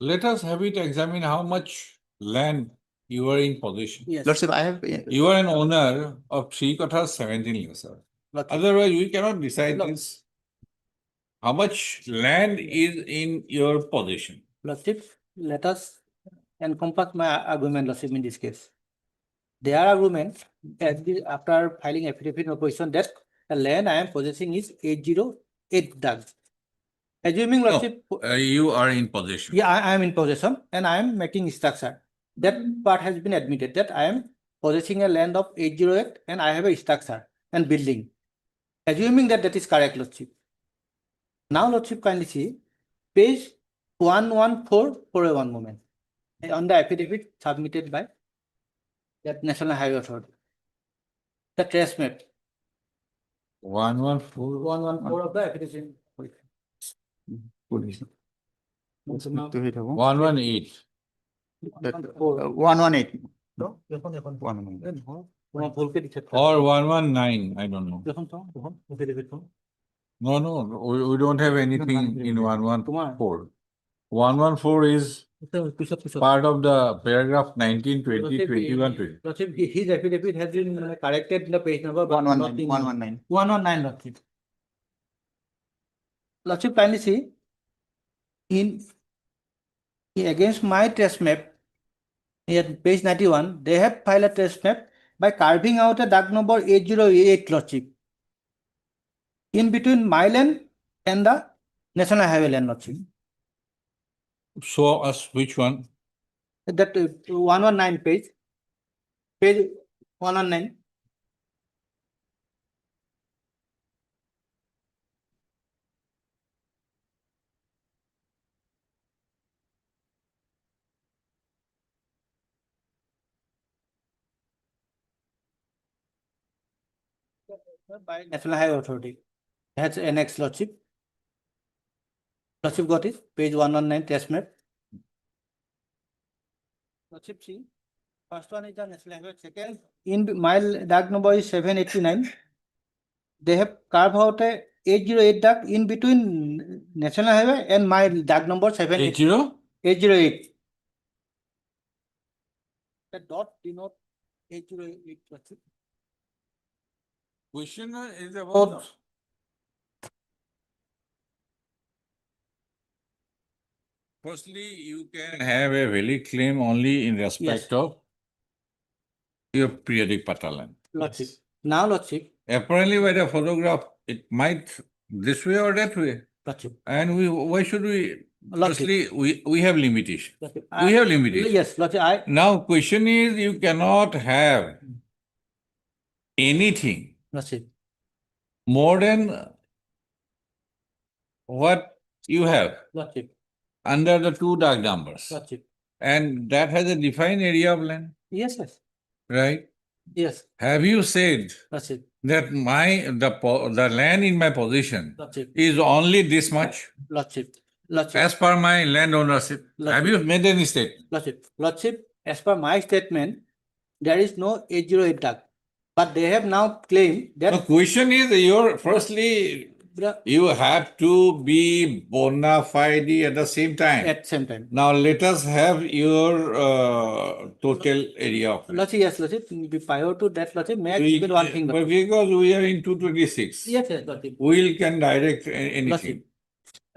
let us have it examine how much land you are in possession. Yes. Lordship, I have, You are an owner of 3 kathas 17 acres. Lordship. Otherwise, we cannot decide No. this. How much land is in your possession? Lordship, let us encompass my argument, Lordship, in this case. Their argument, after filing affidavit of opposition, that the land I am possessing is 808 Dag. Assuming, Lordship, You are in possession. yeah, I am in possession and I am making structure. That part has been admitted that I am possessing a land of 808 and I have a structure and building. Assuming that that is correct, Lordship. Now, Lordship, kindly see page 114 for a one moment on the affidavit submitted by that National Highway Authority. The trace map. 114. 114 of the affidavit. 118. 118. No, 118. Or 119, I don't know. No, we don't have anything in 114. 114 is part of the paragraph 19, 20, 21, 20. His affidavit has been corrected in the page number 119. 119. 119, Lordship. Lordship, kindly see in against my trace map here page 91, they have filed a trace map by carving out a Dag number 808, Lordship, in between my land and the National Highway land, Lordship. Show us which one. That 119 page 119. By National Highway Authority. Has annex, Lordship. Lordship got it, page 119 test map. Lordship, see, first one is the National Highway, second, in my Dag number is 789. They have carved out a 808 Dag in between National Highway and my Dag number 808. The dot denote 808, Lordship. Question is about firstly, you can have a valid claim only in respect of your periodic pata land. Lordship. Now, Lordship. Apparently, by the photograph, it might this way or that way. Lordship. And why should we? Lordship. Firstly, we have limitation. Lordship. We have limitation. Yes, Lordship. Now, question is, you cannot have anything Lordship. more than what you have Lordship. under the 2 Dag numbers. Lordship. And that has a defined area of land, Yes, yes. right? Yes. Have you said Lordship. that the land in my possession Lordship. is only this much Lordship. Lordship. as per my land ownership? Have you made any statement? Lordship. Lordship, as per my statement, there is no 808 Dag. But they have now claimed that. The question is, firstly, you have to be bona fide at the same time. At same time. Now let us have your total area of land. Lordship, yes, Lordship. Prior to that, Lordship, may I give one thing? But because we are in 226, Yes, yes, Lordship. we can direct anything.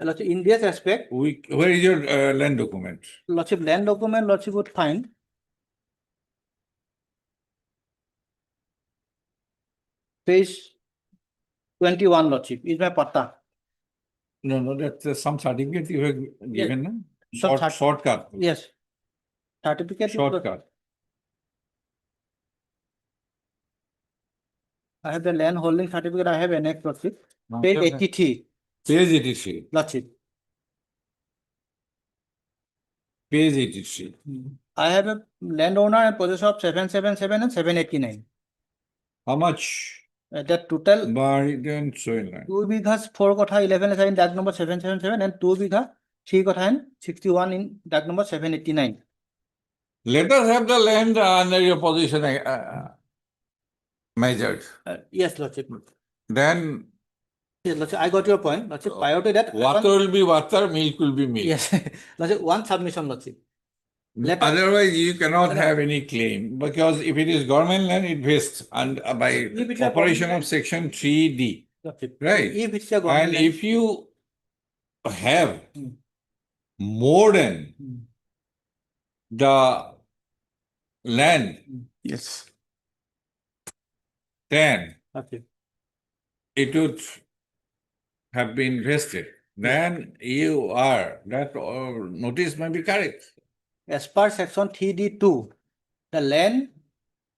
Lordship, in this aspect, Where is your land document? Lordship, land document, Lordship would find page 21, Lordship, is my patta. No, that's some certificate you have given, no? Some Shortcut. Yes. Certificate. Shortcut. I have the land holding certificate. I have annex, Lordship. Page 83. Page 83. Lordship. Page 83. I have a landowner and possessor of 777 and 789. How much? The total. Bargain soil land. 2 bighas 4 kotha 11 is in Dag number 777 and 2 bigha 3 kotha and 61 in Dag number 789. Let us have the land under your position measured. Yes, Lordship. Then Yes, Lordship, I got your point. Lordship, prior to that. Water will be water, milk will be milk. Yes, Lordship, one submission, Lordship. Let us- Otherwise, you cannot have any claim because if it is government land, it vests and by If it's a operation government of section 3D, Lordship, right? if it's a government And land- if you have Hmm. more than the land, Yes. then Okay. it would have been vested. Then you are, that notice may be correct. As per section 3D2, the land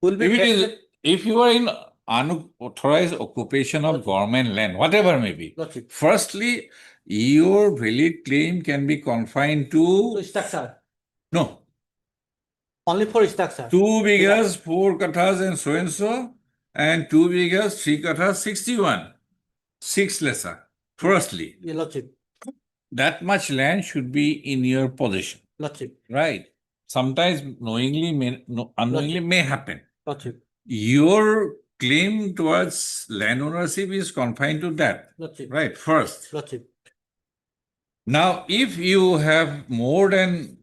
will be If it is, vested- if you are in unauthorized occupation of government land, whatever may be, Lordship, firstly, your valid claim can be confined to to, structure, no, only for structure. 2 bighas, 4 kathas and so, and 2 bighas, 3 kathas, 61, 6 lesser. Firstly, Yeah, Lordship, that much land should be in your possession, Lordship, right? Sometimes knowingly, unknowingly may happen. Lordship, Your claim towards land ownership is confined to that, Lordship, right? First. Lordship. Now, if you have more than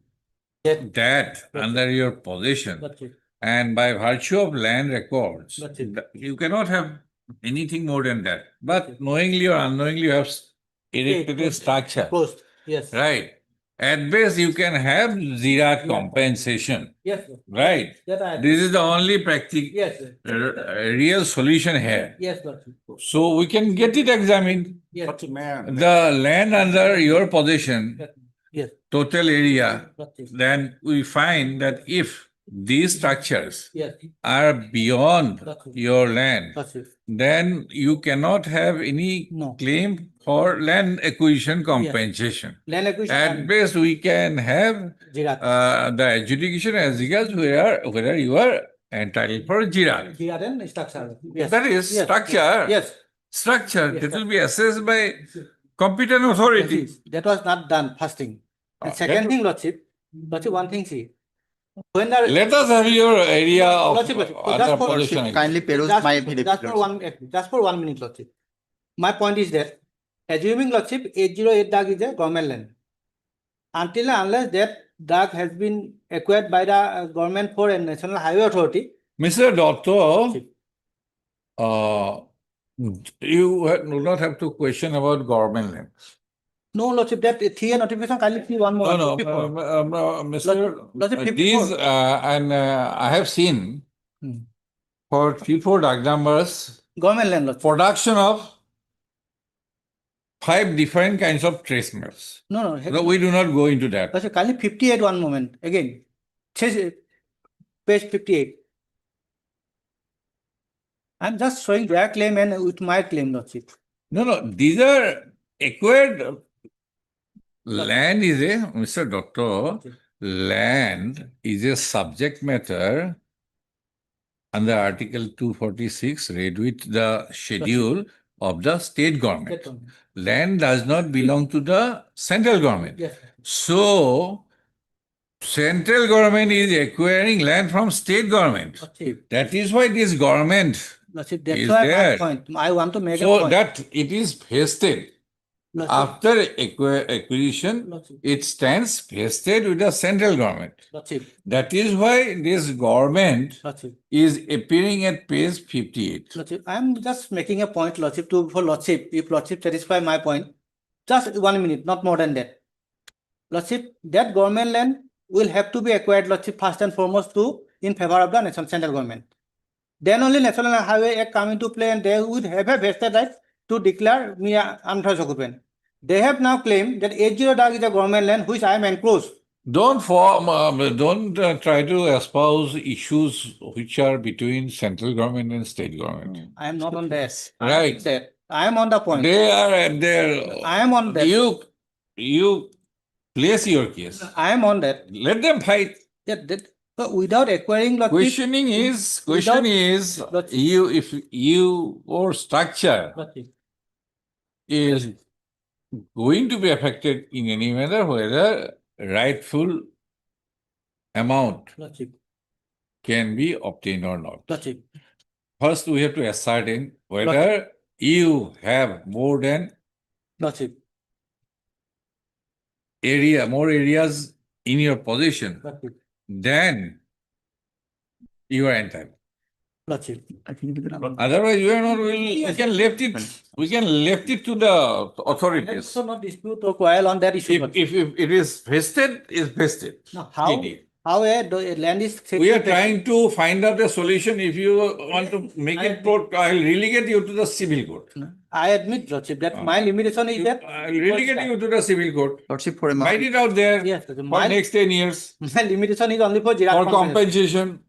That- that under your possession, Lordship, and by virtue of land records, Lordship. you cannot have anything more than that. But knowingly or unknowingly, you have erected a structure, Closed, yes. right? At best, you can have zero compensation, Yes, sir. right? That I agree. This is the only practical, Yes, sir. real solution here. Yes, Lordship. So we can get it examined. Yes. The land under your possession, Yes. total area, Lordship. then we find that if these structures Yes. are beyond Lordship. your land, Lordship. then you cannot have any No. claim for land acquisition compensation. Land acquisition At and best, we can have Jirat. the adjudication as regards whether you are entitled for Jirat. Jirat and structure. Yes. That is Yes. structure. Yes. Structure, Yes, that sir. will be assessed by competent authority. Yes, that was not done, first thing. And second that- thing, Lordship, one thing, see. When the Let us have your area of Lordship, Lordship, so other just for- possession. Lordship, kindly peruse just, my affidavit. just for 1 minute, Lordship. My point is that, assuming Lordship, 808 DAG is a government land. Until and unless that DAG has been acquired by the government for a National Highway Authority. Mr. Doctor, you do not have to question about government land. No, Lordship, that 3A notification, kindly see one more. No, before. Mr. Lordship, 54. These, and I have seen Hmm. for 3-4 DAG numbers, Government land, Lordship. production of 5 different kinds of trace maps. No, No, we do not go into that. Lordship, kindly 58 one moment, again. Says, page 58. I'm just showing their claim and with my claim, Lordship. No, these are acquired. Land is a, Mr. Doctor, land is a subject matter under Article 246, read with the schedule of the state government. That one. Land does not belong to the central government. Yes. So, central government is acquiring land from state government. Lordship, That is why this government Lordship, that's is why there. my point. I want to make a So point. that it is vested. Lordship, After acquisition, Lordship, it stands vested with the central government. Lordship, That is why this government Lordship, is appearing at page 58. Lordship. I'm just making a point, Lordship, for Lordship. If Lordship satisfy my point, just 1 minute, not more than that. Lordship, that government land will have to be acquired, Lordship, first and foremost in favor of the national central government. Then only National Highway Act come into play and they would have a vested right to declare me unauthorized occupant. They have now claimed that 80 DAG is a government land which I am enclosed. Don't try to espouse issues which are between central government and state government. I am not on that. Right. I am on the point. They are at their. I am on that. You place your case. I am on that. Let them fight. So without acquiring Lordship, Question is, Lordship. if your structure Lordship, is going to be affected in any manner, whether rightful amount Lordship, can be obtained or not. Lordship, First, we have to ascertain whether you have more than Lordship, more areas in your possession, Lordship, then you are entitled. Lordship. Otherwise, we are not will, we can left it to the authorities. So not dispute or quarrel on that issue. If it is vested, it's vested. Now, how a land is. We are trying to find out a solution. If you want to make it, I'll relegate you to the civil court. I admit, Lordship, that my limitation is that. I'll relegate you to the civil court. Lordship, for a Write it out there Yes, for my next 10 years my limitation is only for for compensation.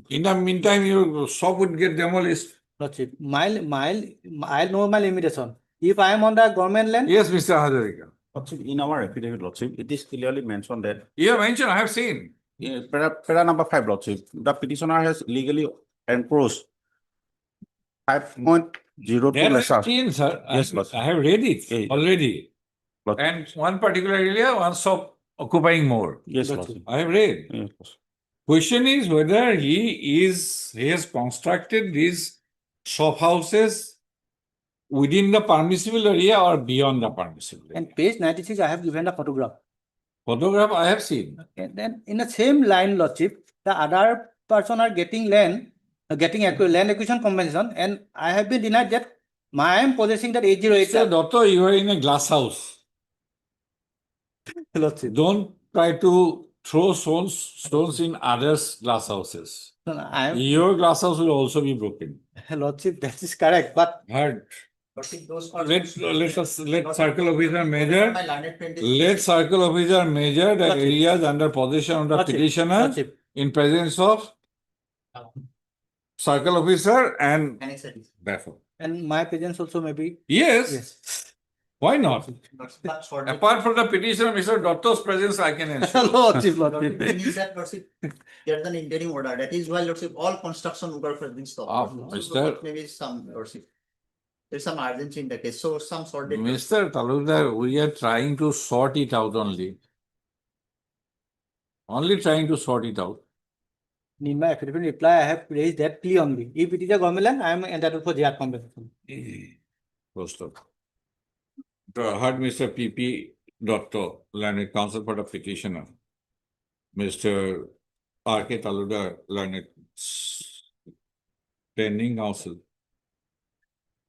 In the meantime, your shop would get demolished. Lordship, I know my limitation. If I am on the government land. Yes, Mr. Hazarika. Lordship, in our affidavit, Lordship, it is clearly mentioned that You have mentioned, I have seen. para number 5, Lordship, the petitioner has legally enforced 5.02 There I lesser. have seen, sir. Yes, Lordship. I have read it Yeah. already. Lordship. And one particular area, one shop occupying more. Yes, Lordship. I have read. Yes, Lordship. Question is whether he has constructed these shop houses within the permissible area or beyond the permissible area. And page 96, I have given the photograph. Photograph I have seen. And then in the same line, Lordship, the other person are getting land, land acquisition compensation, and I have been denied that I am possessing that 808. Mr. Doctor, you are in a glass house. Lordship. Don't try to throw stones in others' glass houses. No, no, I am, Your glass house will also be broken. Lordship, that is correct, but Heard. Lordship, those. Let circle officer measure. My landed 26. Let circle officer measure the Lordship. areas under possession of the Lordship, petitioner Lordship. in presence of circle officer and Annexaries. therefore. And my presence also may be. Yes, Yes. why not? That's for the. Apart from the petitioner, Mr. Doctor's presence, I can ensure. Lordship, Lordship, Lordship. thing is that, Lordship, there's an interim order. That is why, Lordship, all construction work has been stopped. Mr. Maybe some, Lordship. There's some urgency in the case, so some sort of. Mr. Talukdar, we are trying to sort it out only. Only trying to sort it out. In my affidavit reply, I have raised that plea only. If it is a government land, I am entitled for JR compensation. Post up. Heard Mr. P.P. Doctor, Learned Counsel for the petitioner. Mr. R.K. Talukdar, Learned Pending Counsel.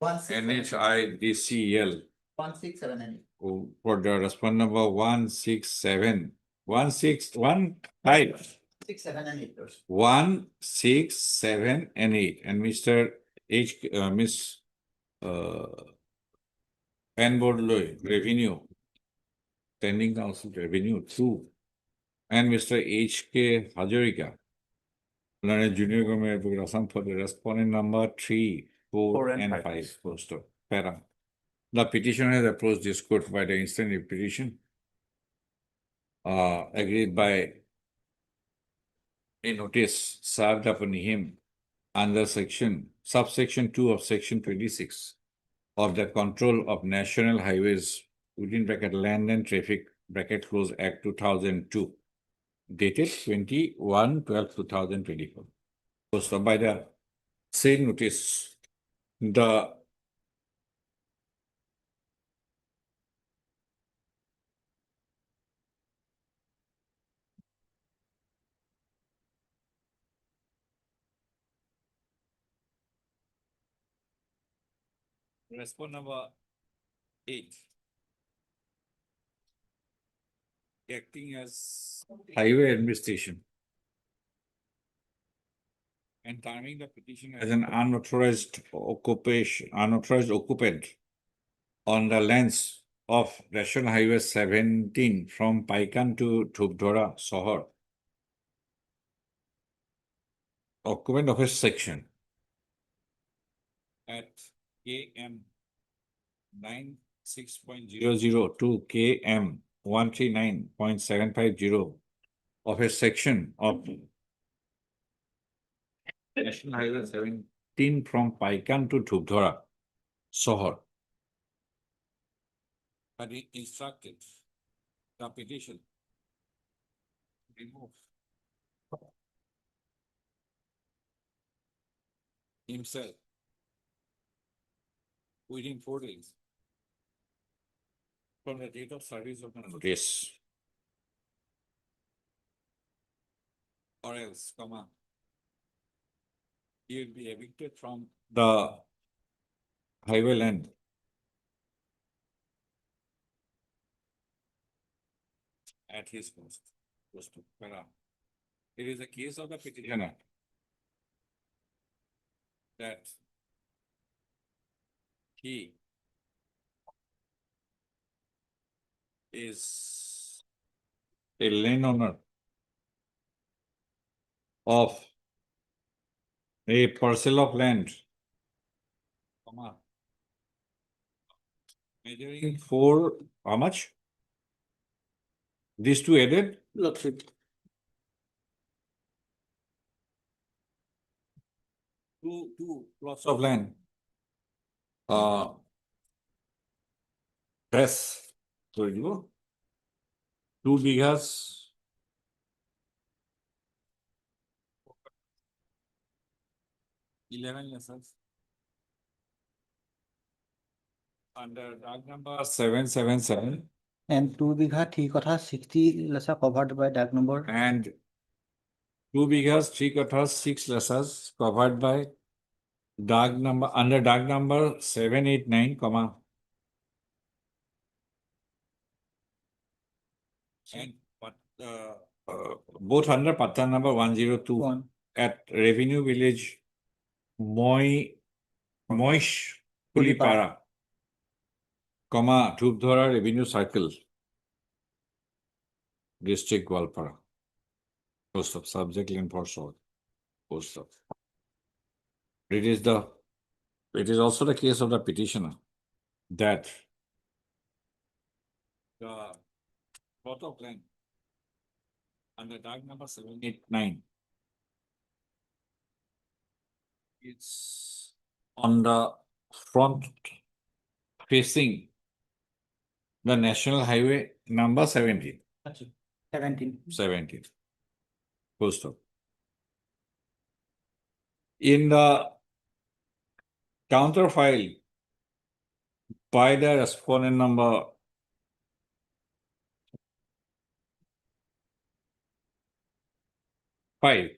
NHIDCL 167 for the respondent number 167 16115 6, 7, and 8. 1, 6, 7, and 8. And Mr. Miss Ann Bordloy, Revenue, Pending Counsel Revenue 2. And Mr. H.K. Hazarika, Learned Junior Government Advocate Assam for the respondent number 3, 4, and 5. Post of para. The petitioner has approached this court by the instant petition agreed by a notice served upon him under subsection 2 of section 26 of the Control of National Highways within bracket Land and Traffic bracket close Act 2002 dated 21/12/2024. So by the said notice, the respond number 8 acting as highway administration and terming the petition as an unauthorized occupant on the lands of National Highway 17 from Paikan to Dhubdhora, Sohor. Occupant of a section at KM 96.00 to KM 139.750 of a section of National Highway 17 from Paikan to Dhubdhora, Sohor. But he instructed the petition remove himself within 4 days from the date of service of the notice. Or else, comma, he will be evicted from the highway land. At his cost. It is a case of the petitioner that he is a landowner of a parcel of land, comma, measuring for how much? These two added? Lordship. Two plots of land. Yes, so you 2 bighas. lessons. Under DAG number 777. And 2 bigha 3 kotha 60 lessa covered by DAG number. And 2 bighas, 3 kathas, 6 lessas covered by DAG number, under DAG number 789, comma. And both under Pata number 102 at Revenue Village, Moish Pulipara, comma, Dhupdhara Revenue Circle, District Gwalpara. Post of subject line for short. Post of. It is also the case of the petitioner that the plot of land under DAG number 789, it's on the front facing the National Highway number 17. 17. Full stop. In the counter file by the respondent number 5,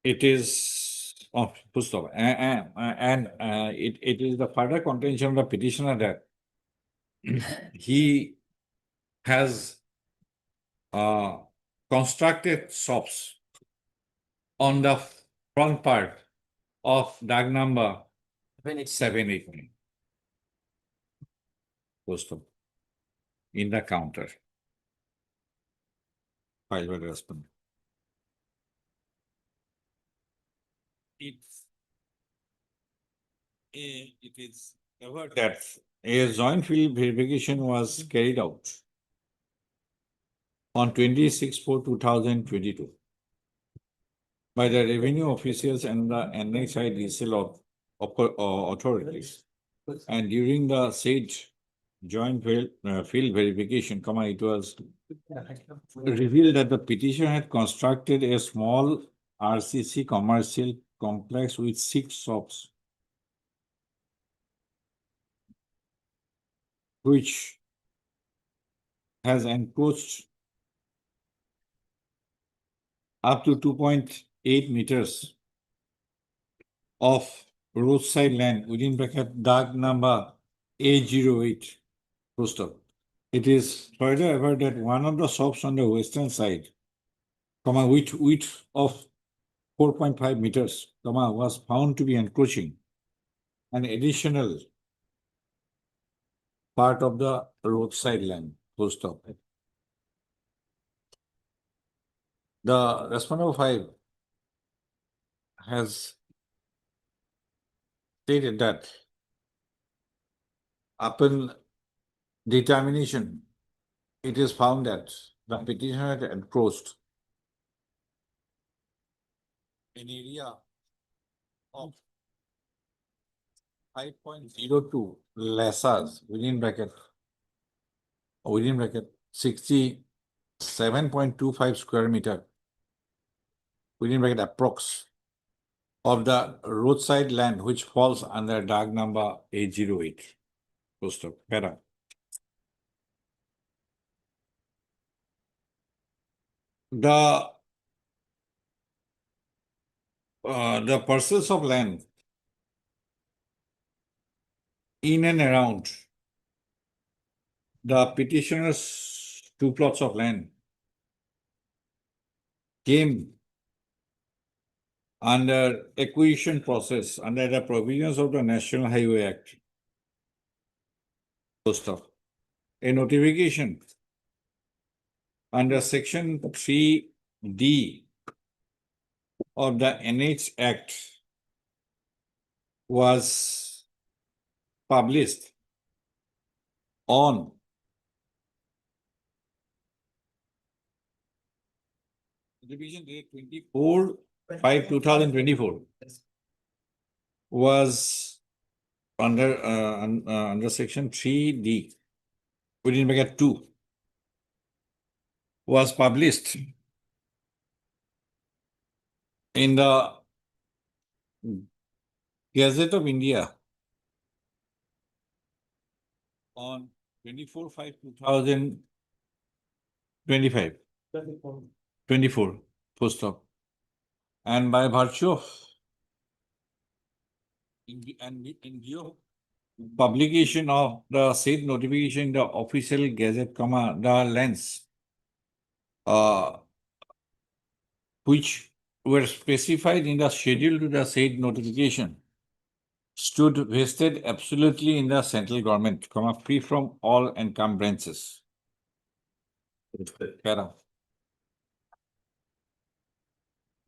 it is full stop. And it is the further contention of the petitioner that he has constructed shops on the front part of DAG number 789. Post of in the counter. File by the respondent. It is covered that a joint field verification was carried out on 26/4/2022 by the revenue officials and the NHI diesel authorities. And during the said joint field verification, comma, it was revealed that the petitioner had constructed a small RCC commercial complex with 6 shops, which has encroached up to 2.8 meters of roadside land within bracket DAG number A08. Full stop. It is further averred that one of the shops on the western side, comma, with width of 4.5 meters, comma, was found to be encroaching an additional part of the roadside land. Full stop. The respondent 5 has stated that upon determination, it is found that the petitioner had encroached an area of 5.02 lessas within bracket 67.25 square meter within bracket approx of the roadside land which falls under DAG number 808. Full stop. Para. The parcels of land in and around the petitioner's 2 plots of land came under acquisition process under the provisions of the National Highway Act. First of a notification under section 3D of the NH Act was published on division date 24/5/2024 was under section 3D within bracket 2 was published in the Gazette of India on 24/5/2025. 24, full stop. And by virtue of in view of publication of the said notification in the official gazette, the lands which were specified in the schedule to the said notification stood vested absolutely in the central government, free from all encumbrances. Para.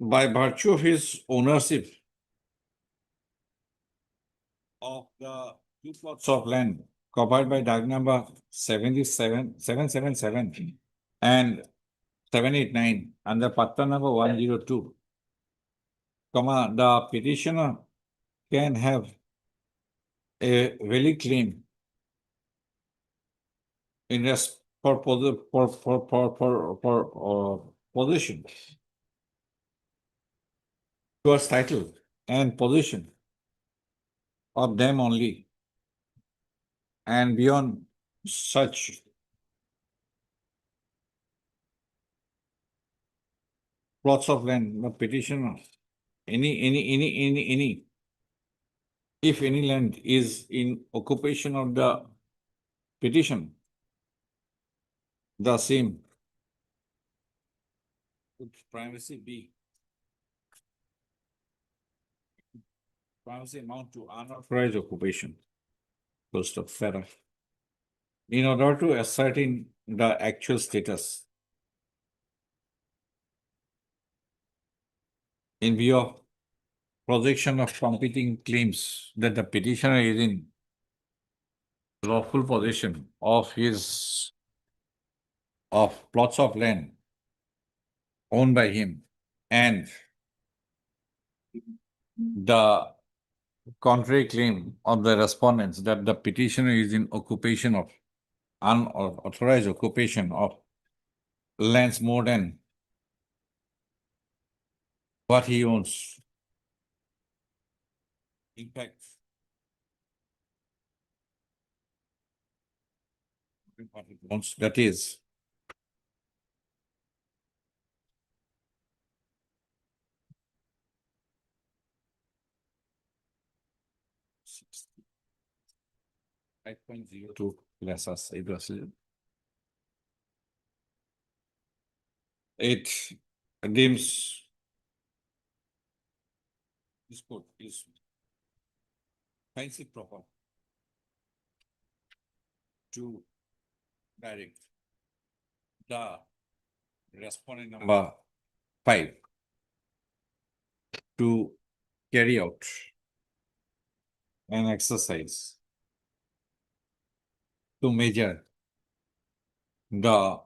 By virtue of his ownership of the 2 plots of land covered by DAG number 777 and 789 under Patta number 102, the petitioner can have a valid claim in for possession towards title and possession of them only, and beyond such plots of land, the petitioner, if any land is in occupation of the petition, the same would primacy amount to unauthorized occupation. First of FERA. In order to ascertain the actual status in view of projection of competing claims that the petitioner is in lawful possession of plots of land owned by him, and the contrary claim of the respondents that the petitioner is in occupation of unauthorized occupation of lands more than what he owns. In fact, that is (5.02) it deems this court finds it proper to direct the respondent number 5 to carry out an exercise to measure the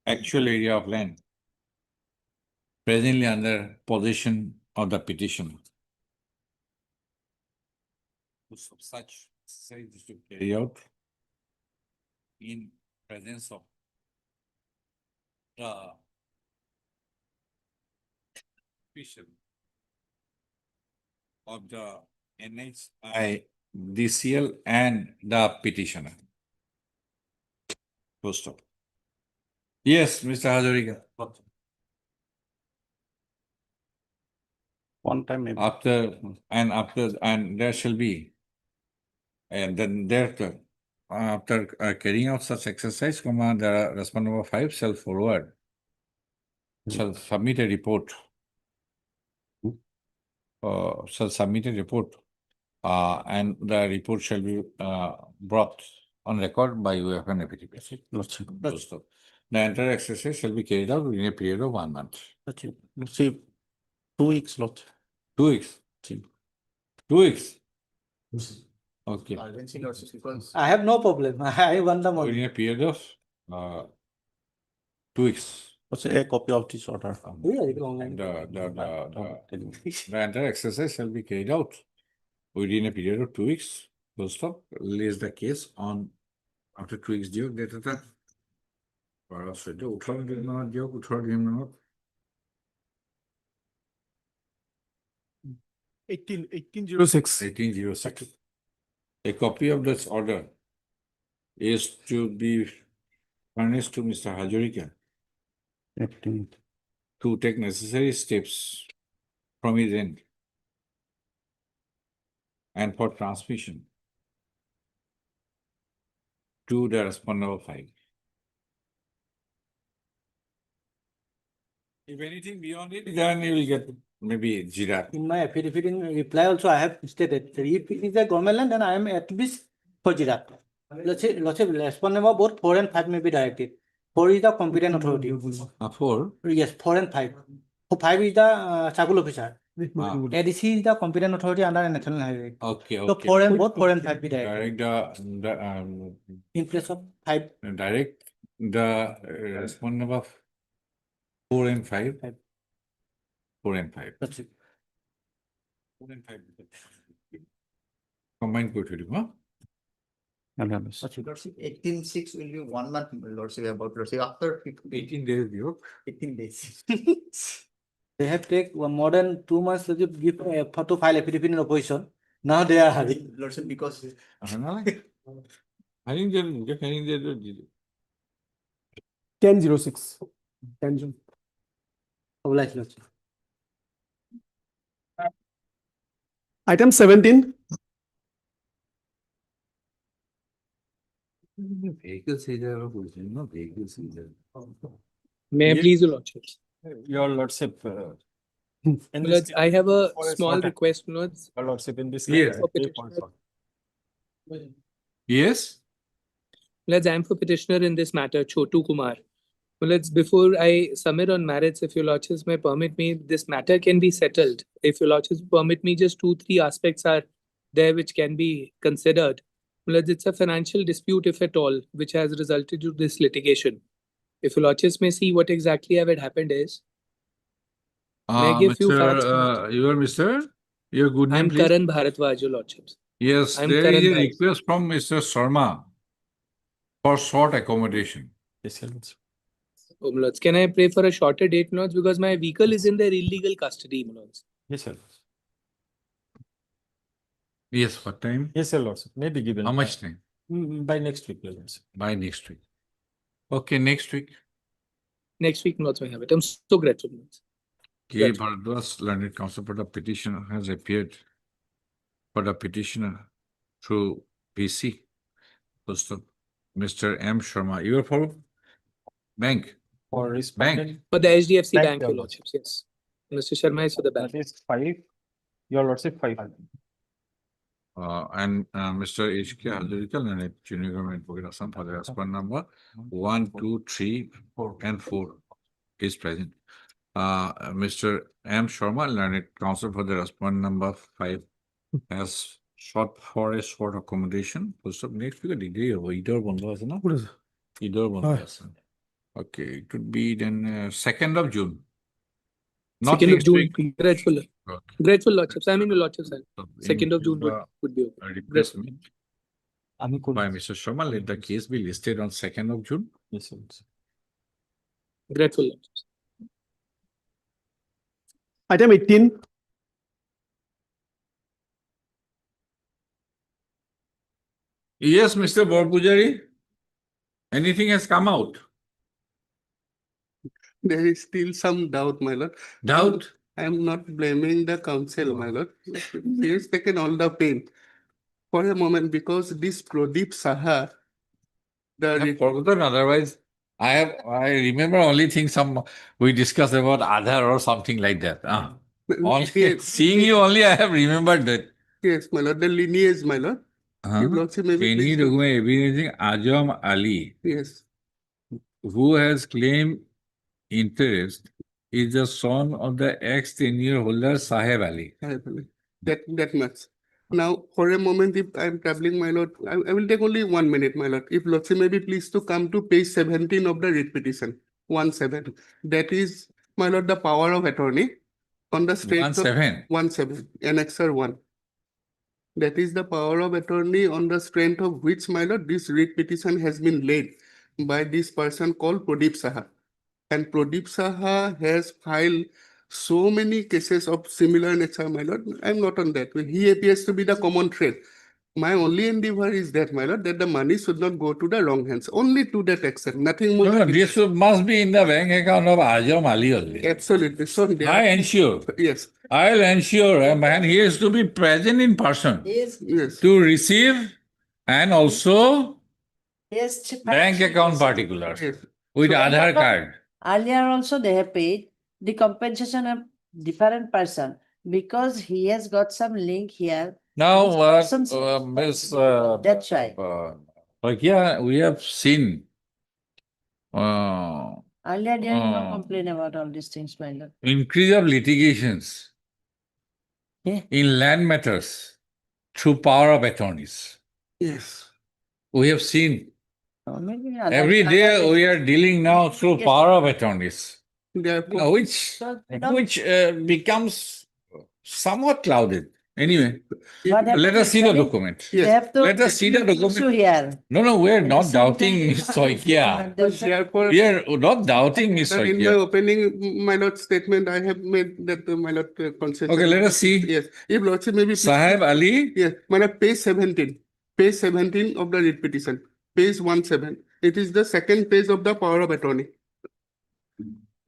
actual area of land presently under possession of the petitioner. Such exercise is to carry out in presence of the official of the NHI, DCL and the petitioner. Full stop. Yes, Mr. Hazarika. One time maybe. After, and there shall be. And then thereafter, after carrying out such exercise, the respondent number 5 shall forward, shall submit a report. Shall submit a report, and the report shall be brought on record by way of an affidavit. Full stop. The entire exercise shall be carried out within a period of 1 month. Let's see, 2 weeks lot. 2 weeks. 2 weeks. Okay. I have no problem. I want the Within money. a period of 2 weeks. What's a copy of this order? And the entire exercise shall be carried out within a period of 2 weeks. Full stop. Lays the case on after 2 weeks due data. 1806. 1806. A copy of this order is to be furnished to Mr. Hazarika 18. to take necessary steps from his end and for transmission to the respondent number 5. If anything beyond it, then you will get maybe JIRA. In my affidavit in reply also, I have stated that if it is a government land, then I am at least for JIRA. Let's say respondent number both 4 and 5 may be directed. 4 is the competent authority. 4? Yes, 4 and 5. 5 is the circle officer. ADC is the competent authority under national highway. Okay, So okay. 4 and 5 be directed. Direct In place of 5. direct the respondent number 4 and 5. 4 and 5. That's it. 4 and 5. Combined code, huh? 18/6 will be 1 month, Lordship, about Lordship, after 18 days, you. 18 days. They have take more than 2 months to give to file affidavit in opposition. Now they are hurrying. Lordship, because I think they're 1006. 10 June. Obliged, Lordship. Item 17. Vehicle seizure or no vehicle seizure. May I Yes. please, Your Lordship? Your Lordship. Lords, I have a small request, Lords. Your Lordship, in this. Yes. For petitioner. Yes. Lords, I am for petitioner in this matter, Chotu Kumar. Lords, before I submit on merits, if Your Lordships may permit me, this matter can be settled. If Your Lordships permit me, just 2-3 aspects are there which can be considered. Lords, it's a financial dispute, if at all, which has resulted to this litigation. If Your Lordships may see what exactly had happened is. May I give few facts? You are Mr. Your good name, I'm please. Karan Bharadwaj, Your Lordships. Yes, I'm there Karan is a Bhai. request from Mr. Sharma for short accommodation. Yes, Your Lordship. Lords, can I pray for a shorter date, Lords? Because my vehicle is in their illegal custody, Lords. Yes, Your Lordship. Yes, what time? Yes, Your Lordship. May be given. How much time? By next week, Your Lordship. By next week. Okay, next week. Next week, Lords, may have it. I'm so grateful, Lords. K. Bharadwaj, learned counsel for the petitioner, has appeared for the petitioner through PC. First of Mr. M. Sharma, you are for bank. For respondent. For the HDFC Bank, Bank, Your Your Lordships, yes. Mr. Sharma is for the bank. That is 5. Your Lordship, 5. And Mr. H.K. Hazarika, learned junior government advocate Assam for the respondent number 1, 2, 3, 4, and 4 is present. Mr. M. Sharma, learned counsel for the respondent number 5, has sought for a short accommodation. First of next week, either one was enough. Either one was. Okay, it could be then 2nd of June. Not 2nd of next June. week. Grateful. Okay. Grateful, Lordships. I mean, Your Lordships. So, 2nd of June in would be okay. a request Grateful. by Mr. Sharma, let the case be listed on 2nd of June. Yes, Your Lordship. Grateful, Lordships. Item 18. Yes, Mr. Borpujari. Anything has come out? There is still some doubt, my lord. Doubt? I am not blaming the council, my lord. He has taken all the pain. For a moment, because this Pradeep Saha, I have forgotten, otherwise I remember only things we discussed about Aadhaar or something like that. Only, seeing you only I have remembered that. Yes, my lord, the lineage, my lord. If lordship may be Any pleased to- document evidencing Ajam Ali, Yes. who has claimed interest, is the son of the ex-tenure holder Saheb Ali. That much. Now, for a moment, if I'm traveling, my lord, I will take only 1 minute, my lord. If lordship may be pleased to come to page 17 of the writ petition, 17. That is, my lord, the power of attorney on the strength of 17, annexer 1. That is the power of attorney on the strength of which, my lord, this writ petition has been laid by this person called Pradeep Saha. And Pradeep Saha has filed so many cases of similar nature, my lord. I'm not on that. He appears to be the common thread. My only endeavor is that, my lord, that the money should not go to the wrong hands. Only to that extent, nothing more. No, this must be in the bank account of Ajam Ali only. Absolutely. So I ensure. Yes. I'll ensure, and he is to be present in person. Yes. To receive and also Yes. bank account particulars with So- Aadhaar card. Earlier also they have paid the compensation of different person because he has got some link here. Now, This person- Ms. That's why. Yeah, we have seen. Earlier there is no complaint about all these things, my lord. Increase of litigations in land matters through power of attorneys. Yes. We have seen. Maybe Every day we are dealing now through power of attorneys, which becomes somewhat clouded. Anyway, let us see the document. They have to Let us see the issue document. here. No, we are not doubting Ms. Soikia. Therefore, We are not doubting Ms. Sir, in my Soikia. opening, my lord statement, I have made that, my lord, concession. Okay, let us see. Yes, if lordship maybe. Saheb Ali. Yes, my lord, page 17. Page 17 of the writ petition. Page 17. It is the second page of the power of attorney.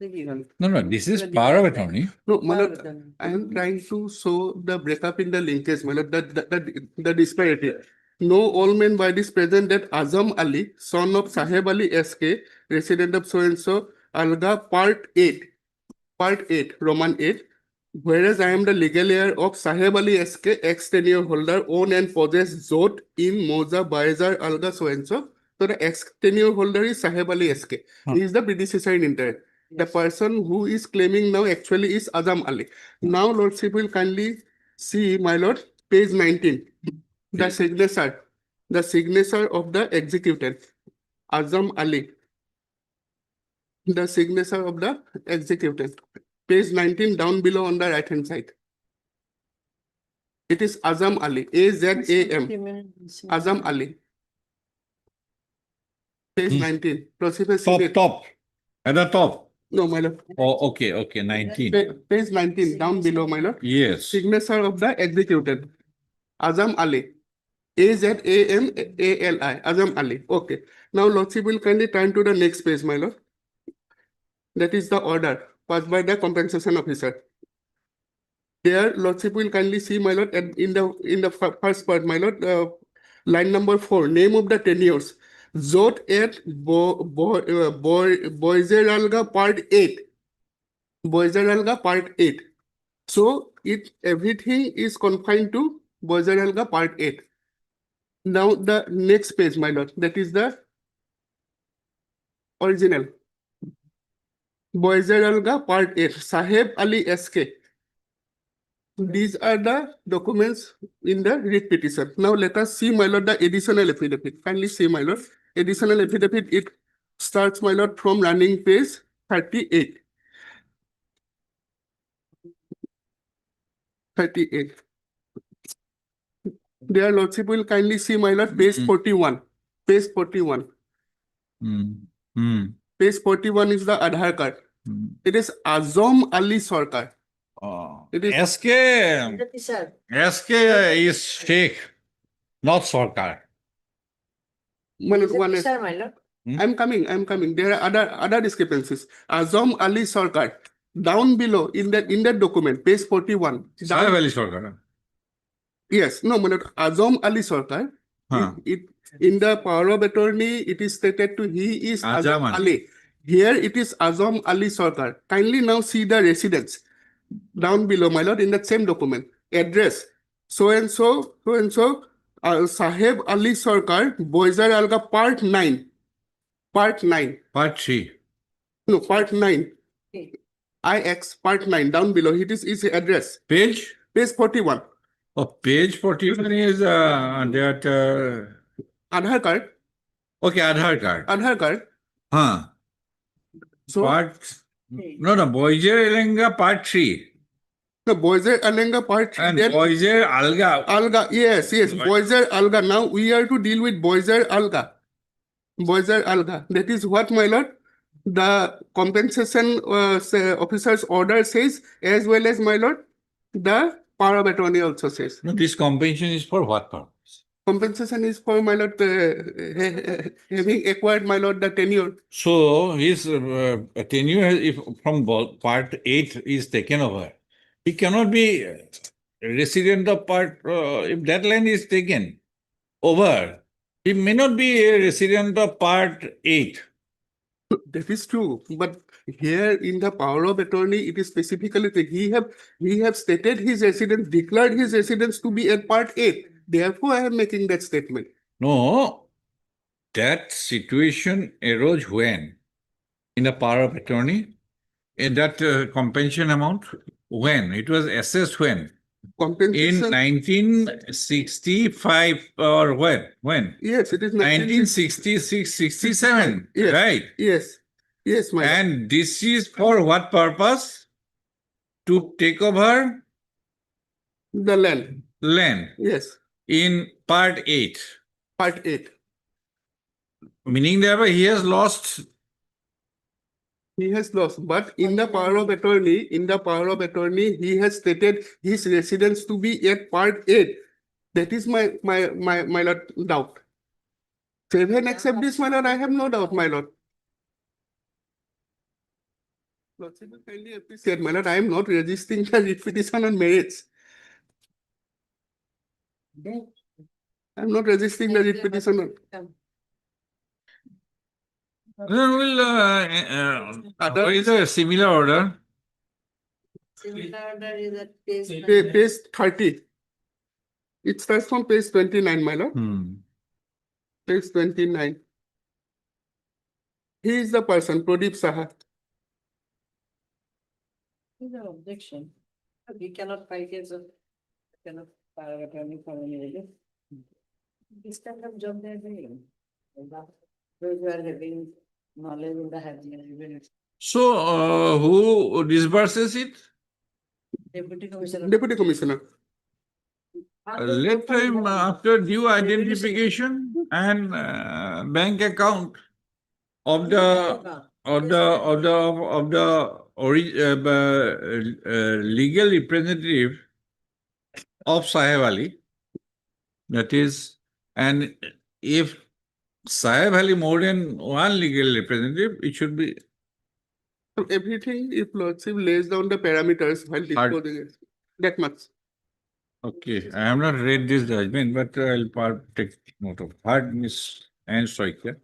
No, this is power of attorney. No, my lord, I am trying to show the breakup in the linkage, my lord, the disparity. Know all men by this present that Azam Ali, son of Saheb Ali SK, resident of so-and-so, Alga, Part 8, Roman 8. Whereas I am the legal heir of Saheb Ali SK, ex-tenure holder, own and possess Zot in Moza, Baezar, Alga, so-and-so. So the ex-tenure holder is Saheb Ali SK. He is the predecessor in interest. The person who is claiming now actually is Azam Ali. Now, Lordship will kindly see, my lord, page 19. The signature of the executant, Azam Ali. The signature of the executant. Page 19 down below on the right hand side. It is Azam Ali, A-Z-A-M. Azam Ali. Page 19. Top. At the top. No, my lord. Oh, okay, 19. Page 19, down below, my lord. Yes. Signature of the executed. Azam Ali. A-Z-A-M-A-L-I. Azam Ali. Okay. Now, Lordship will kindly turn to the next page, my lord. That is the order passed by the compensation officer. There, Lordship will kindly see, my lord, in the first part, my lord, line number 4, name of the tenures. Zot at Boizeralga Part 8. Boizeralga Part 8. So everything is confined to Boizeralga Part 8. Now the next page, my lord, that is the original. Boizeralga Part 8, Saheb Ali SK. These are the documents in the writ petition. Now let us see, my lord, the additional affidavit. Kindly see, my lord. Additional affidavit, it starts, my lord, from running page 38. 38. Dear Lordship will kindly see, my lord, page 41. Page 41. Page 41 is the Aadhaar card. It is Azam Ali Sarkar. It is SK is Sheikh, not Sarkar. My lord, one is, Sir, my lord. I'm coming. There are other discrepancies. Azam Ali Sarkar, down below in that document, page 41. Sahib Ali Sarkar. Yes, no, my lord, Azam Ali Sarkar. Huh. It in the power of attorney, it is stated to he is Azam Azam Ali. Ali. Here it is Azam Ali Sarkar. Kindly now see the residence down below, my lord, in that same document. Address so and so, Saheb Ali Sarkar, Boizer Alga, Part 9. Part 9. Part 3. No, Part 9. IX, Part 9, down below. It is his address. Page? Page 41. Oh, page 41 is that. Aadhaar card. Okay, Aadhaar card. Aadhaar card. Huh. So, No, Boijer Elenga Part 3. the Boizer Alenga Part 3. And Boijer Alga. Alga, yes. Boizer Alga. Now we are to deal with Boizer Alga. Boizer Alga. That is what, my lord, the compensation officer's order says, as well as, my lord, the power of attorney also says. No, this compensation is for what purpose? Compensation is for, my lord, having acquired, my lord, the tenure. So his tenure, if from Part 8 is taken over, he cannot be a resident of Part, if that land is taken over, he may not be a resident of Part 8. That is true, but here in the power of attorney, it is specifically that he have stated his residence, declared his residence to be at Part 8. Therefore, I am making that statement. No, that situation arose when? In the power of attorney? In that compensation amount? When? It was assessed when? Compensation. In 1965 or when? Yes, it is 1966, 67, Yes. right? Yes, my lord. And this is for what purpose? To take over The land. Yes, in Part 8. Part 8. Meaning that he has lost. He has lost, but in the power of attorney, he has stated his residence to be at Part 8. That is my lord doubt. Seven accept this, my lord. I have no doubt, my lord. Lordship will kindly appreciate, my lord. I am not resisting the writ petition on merits. I am not resisting the writ petition on. What is a similar order? Similar order is at page. Page 30. It starts from page 29, my lord. Page 29. He is the person, Pradeep Saha. Is an objection. We cannot fight as a cannot power of attorney for any reason. This kind of job they are doing. Those who are having knowledge in the having. So, who disburses it? Deputy Commissioner. Deputy Commissioner. Let him, after due identification and bank account of the legal representative of Saheb Ali. That is, and if Saheb Ali more than one legal representative, it should be. Everything, if Lordship lays down the parameters while disclosing it, that much. Okay, I have not read this judgment, but I'll take note of. Hard Miss Anne Soikia,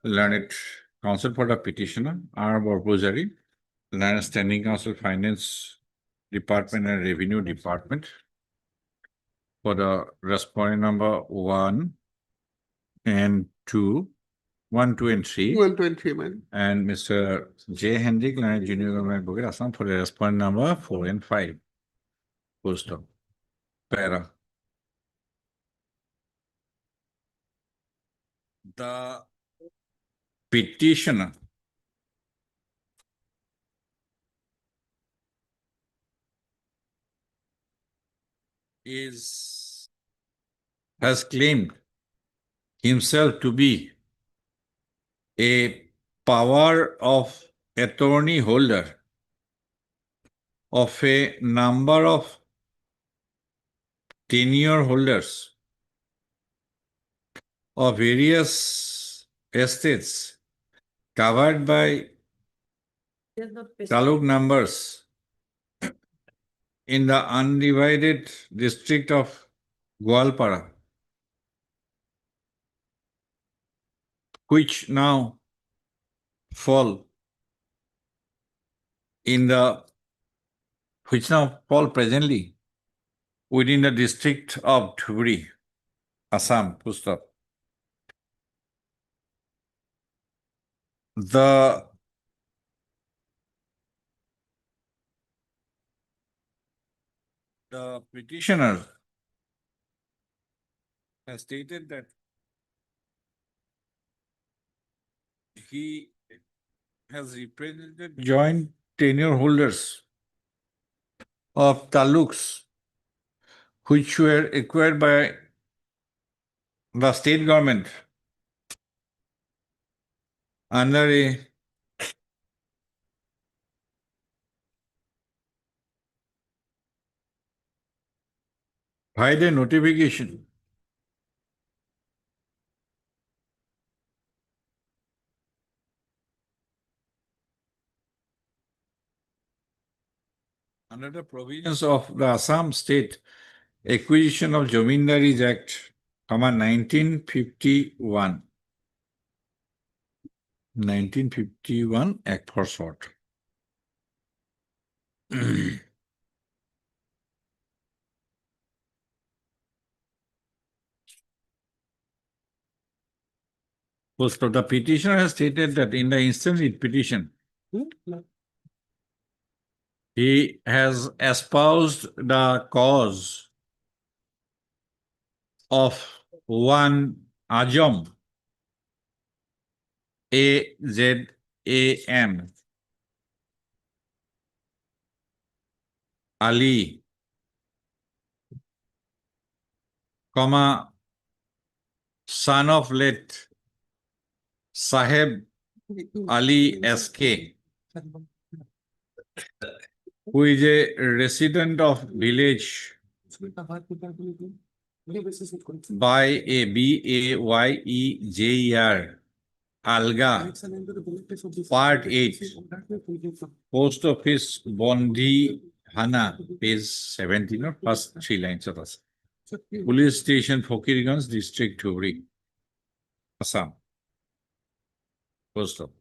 learned counsel for the petitioner, R. Borbozari, learned standing counsel, Finance Department and Revenue Department, for the respondent number 1 and 2, 1, 2, and 3. 1, 2, and 3, man. And Mr. J. Hendrik, learned junior government advocate, Assam, for the respondent number 4 and 5. Full stop. Para. The petitioner has claimed himself to be a power of attorney holder of a number of tenure holders of various estates covered by taluk numbers in the undivided district of Goalpara, which now fall presently within the district of Dhuri, Assam, full stop. The petitioner has stated that he has represented joint tenure holders of taluks which were acquired by the state government under a by the notification under the provisions of the Assam State Acquisition of Jamindaries Act, 1951. 1951 Act for short. First, the petitioner has stated that in the instant petition, he has espoused the cause of one Ajam, Azam, Ali, son of late Saheb Ali SK, who is a resident of village by a Bayejer, Alga, Part 8, Post Office Bondi Hana, page 17, or first 3 lines of us. Police Station, Fokirganj, District, Dhuri, Assam. Post Office.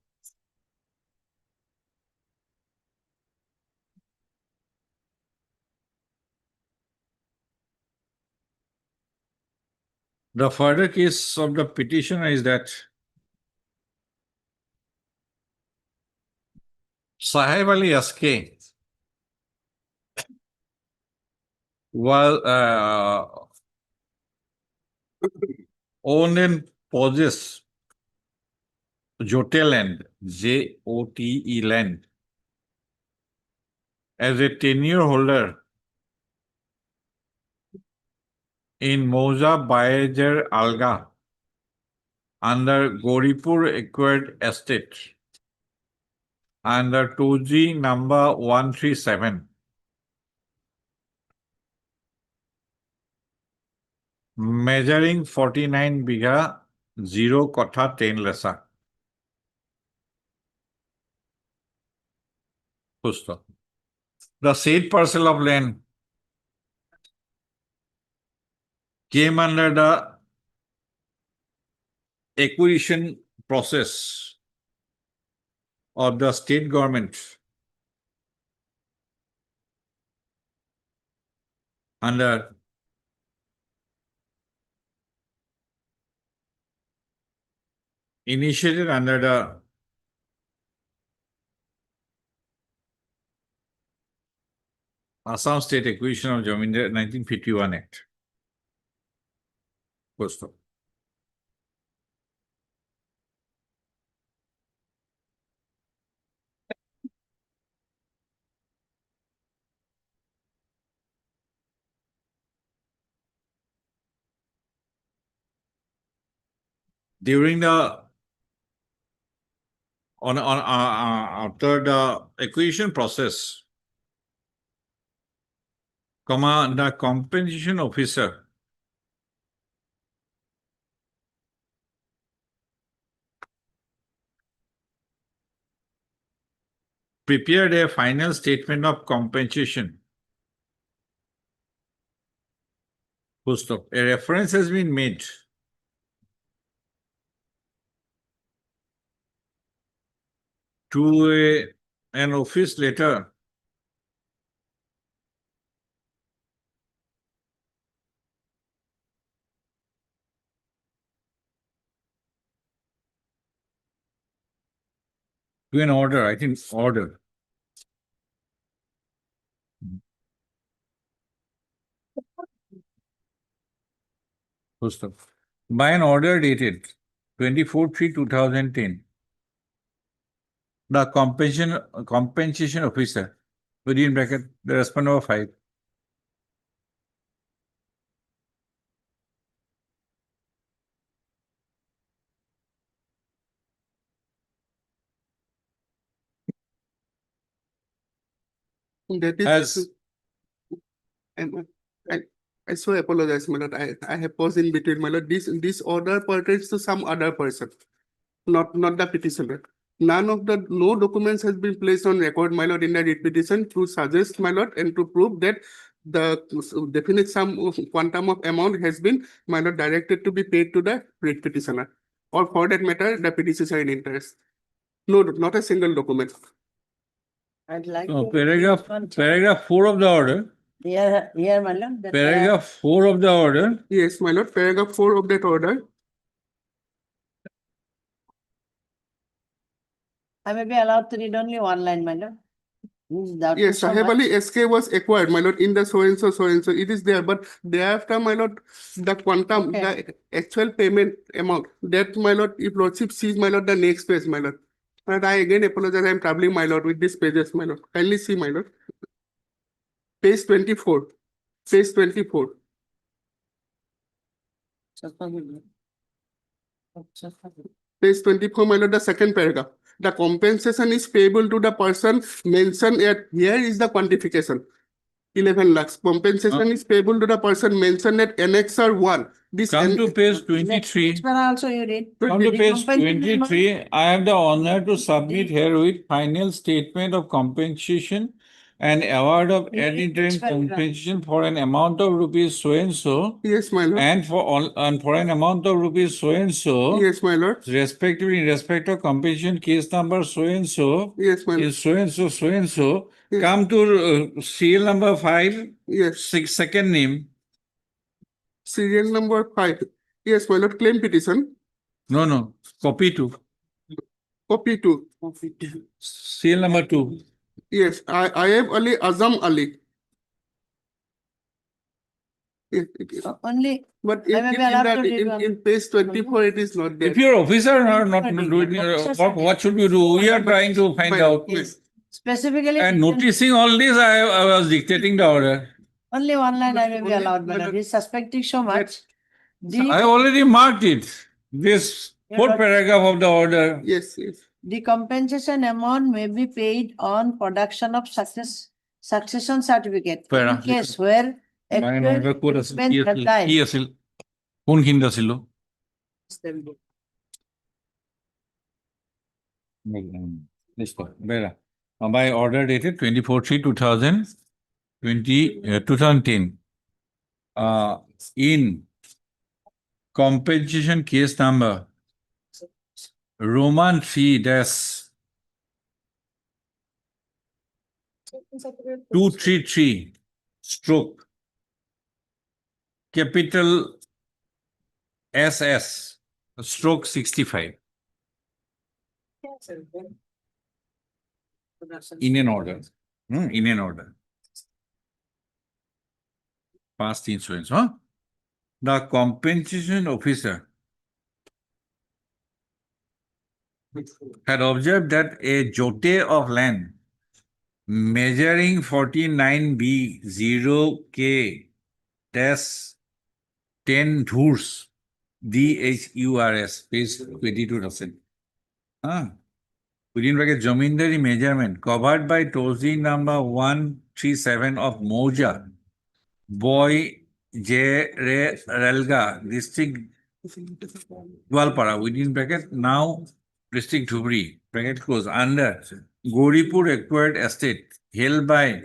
The further case of the petitioner is that Sahib Ali SK was owned and possessed Jote land, Jote land, as a tenure holder in Moja Bayejer Alga under Goripur acquired estate under 2G number 137, measuring 49 bigha 0 kotha 10 lesa. The said parcel of land came under the acquisition process of the state government under initiated under the Assam State Acquisition of Jamindar 1951 Act. Post op. During the after the acquisition process, the compensation officer prepared a final statement of compensation. Full stop. A reference has been made to an office letter to an order, I think order. Full stop. By an order dated 24/3/2010, the compensation officer, within bracket, the respondent number 5, That is, has and I so apologize, my lord. I have paused in between, my lord. This order pertains to some other person, not the petitioner. No documents has been placed on record, my lord, in the writ petition to suggest, my lord, and to prove that the definite sum of quantum of amount has been, my lord, directed to be paid to the writ petitioner, or for that matter, the petitioner in interest. No, not a single document. I'd like no, to. paragraph 4 of the order. Here, my lord. that, Paragraph 4 of the order. Yes, my lord, paragraph 4 of that order. I may be allowed to read only one line, my lord. Yes, Saheb Ali SK was acquired, my lord, in the so and so. It is there, but thereafter, my lord, the quantum, the actual payment amount, that, my lord, if lordship sees, my lord, the next page, my lord. But I again apologize, I am troubling, my lord, with these pages, my lord. Kindly see, my lord. Page 24. Page 24. Page 24, my lord, the second paragraph. The compensation is payable to the person mentioned at, here is the quantification. 11 lakhs. Compensation is payable to the person mentioned at Annexure 1. This Come to page 23. Next one also you read. Come to page Compensation 23. I have the honor to submit herewith final statement of compensation and award of ad interim compensation for an amount of rupees so and so. Yes, my lord. And for an amount of rupees so and so. Yes, my lord. Respectively, in respect of compensation case number so and so. Yes, my lord. Is so and so, so and so. Yes. Come to serial number 5. Yes. Second name. Serial number 5. Yes, my lord. Claim petition. No. Copy 2. Copy 2. Serial number 2. Yes, I have Ali Azam Ali. Yes, it is. Only. But I may be allowed to read one. in page 24, it is not there. If your officer are not doing, what should you do? We are trying to find out. Yes. Specifically. And noticing all this, I was dictating the order. Only one line I may be allowed, my lord. He's suspecting so much. I already marked it. This fourth paragraph of the order. Yes. The compensation amount may be paid on production of succession certificate. Fair In enough. case where ক'ত আছিল? কি আছিল? কোনখিনিত আছিল? By order dated 24/3/2010. In compensation case number Roman 3-233 stroke capital SS stroke 65 in an order. In an order. Past insurance, huh? The compensation officer had observed that a jote of land measuring 49B0K-10 dhurs, DHURS, page 22%. Within bracket, Jamindari measurement covered by Tozi number 137 of Moja, Boy J. Relga, district Gwalpara, within bracket, now district Dhubri, bracket close, under Gauripur acquired estate held by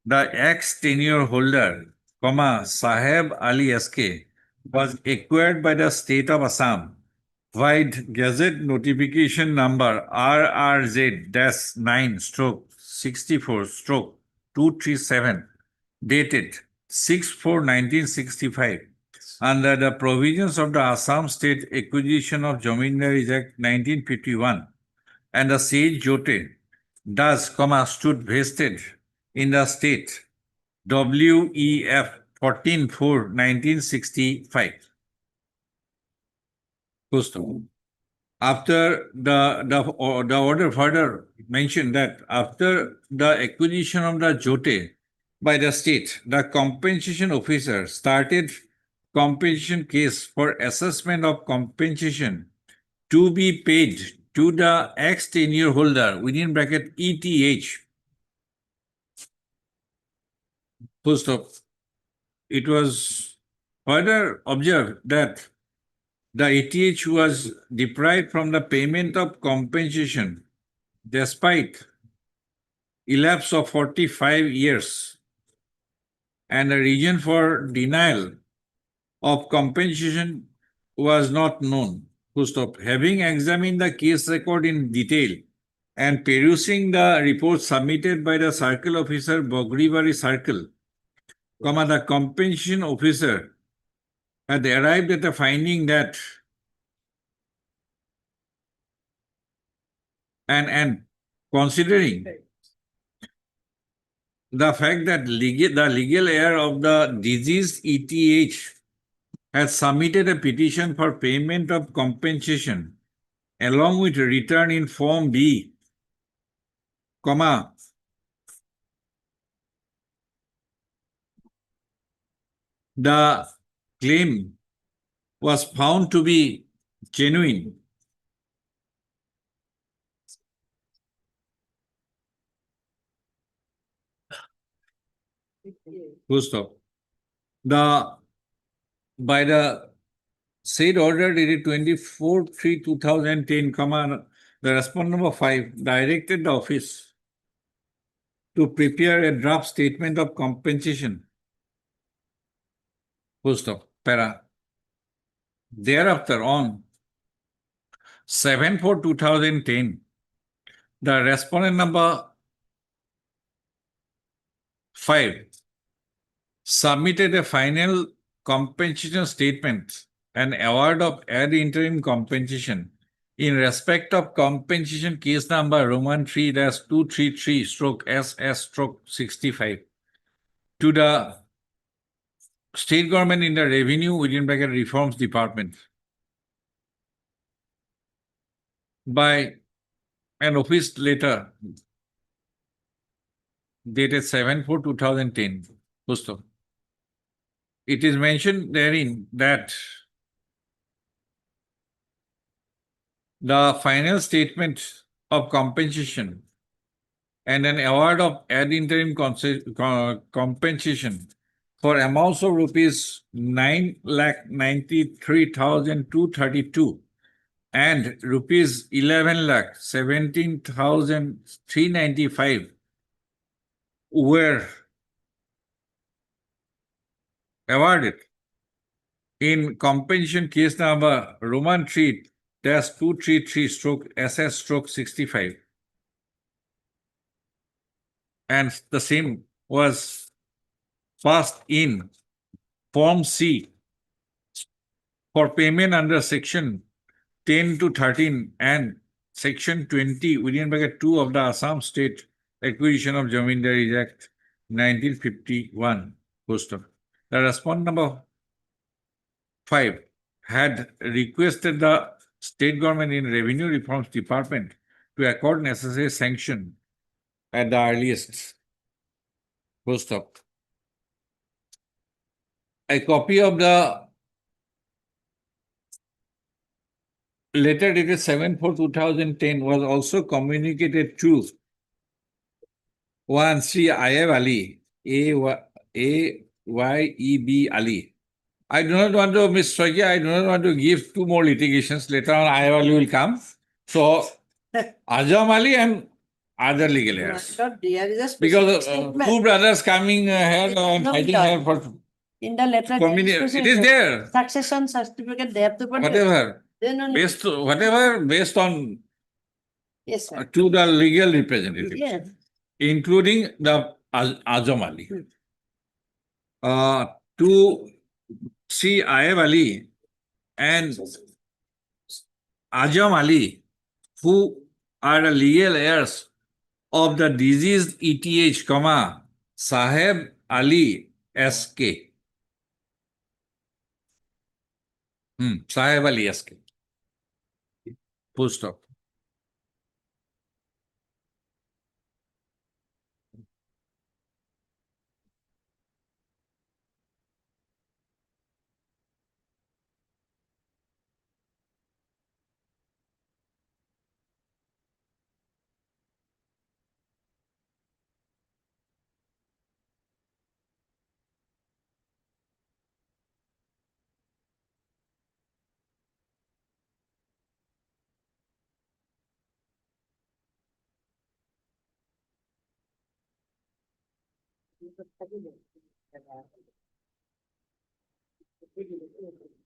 the ex-tenure holder, Saheb Ali SK, was acquired by the state of Assam. Wide Gazette notification number RRZ-9/64/237, dated 6/4/1965, under the provisions of the Assam State Acquisition of Jamindaries Act 1951, and the said Jote does, stood vested in the state WEF 14/4/1965. After the order further mentioned that after the acquisition of the Jote by the state, the compensation officer started compensation case for assessment of compensation to be paid to the ex-tenure holder within bracket ETH. Full stop. It was further observed that the ETH was deprived from the payment of compensation despite elapse of 45 years, and the reason for denial of compensation was not known. Full stop. Having examined the case record in detail and perusing the report submitted by the circle officer Bogrivari Circle, the compensation officer had arrived at a finding that and considering the fact that the legal heir of the deceased ETH has submitted a petition for payment of compensation along with return in Form B, the claim was found to be genuine. Full stop. By the said order dated 24/3/2010, the respondent number 5 directed the office to prepare a draft statement of compensation. Full stop. Para. Thereafter, on 7/4/2010, the respondent number 5 submitted a final compensation statement and award of ad interim compensation in respect of compensation case number Roman 3-233/SS/65 to the state government in the revenue within bracket reforms department by an office letter dated 7/4/2010. It is mentioned therein that the final statement of compensation and an award of ad interim compensation for amounts of rupees 9,93,232 and rupees 11,17,395 were awarded in compensation case number Roman 3-233/SS/65, and the same was passed in Form C for payment under Section 10 to 13 and Section 20 within bracket 2 of the Assam State Acquisition of Jamindaries Act 1951. The respondent number 5 had requested the state government in Revenue Reforms Department to accord necessary sanction at the earliest. A copy of the letter dated 7/4/2010 was also communicated to one Sri Ayeb Ali, AYEB Ali. I do not want to, Ms. Swagia, I do not want to give two more litigations. Later on, Ayeb Ali will come. So Azam Ali and other legal heirs. My lord, there is a specific Because statement. two brothers coming here and No, fighting lord. here for In the letter. there is it is specific there. Succession certificate, they have to put. Whatever. Then only. Based on Yes, sir. to the legal representative, Yes. including the Azam Ali. To see Ayeb Ali and Azam Ali, who are the legal heirs of the deceased ETH, Saheb Ali SK. Saheb Ali SK. Full stop.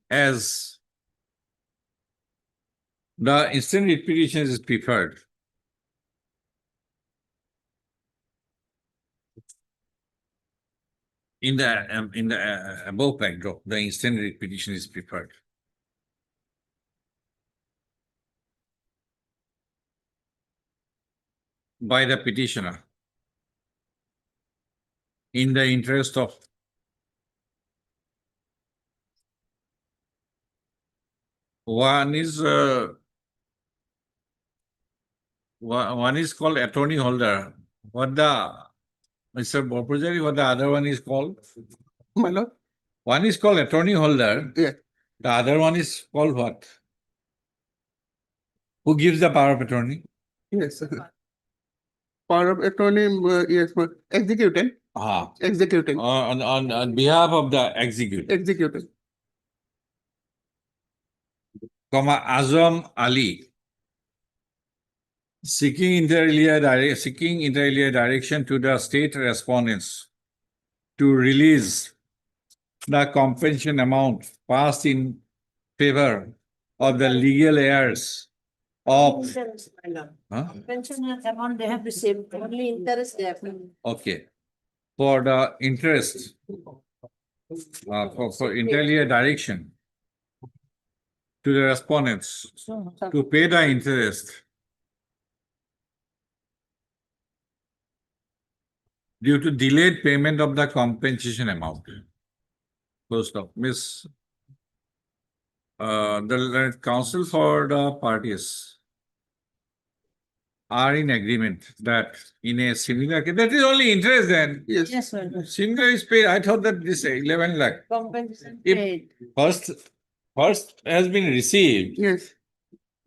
As the instant repetition is preferred, in the above backdrop, the instant repetition is preferred. By the petitioner in the interest of one is called attorney holder. What the Mr. Bopujari, what the other one is called? My lord. One is called attorney holder. Yeah. The other one is called what? Who gives the power of attorney? Yes, sir. Power of attorney, yes, executing. Executing. On behalf of the executive. Executing. Azam Ali. Seeking inter alia direction to the state respondents to release the compensation amount passed in favor of the legal heirs of. Pension amount they have received, only interest they have. Okay. For the interest, for inter alia direction to the respondents to pay the interest due to delayed payment of the compensation amount. Close stop. Miss, the counsel for the parties are in agreement that in a similar case, that is only interest then. Yes. Yes, sir. Similar is paid. I thought that this 11 lakh. Compensation If paid. first has been received, Yes.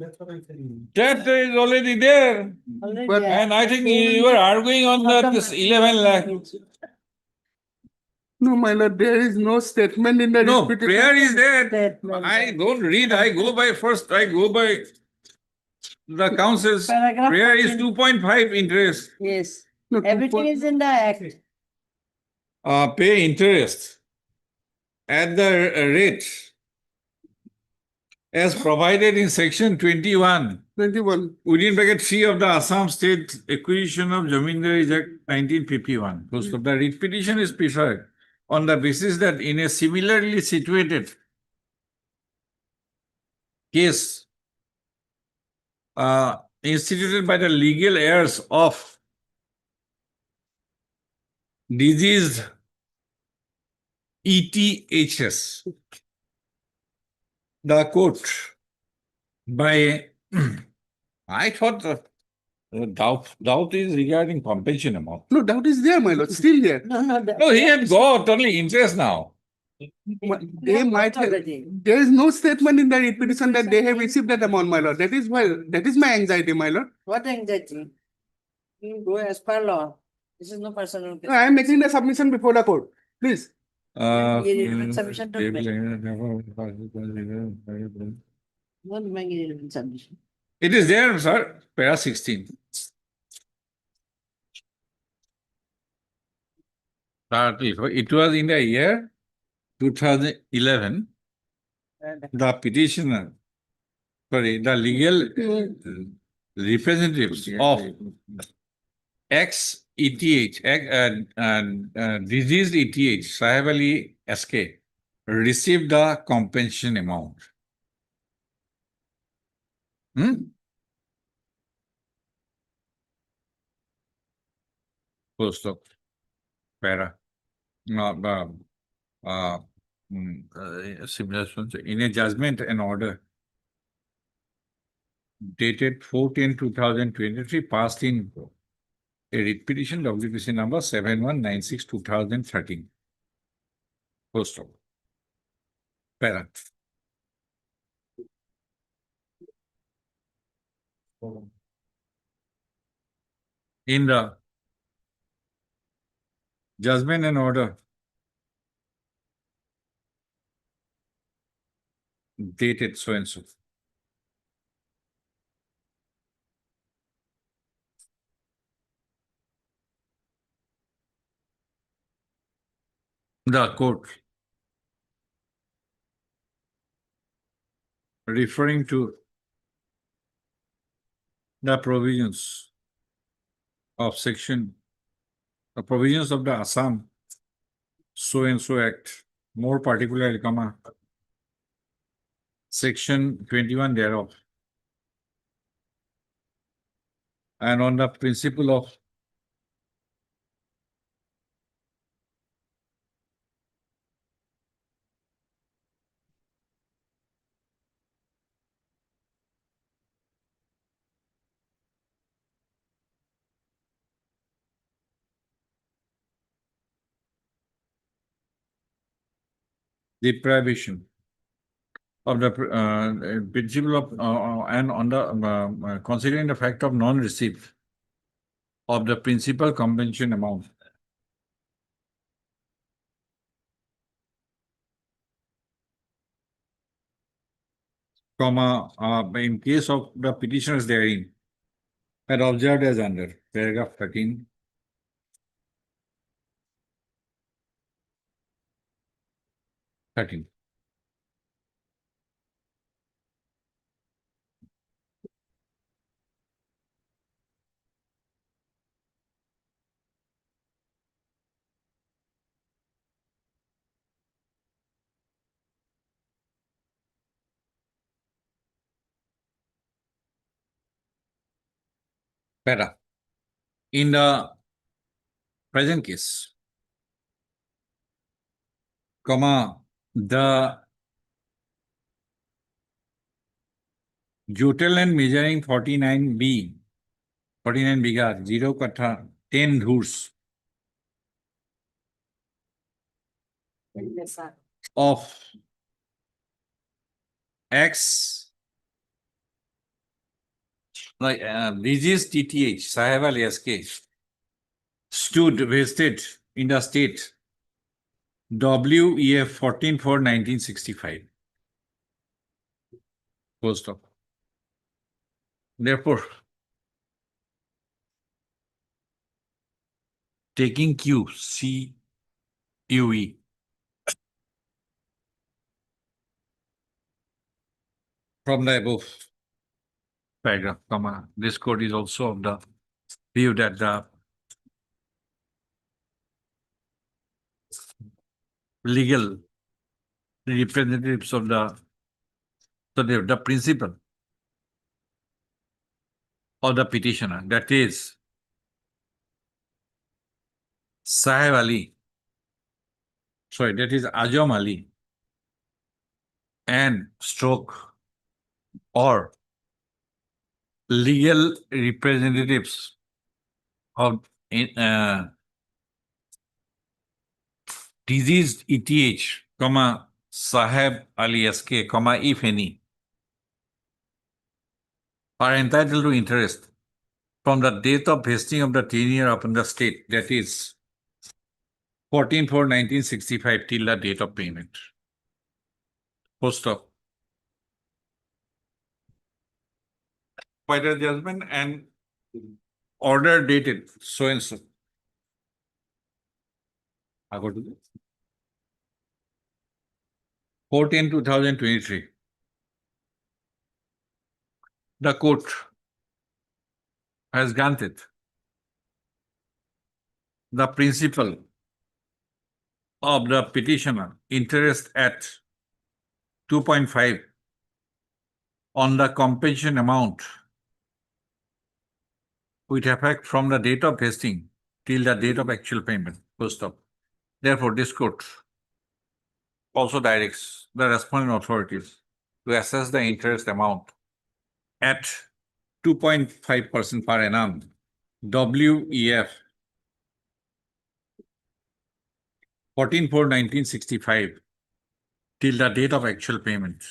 that is already there. Already But- there. And I think you were arguing on that this 11 lakh. No, my lord, there is no statement in the No, repetition. prayer is there. Statement. I don't read, I go by the council's Paragraph prayer is 14. 2.5 interest. Yes, No, everything is in the act. Pay interest at the rate as provided in section 21 21. within bracket 3 of the Assam State Acquisition of Zamindari Act 1951. Most of the writ petition is preferred on the basis that in a similarly situated case instituted by the legal heirs of deceased ETHS, the court by I thought the doubt is regarding compensation amount. No, doubt is there, my lord, still there. No, he had got only interest now. They might have, there is no statement in the repetition that they have received that amount, my lord. That is why, that is my anxiety, my lord. What anxiety? You go as per law. This is no personal. I am making the submission before the court. Please. Submission to me. Not make irrelevant submission. It is there, sir, para 16. It was in the year 2011. The petitioner, sorry, the legal representatives of ex-ETH, diseased ETH, Sahib Ali SK, received the compensation amount. Post of para. Similar in a judgment and order dated 4/10/2023, passed in a writ petition WPC number 7196/2013. Post of para. In the judgment and order dated so and so. The court, referring to the provisions of the provisions of the Assam so and so Act, more particularly, Section 21 thereof, and on the principle of deprivation of the principle of and on the considering the fact of non-receipt of the principal compensation amount, in case of the petitioners therein, had observed as under paragraph 13. Para. In the present case, the Jotel and measuring 49 bighas, 0 katha, 10 dhurs of X, like disease TTH, Sahib Ali SK, stood vested in the state WEF 14/4/1965. Post of. Therefore, taking Q, CUE from the above paragraph, this court is also of the view that the legal representatives of the principal of the petitioner, that is Sahib Ali, that is Azam Ali, and stroke or legal representatives of diseased ETH, Sahib Ali SK, if any, are entitled to interest from the date of vesting of the tenure upon the state, that is 14/4/1965 till the date of payment. Post of. final judgment and order dated so and so. I go to the 4/10/2023. The court has granted the principal of the petitioner interest at 2.5 on the compensation amount with effect from the date of vesting till the date of actual payment. Full stop. Therefore, this court also directs the responding authorities to assess the interest amount at 2.5% per annum, WEF 14/4/1965 till the date of actual payment.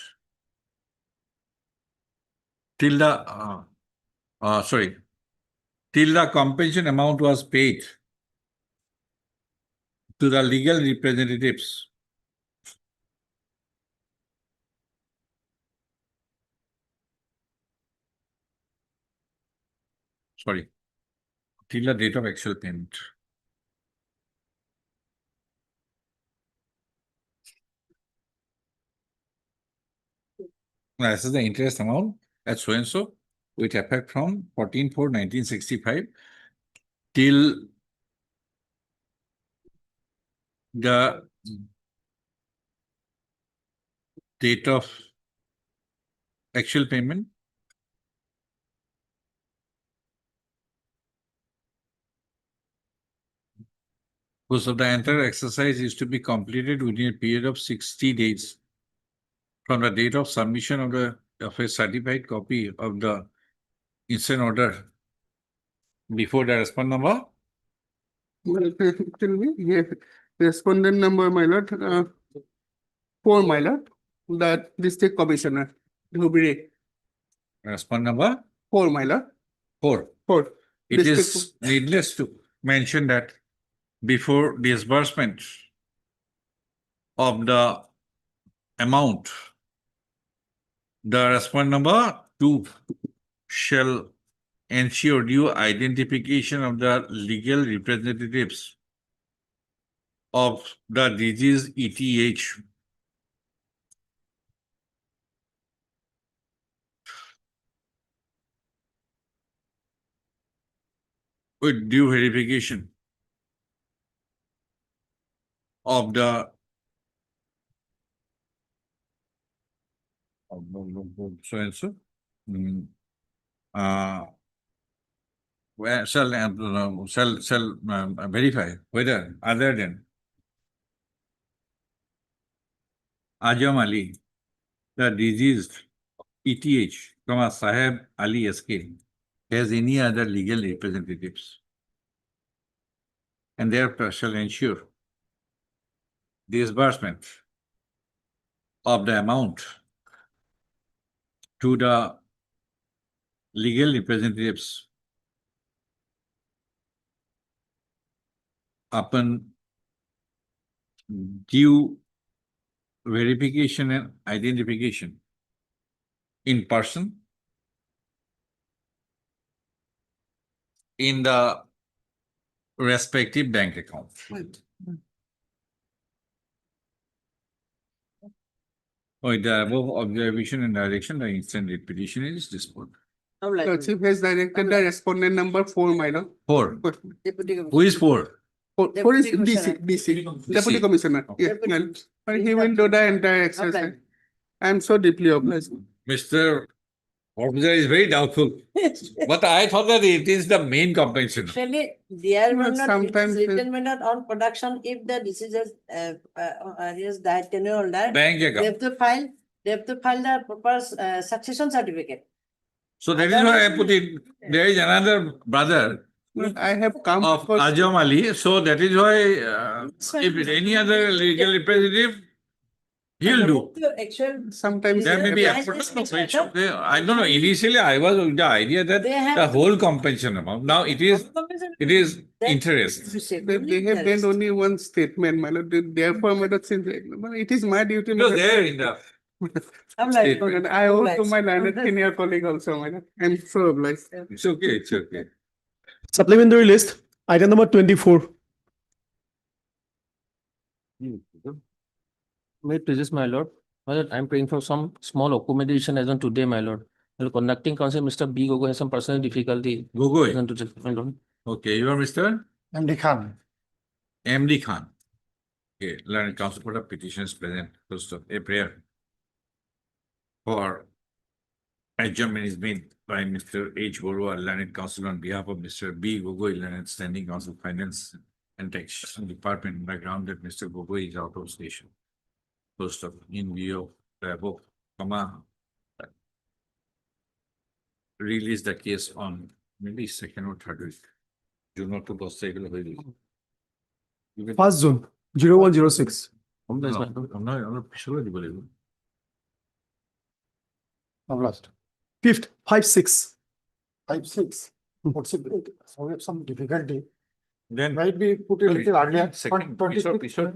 Till the compensation amount was paid to the legal representatives till the date of actual payment. This is the interest amount at so and so with effect from 14/4/1965 till the date of actual payment. Because of the entire exercise is to be completed within a period of 60 days from the date of submission of a certified copy of the instant order before the respondent number. Well, tell me, yes, respondent number, my lord, 4, my lord, the district commissioner, Dhubri, Respondent number 4, my lord, 4. 4. It District- is needless to mention that before disbursement of the amount, the respondent number 2 shall ensure due identification of the legal representatives of the disease ETH with due verification of the so and so. Where shall verify whether other than Ajam Ali, the deceased ETH, Saheb Ali SK, has any other legal representatives, and therefore shall ensure disbursement of the amount to the legal representatives upon due verification and identification in person in the respective bank account. With the above observation and direction, the instant repetition is disposed. Lordship has directed the respondent number 4, my lord. 4. Deputy Who is 4? 4 is Deputy DC, DC. Deputy Commissioner. Yes, well, but he will do the entire exercise. I am so deeply obliged. Mr. Officer is very doubtful. But I thought that it is the main compensation. Actually, there Well, were not, sometimes it's it- written may not on production if the diseases, is died tenure holder. Bank They account. have to file the proper succession certificate. So that is why I put it. There is another brother Well, I have come of for Ajam Ali. So that is why if any other legal representative, he'll do. sometimes. There may be a I don't know. Initially, I was with the idea that They have- the whole compensation amount. Now it is interest. They have made only one statement, my lord. Therefore, my lord, since it is my duty. It was there in the Statement. I owe to my learned senior colleague also, my lord. I'm so obliged. It's okay, it's okay. Supplementary list, item number 24. May it please my lord, I'm praying for some small accommodation as on today, my lord. The conducting counsel, Mr. B. Gogoi, has some personal difficulty. Gogoi. As on today, my lord. Okay, you are Mr. MD Khan. MD Khan. Okay, learned counsel for the petitions present. First of a prayer for adjournment is made by Mr. H. Borua, learned counsel on behalf of Mr. B. Gogoi, learned standing counsel finance and taxation department, on the ground that Mr. Gogoi is out of station. First of in view of the above, release the case on maybe second or third week. Do not to possible. First zone, 0106. I'm not sure. I'm lost. Fifth, 56. 5-6. What's it? So we have some difficulty. Then Might be put a little earlier. second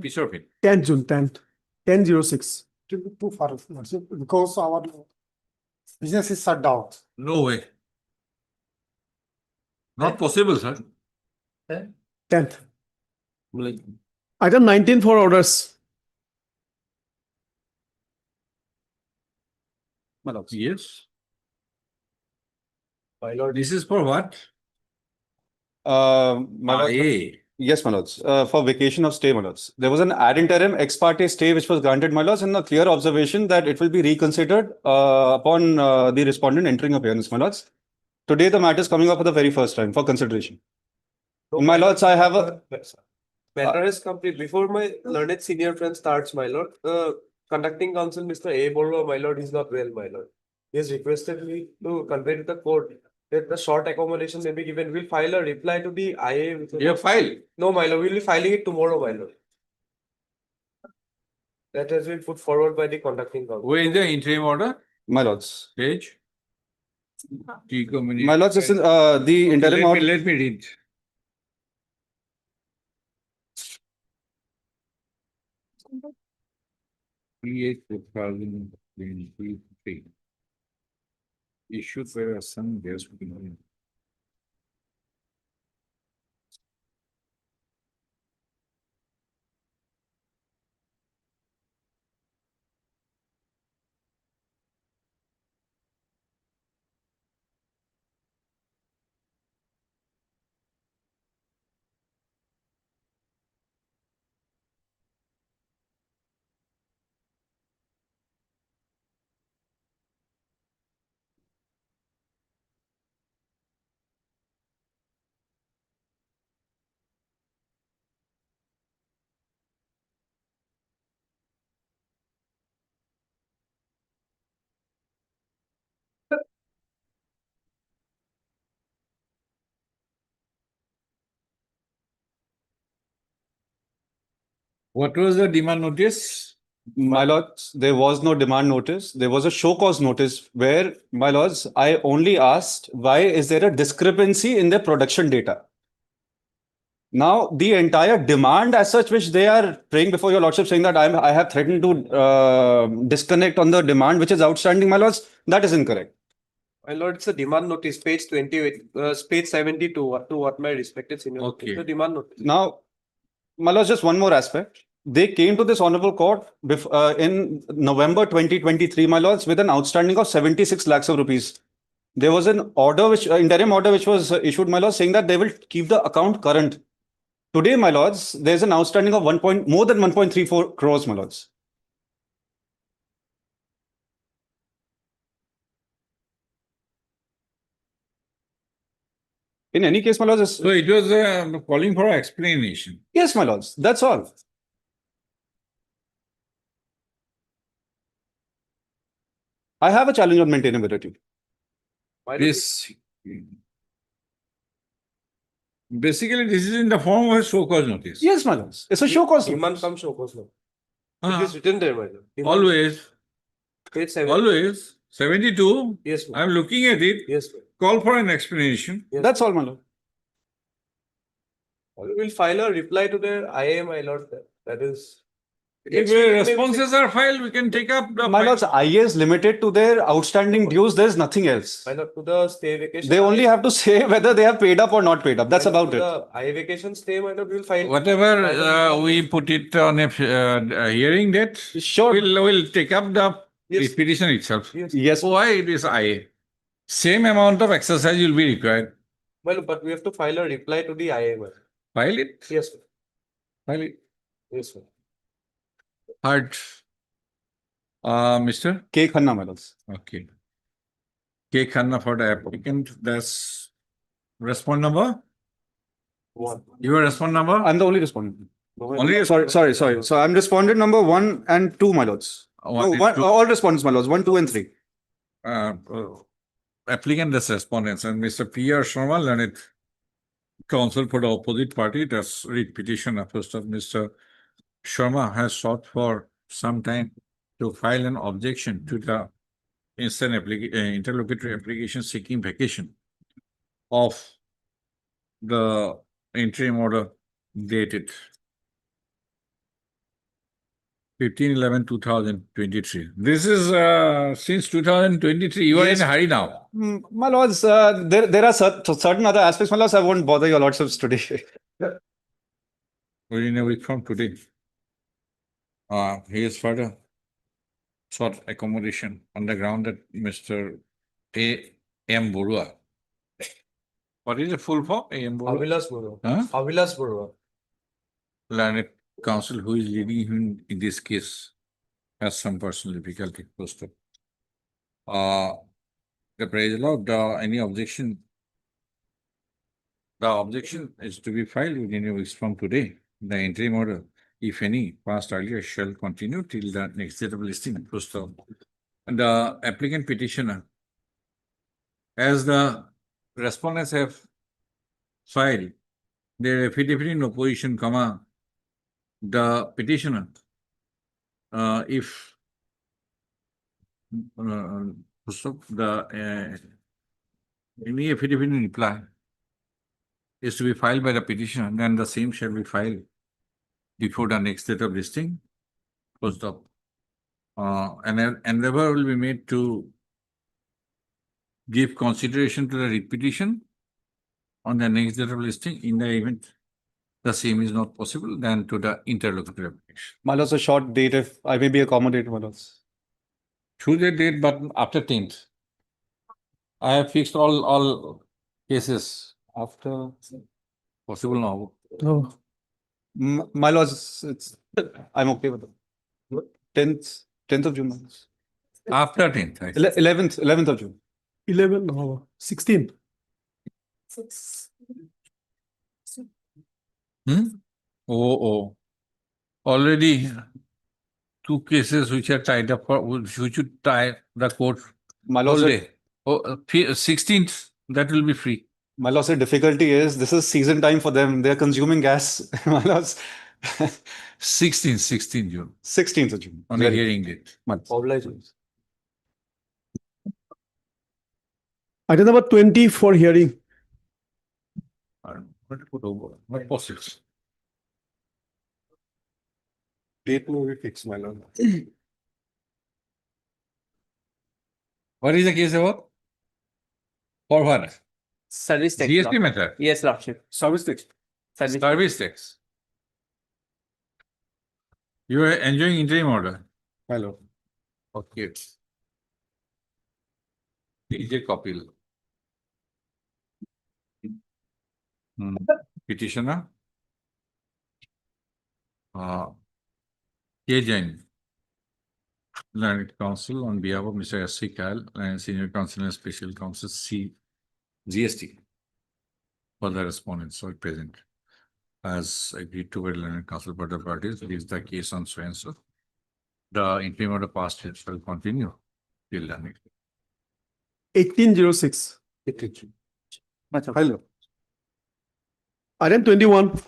piece of it. 10th June, 10th, 1006. Too far, because our business is shut down. No way. Not possible, sir. 10th. Item 19 for orders. Yes. My lord. This is for what? My lord. Yes, my lords. For vacation of stay, my lords. There was an ad interim ex parte stay which was granted, my lords, and a clear observation that it will be reconsidered upon the respondent entering appearance, my lords. Today, the matter is coming up for the very first time for consideration. My lords, I have a... Matter is complete. Before my learned senior friend starts, my lord, conducting counsel, Mr. A. Borua, my lord, is not well, my lord. He has requested me to convey to the court that the short accommodation may be given. We'll file a reply to the IA. You have filed? No, my lord, we'll be filing it tomorrow, my lord. That has been put forward by the conducting counsel. Where is the interim order? My lords. Page? My lords, this is, the interim order. Let me read. Create 2023. Issued by some bears. What was the demand notice? My lords, there was no demand notice. There was a show cause notice where, my lords, I only asked why is there a discrepancy in the production data. Now, the entire demand as such, which they are praying before your lordship, saying that I have threatened to disconnect on the demand which is outstanding, my lords, that is incorrect. My lord, it's a demand notice, page 28, page 72, to what my respected senior. Okay. The demand notice. Now, my lords, just one more aspect. They came to this honorable court in November 2023, my lords, with an outstanding of 76 lakhs of rupees. There was an order, interim order, which was issued, my lords, saying that they will keep the account current. Today, my lords, there's an outstanding of more than 1.34 crores, my lords. In any case, my lords. So it was calling for an explanation. Yes, my lords, that's all. I have a challenge on maintainability. Basically, this is in the form of a show cause notice. Yes, my lords. It's a show cause. Demand come show cause notice. It is written there, my lord. Demand Always. Page 7. Always. 72. Yes, I'm looking at it. yes, sir. Call for an explanation. Yes. That's all, my lord. We will file a reply to the IA, my lord. That is If responses are filed, we can take up the. My lords, IA is limited to their outstanding dues. There's nothing else. My lord, to the stay vacation. They only have to say whether they have paid up or not paid up. That's about it. The I vacation stay, my lord, we will file. Whatever we put it on a hearing date, Sure. we'll take up the Yes. petition itself. Yes. Why it is IA? Same amount of exercise will be required. Well, but we have to file a reply to the IA. My lord. File it. Yes, sir. File it. Yes, sir. Heard. Mr. K. Khanna, my lords. Okay. K. Khanna for the applicant. That's respond number. One. Your respond number? I'm the only respondent. Only Sorry. So I'm respondent number 1 and 2, my lords. One No, and one, two. all respondents, my lords. 1, 2, and 3. Applicant as respondents and Mr. P.R. Sharma, learned counsel for the opposite party. That's read petition. First of Mr. Sharma has sought for some time to file an objection to the interlocutory application seeking vacation of the interim order dated 15/11/2023. This is since 2023. You are in a hurry now. My lords, there are certain other aspects, my lords. I won't bother your lordships today. Within a week from today. He is further sought accommodation on the ground that Mr. A.M. Borua. What is the full form? A.M. Borua? Avilas Buru. Huh? Avilas Buru. Learned counsel who is leading him in this case has some personal difficulty. First of the praise allowed, any objection? The objection is to be filed within a week from today. The interim order, if any, passed earlier, shall continue till the next date of listing. First of and the applicant petitioner, as the respondents have filed their affidavit in opposition, the petitioner, if any affidavit in reply is to be filed by the petitioner, then the same shall be filed before the next date of listing. First of an endeavor will be made to give consideration to the writ petition on the next date of listing. In the event the same is not possible, then to the interlocutory application. My lords, a short date if I may be accommodated, my lords. Through the date, but after 10th. I have fixed all cases after possible now. Oh, My lords, I'm okay with it. 10th of June. my lords. After 10th. I 11th of June. 11, no, 16. Oh. Already 2 cases which are tied up for which should tie the court My all lords, day. 16th, that will be free. my lords, the difficulty is this is season time for them. They're consuming gas. My lords, 16th June. 16th of June. On a hearing date. My lords. Obliged. Item number 20 for hearing. Not possible. Date may be fixed, my lord. What is the case about? For what? Service tax. GST matter? Yes, Lordship. Service tax. Service tax. You are enjoying interim order. Hello. Okay. DJ Kapil. Petitioner. K. Jain. Learned counsel on behalf of Mr. S.C. Kyle and Senior Counsel and Special Counsel C. GST. For the respondents are present. As agreed to by learned counsel by the parties, it is the case on so and so. The interim order passed it shall continue till the next. 1806. Hello. Item 21.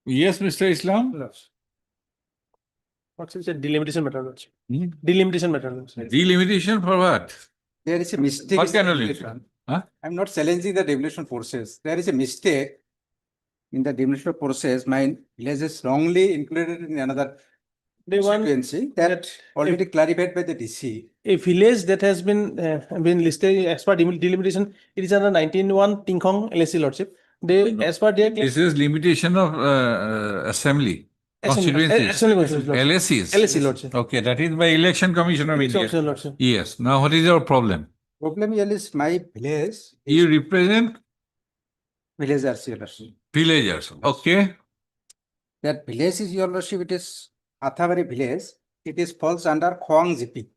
Yes, Mr. Islam. What's a delimitation matter, Lordship? Hmm? Delimitation matter, Lordship. Delimitation for what? There is a mistake. What in kind of the limitation? devolution. Huh? I'm not challenging the devolution forces. There is a mistake. in the delimitation process, my village is wrongly included in another They want constituency that already clarified by the DC. a village that has been listed as per delimitation. It is under 19(1) Tingkong LSC Lordship. They, as per their This is limitation of assembly. Constituencies. LSCs. LSC Lordship. Okay, that is by Election Commission of India. Election Lordship. Yes. Now, what is your problem? Problem here is my village. You represent Villagers, Your Lordship. villagers. Okay. That village is Your Lordship. It is Athavari village. It is falls under Khwang GP.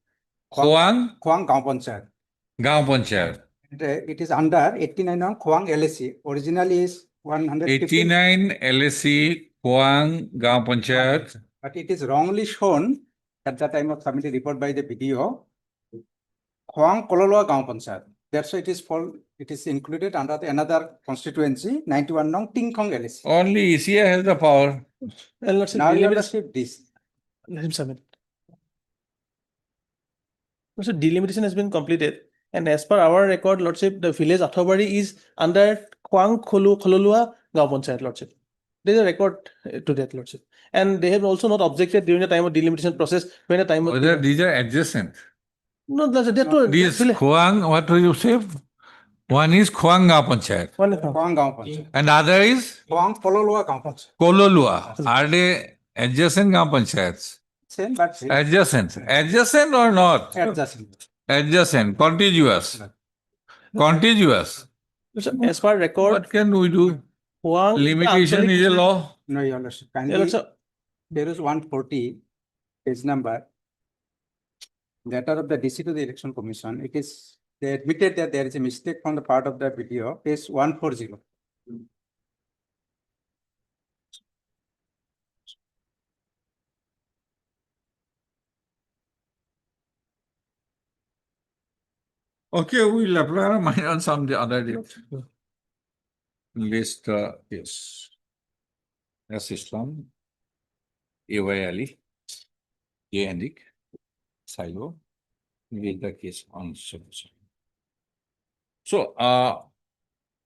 Khwang Gaon Panchayat. Gaon Panchayat. It is under 89 on Khwang LSC. Originally is 150. 89 LSC Khwang Gaon Panchayat. But it is wrongly shown at the time of submitting report by the BDO. Khwang Kololua Gaon Panchayat. That's why it is included under another constituency, 91 Nong Tingkong LSC. Only ECA has the power. Now Your Lordship, this. Let him submit. So delimitation has been completed, and as per our record, Lordship, the village Athabari is under Khwang Khololua Gaon Panchayat, Lordship. There is a record to that, Lordship, and they have also not objected during the time of delimitation process. When the time of Whether these are adjacent. no, Lordship, they told These Khwang, what do you say? One is Khwang Gaon Panchayat. Khwang Gaon Panchayat. And the other is Khwang Kololua Gaon Panchayat. Kololua. Are they adjacent Gaon Panchayats? Same, but Adjacent. Adjacent or not? adjacent. Adjacent. Contiguous. Contiguous. as per record, What can we do? Khwang Limitation is a law. No, Your Lordship. Kindly, Yeah, Lordship. there is 140 page number. Letter of the DC to the Election Commission. It is, they admitted that there is a mistake on the part of the video, page 140. Okay, we'll apply our mind on some the other day. List, yes. Yes, Islam. AY Ali. J. Hendik. Silo. With the case on solution. So,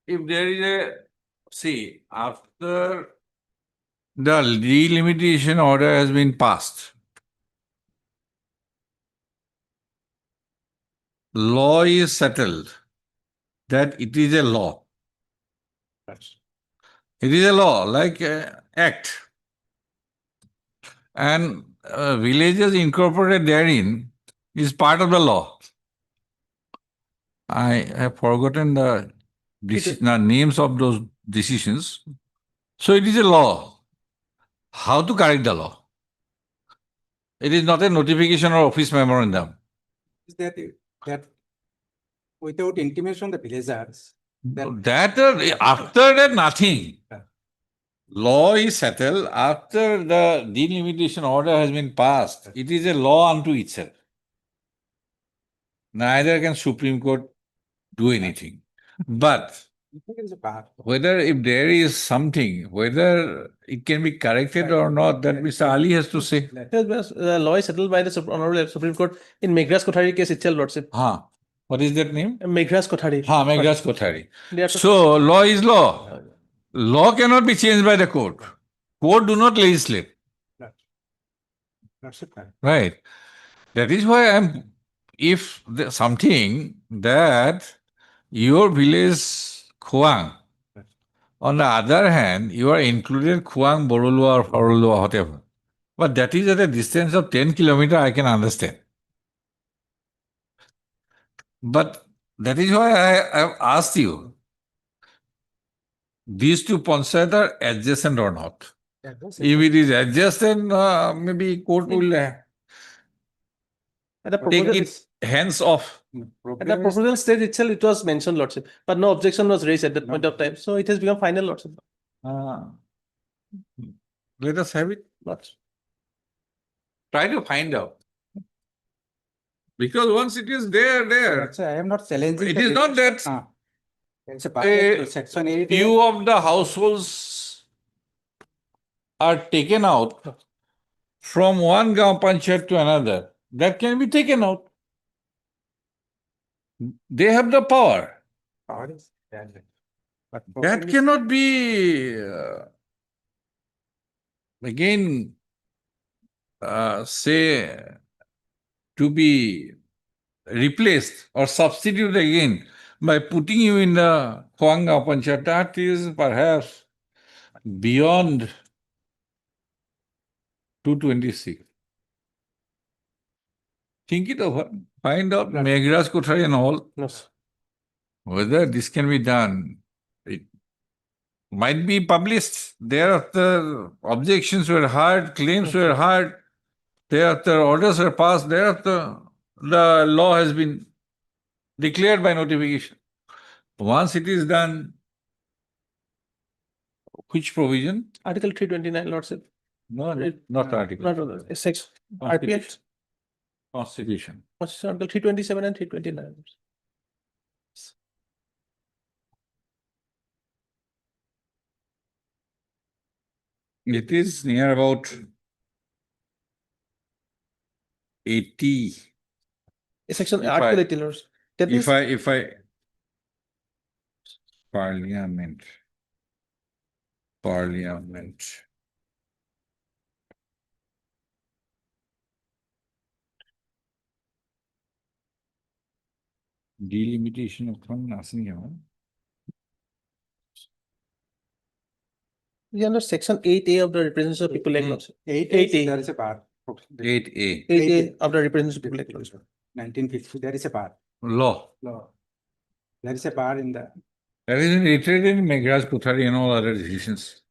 if there is a, see, after the delimitation order has been passed, law is settled that it is a law. It is a law, like act. And villages incorporated therein is part of the law. I have forgotten the names of those decisions. So it is a law. How to correct the law? It is not a notification or office memorandum. Is that without intimation of the villagers? After that, nothing. Law is settled after the delimitation order has been passed. It is a law unto itself. Neither can Supreme Court do anything. But whether if there is something, whether it can be corrected or not, that Mr. Ali has to say. The law is settled by the Honorable Supreme Court in Meghras Kothari case itself, Lordship. What is that name? Meghras Kothari. Meghras Kothari. So, law is law. Law cannot be changed by the court. Court do not legislate. Right. That is why if something that your village Khwang, on the other hand, you are included Khwang, Borolua or Farolua, whatever. But that is at a distance of 10 kilometers, I can understand. But that is why I have asked you, these two panchayats are adjacent or not? If it is adjacent, maybe court will take it hands off. At the proposal stage itself, it was mentioned, Lordship, but no objection was raised at that point of time. So it has become final, Lordship. Let us have it. Try to find out. Because once it is there. I am not challenging. It is not that a few of the households are taken out from one Gaon Panchayat to another. That can be taken out. They have the power. That cannot be, again, say, to be replaced or substituted again by putting you in the Huanga Pancha. That is perhaps beyond 226. Think it over. Find out Meghraj Kothari and all. Yes. Whether this can be done. It might be published. Thereafter, objections were heard, claims were heard. Thereafter, orders were passed. Thereafter, the law has been declared by notification. Once it is done, which provision? Article 329, Lordship. No, not article. Not other, section RPF. Constitution. Article 327 and 329. It is near about 80. Section If Article I- 80, Lordship. That means If I Parliament. Delimitation of nothing. under section 8A of the Representations of People Act, Lordship. 8A, there is a part. 8A. 8A of the Representations of People Act, Lordship. 1950, there is a part. Law. There is a part in the. That is reiterated in Meghraj Kothari and all other decisions.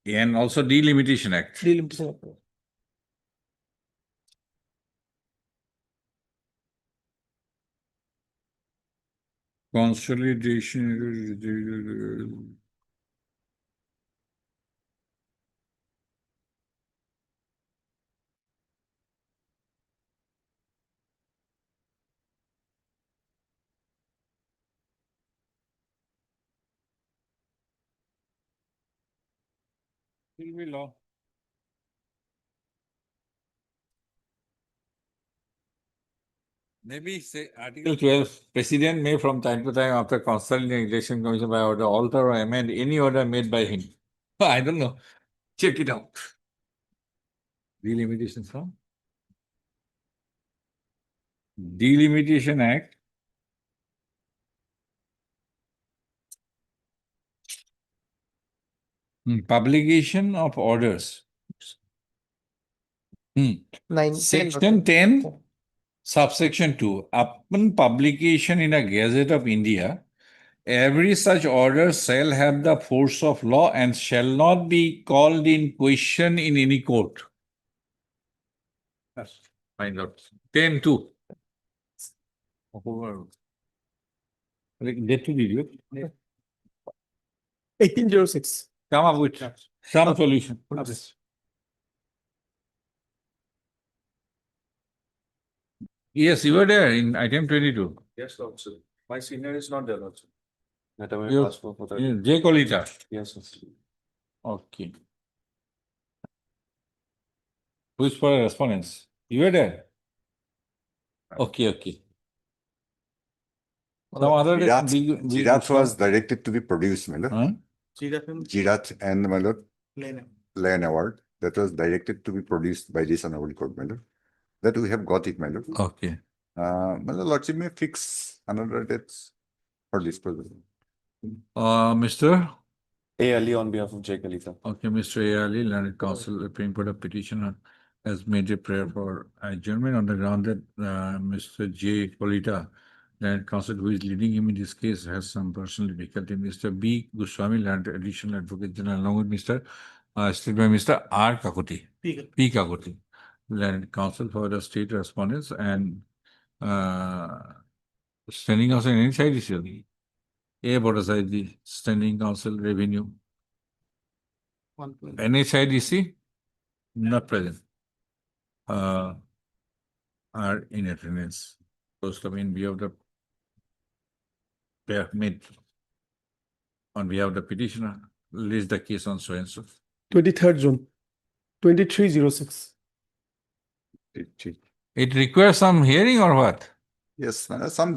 And also Delimitation Act. Delimitation Act. Consolidation. Will be law. Maybe say Article 12, President may from time to time after consulting the Election Commission by order alter or amend any order made by him. I don't know. Check it out. Delimitation from Delimitation Act. Publication of orders. 9. Section 10, subsection 2. Upon publication in a Gazette of India, every such order shall have the force of law and shall not be called in question in any court. Yes. Find out. 10-2. Get to the 1806. come up with some solution. Yes, you were there in item 22. Yes, Lordship. My senior is not there, Lordship. That I You- will ask for that. J. Kolita. Yes, Lordship. Okay. Who's for respondents? You were there? Okay. Some other Jirat was directed to be produced, my lord. Huh? Jirat and my lord, Land Award, that was directed to be produced by this honorable court, my lord. That we have got it, my lord. Okay. My lordship may fix another dates for disposal. Mr. A. Ali on behalf of J. Kalita. Okay, Mr. A. Ali, Learned Counsel, appearing for the petitioner, has made a prayer for adjournment on the ground that Mr. J. Kolita, Learned Counsel, who is leading him in this case, has some personal difficulty. Mr. B. Goswami, Learned Additional Advocate General, along with Mr. Still by Mr. R. Kakuti. P. Kakuti, Learned Counsel for the state respondents and standing counsel in any side issue. A. Aforesaid, standing counsel, revenue. NHIDC, not present. Are in attendance. Supposed to be in view of the made on behalf of the petitioner, list the case on so and so. 23rd June, 2306. It requires some hearing or what? Yes, some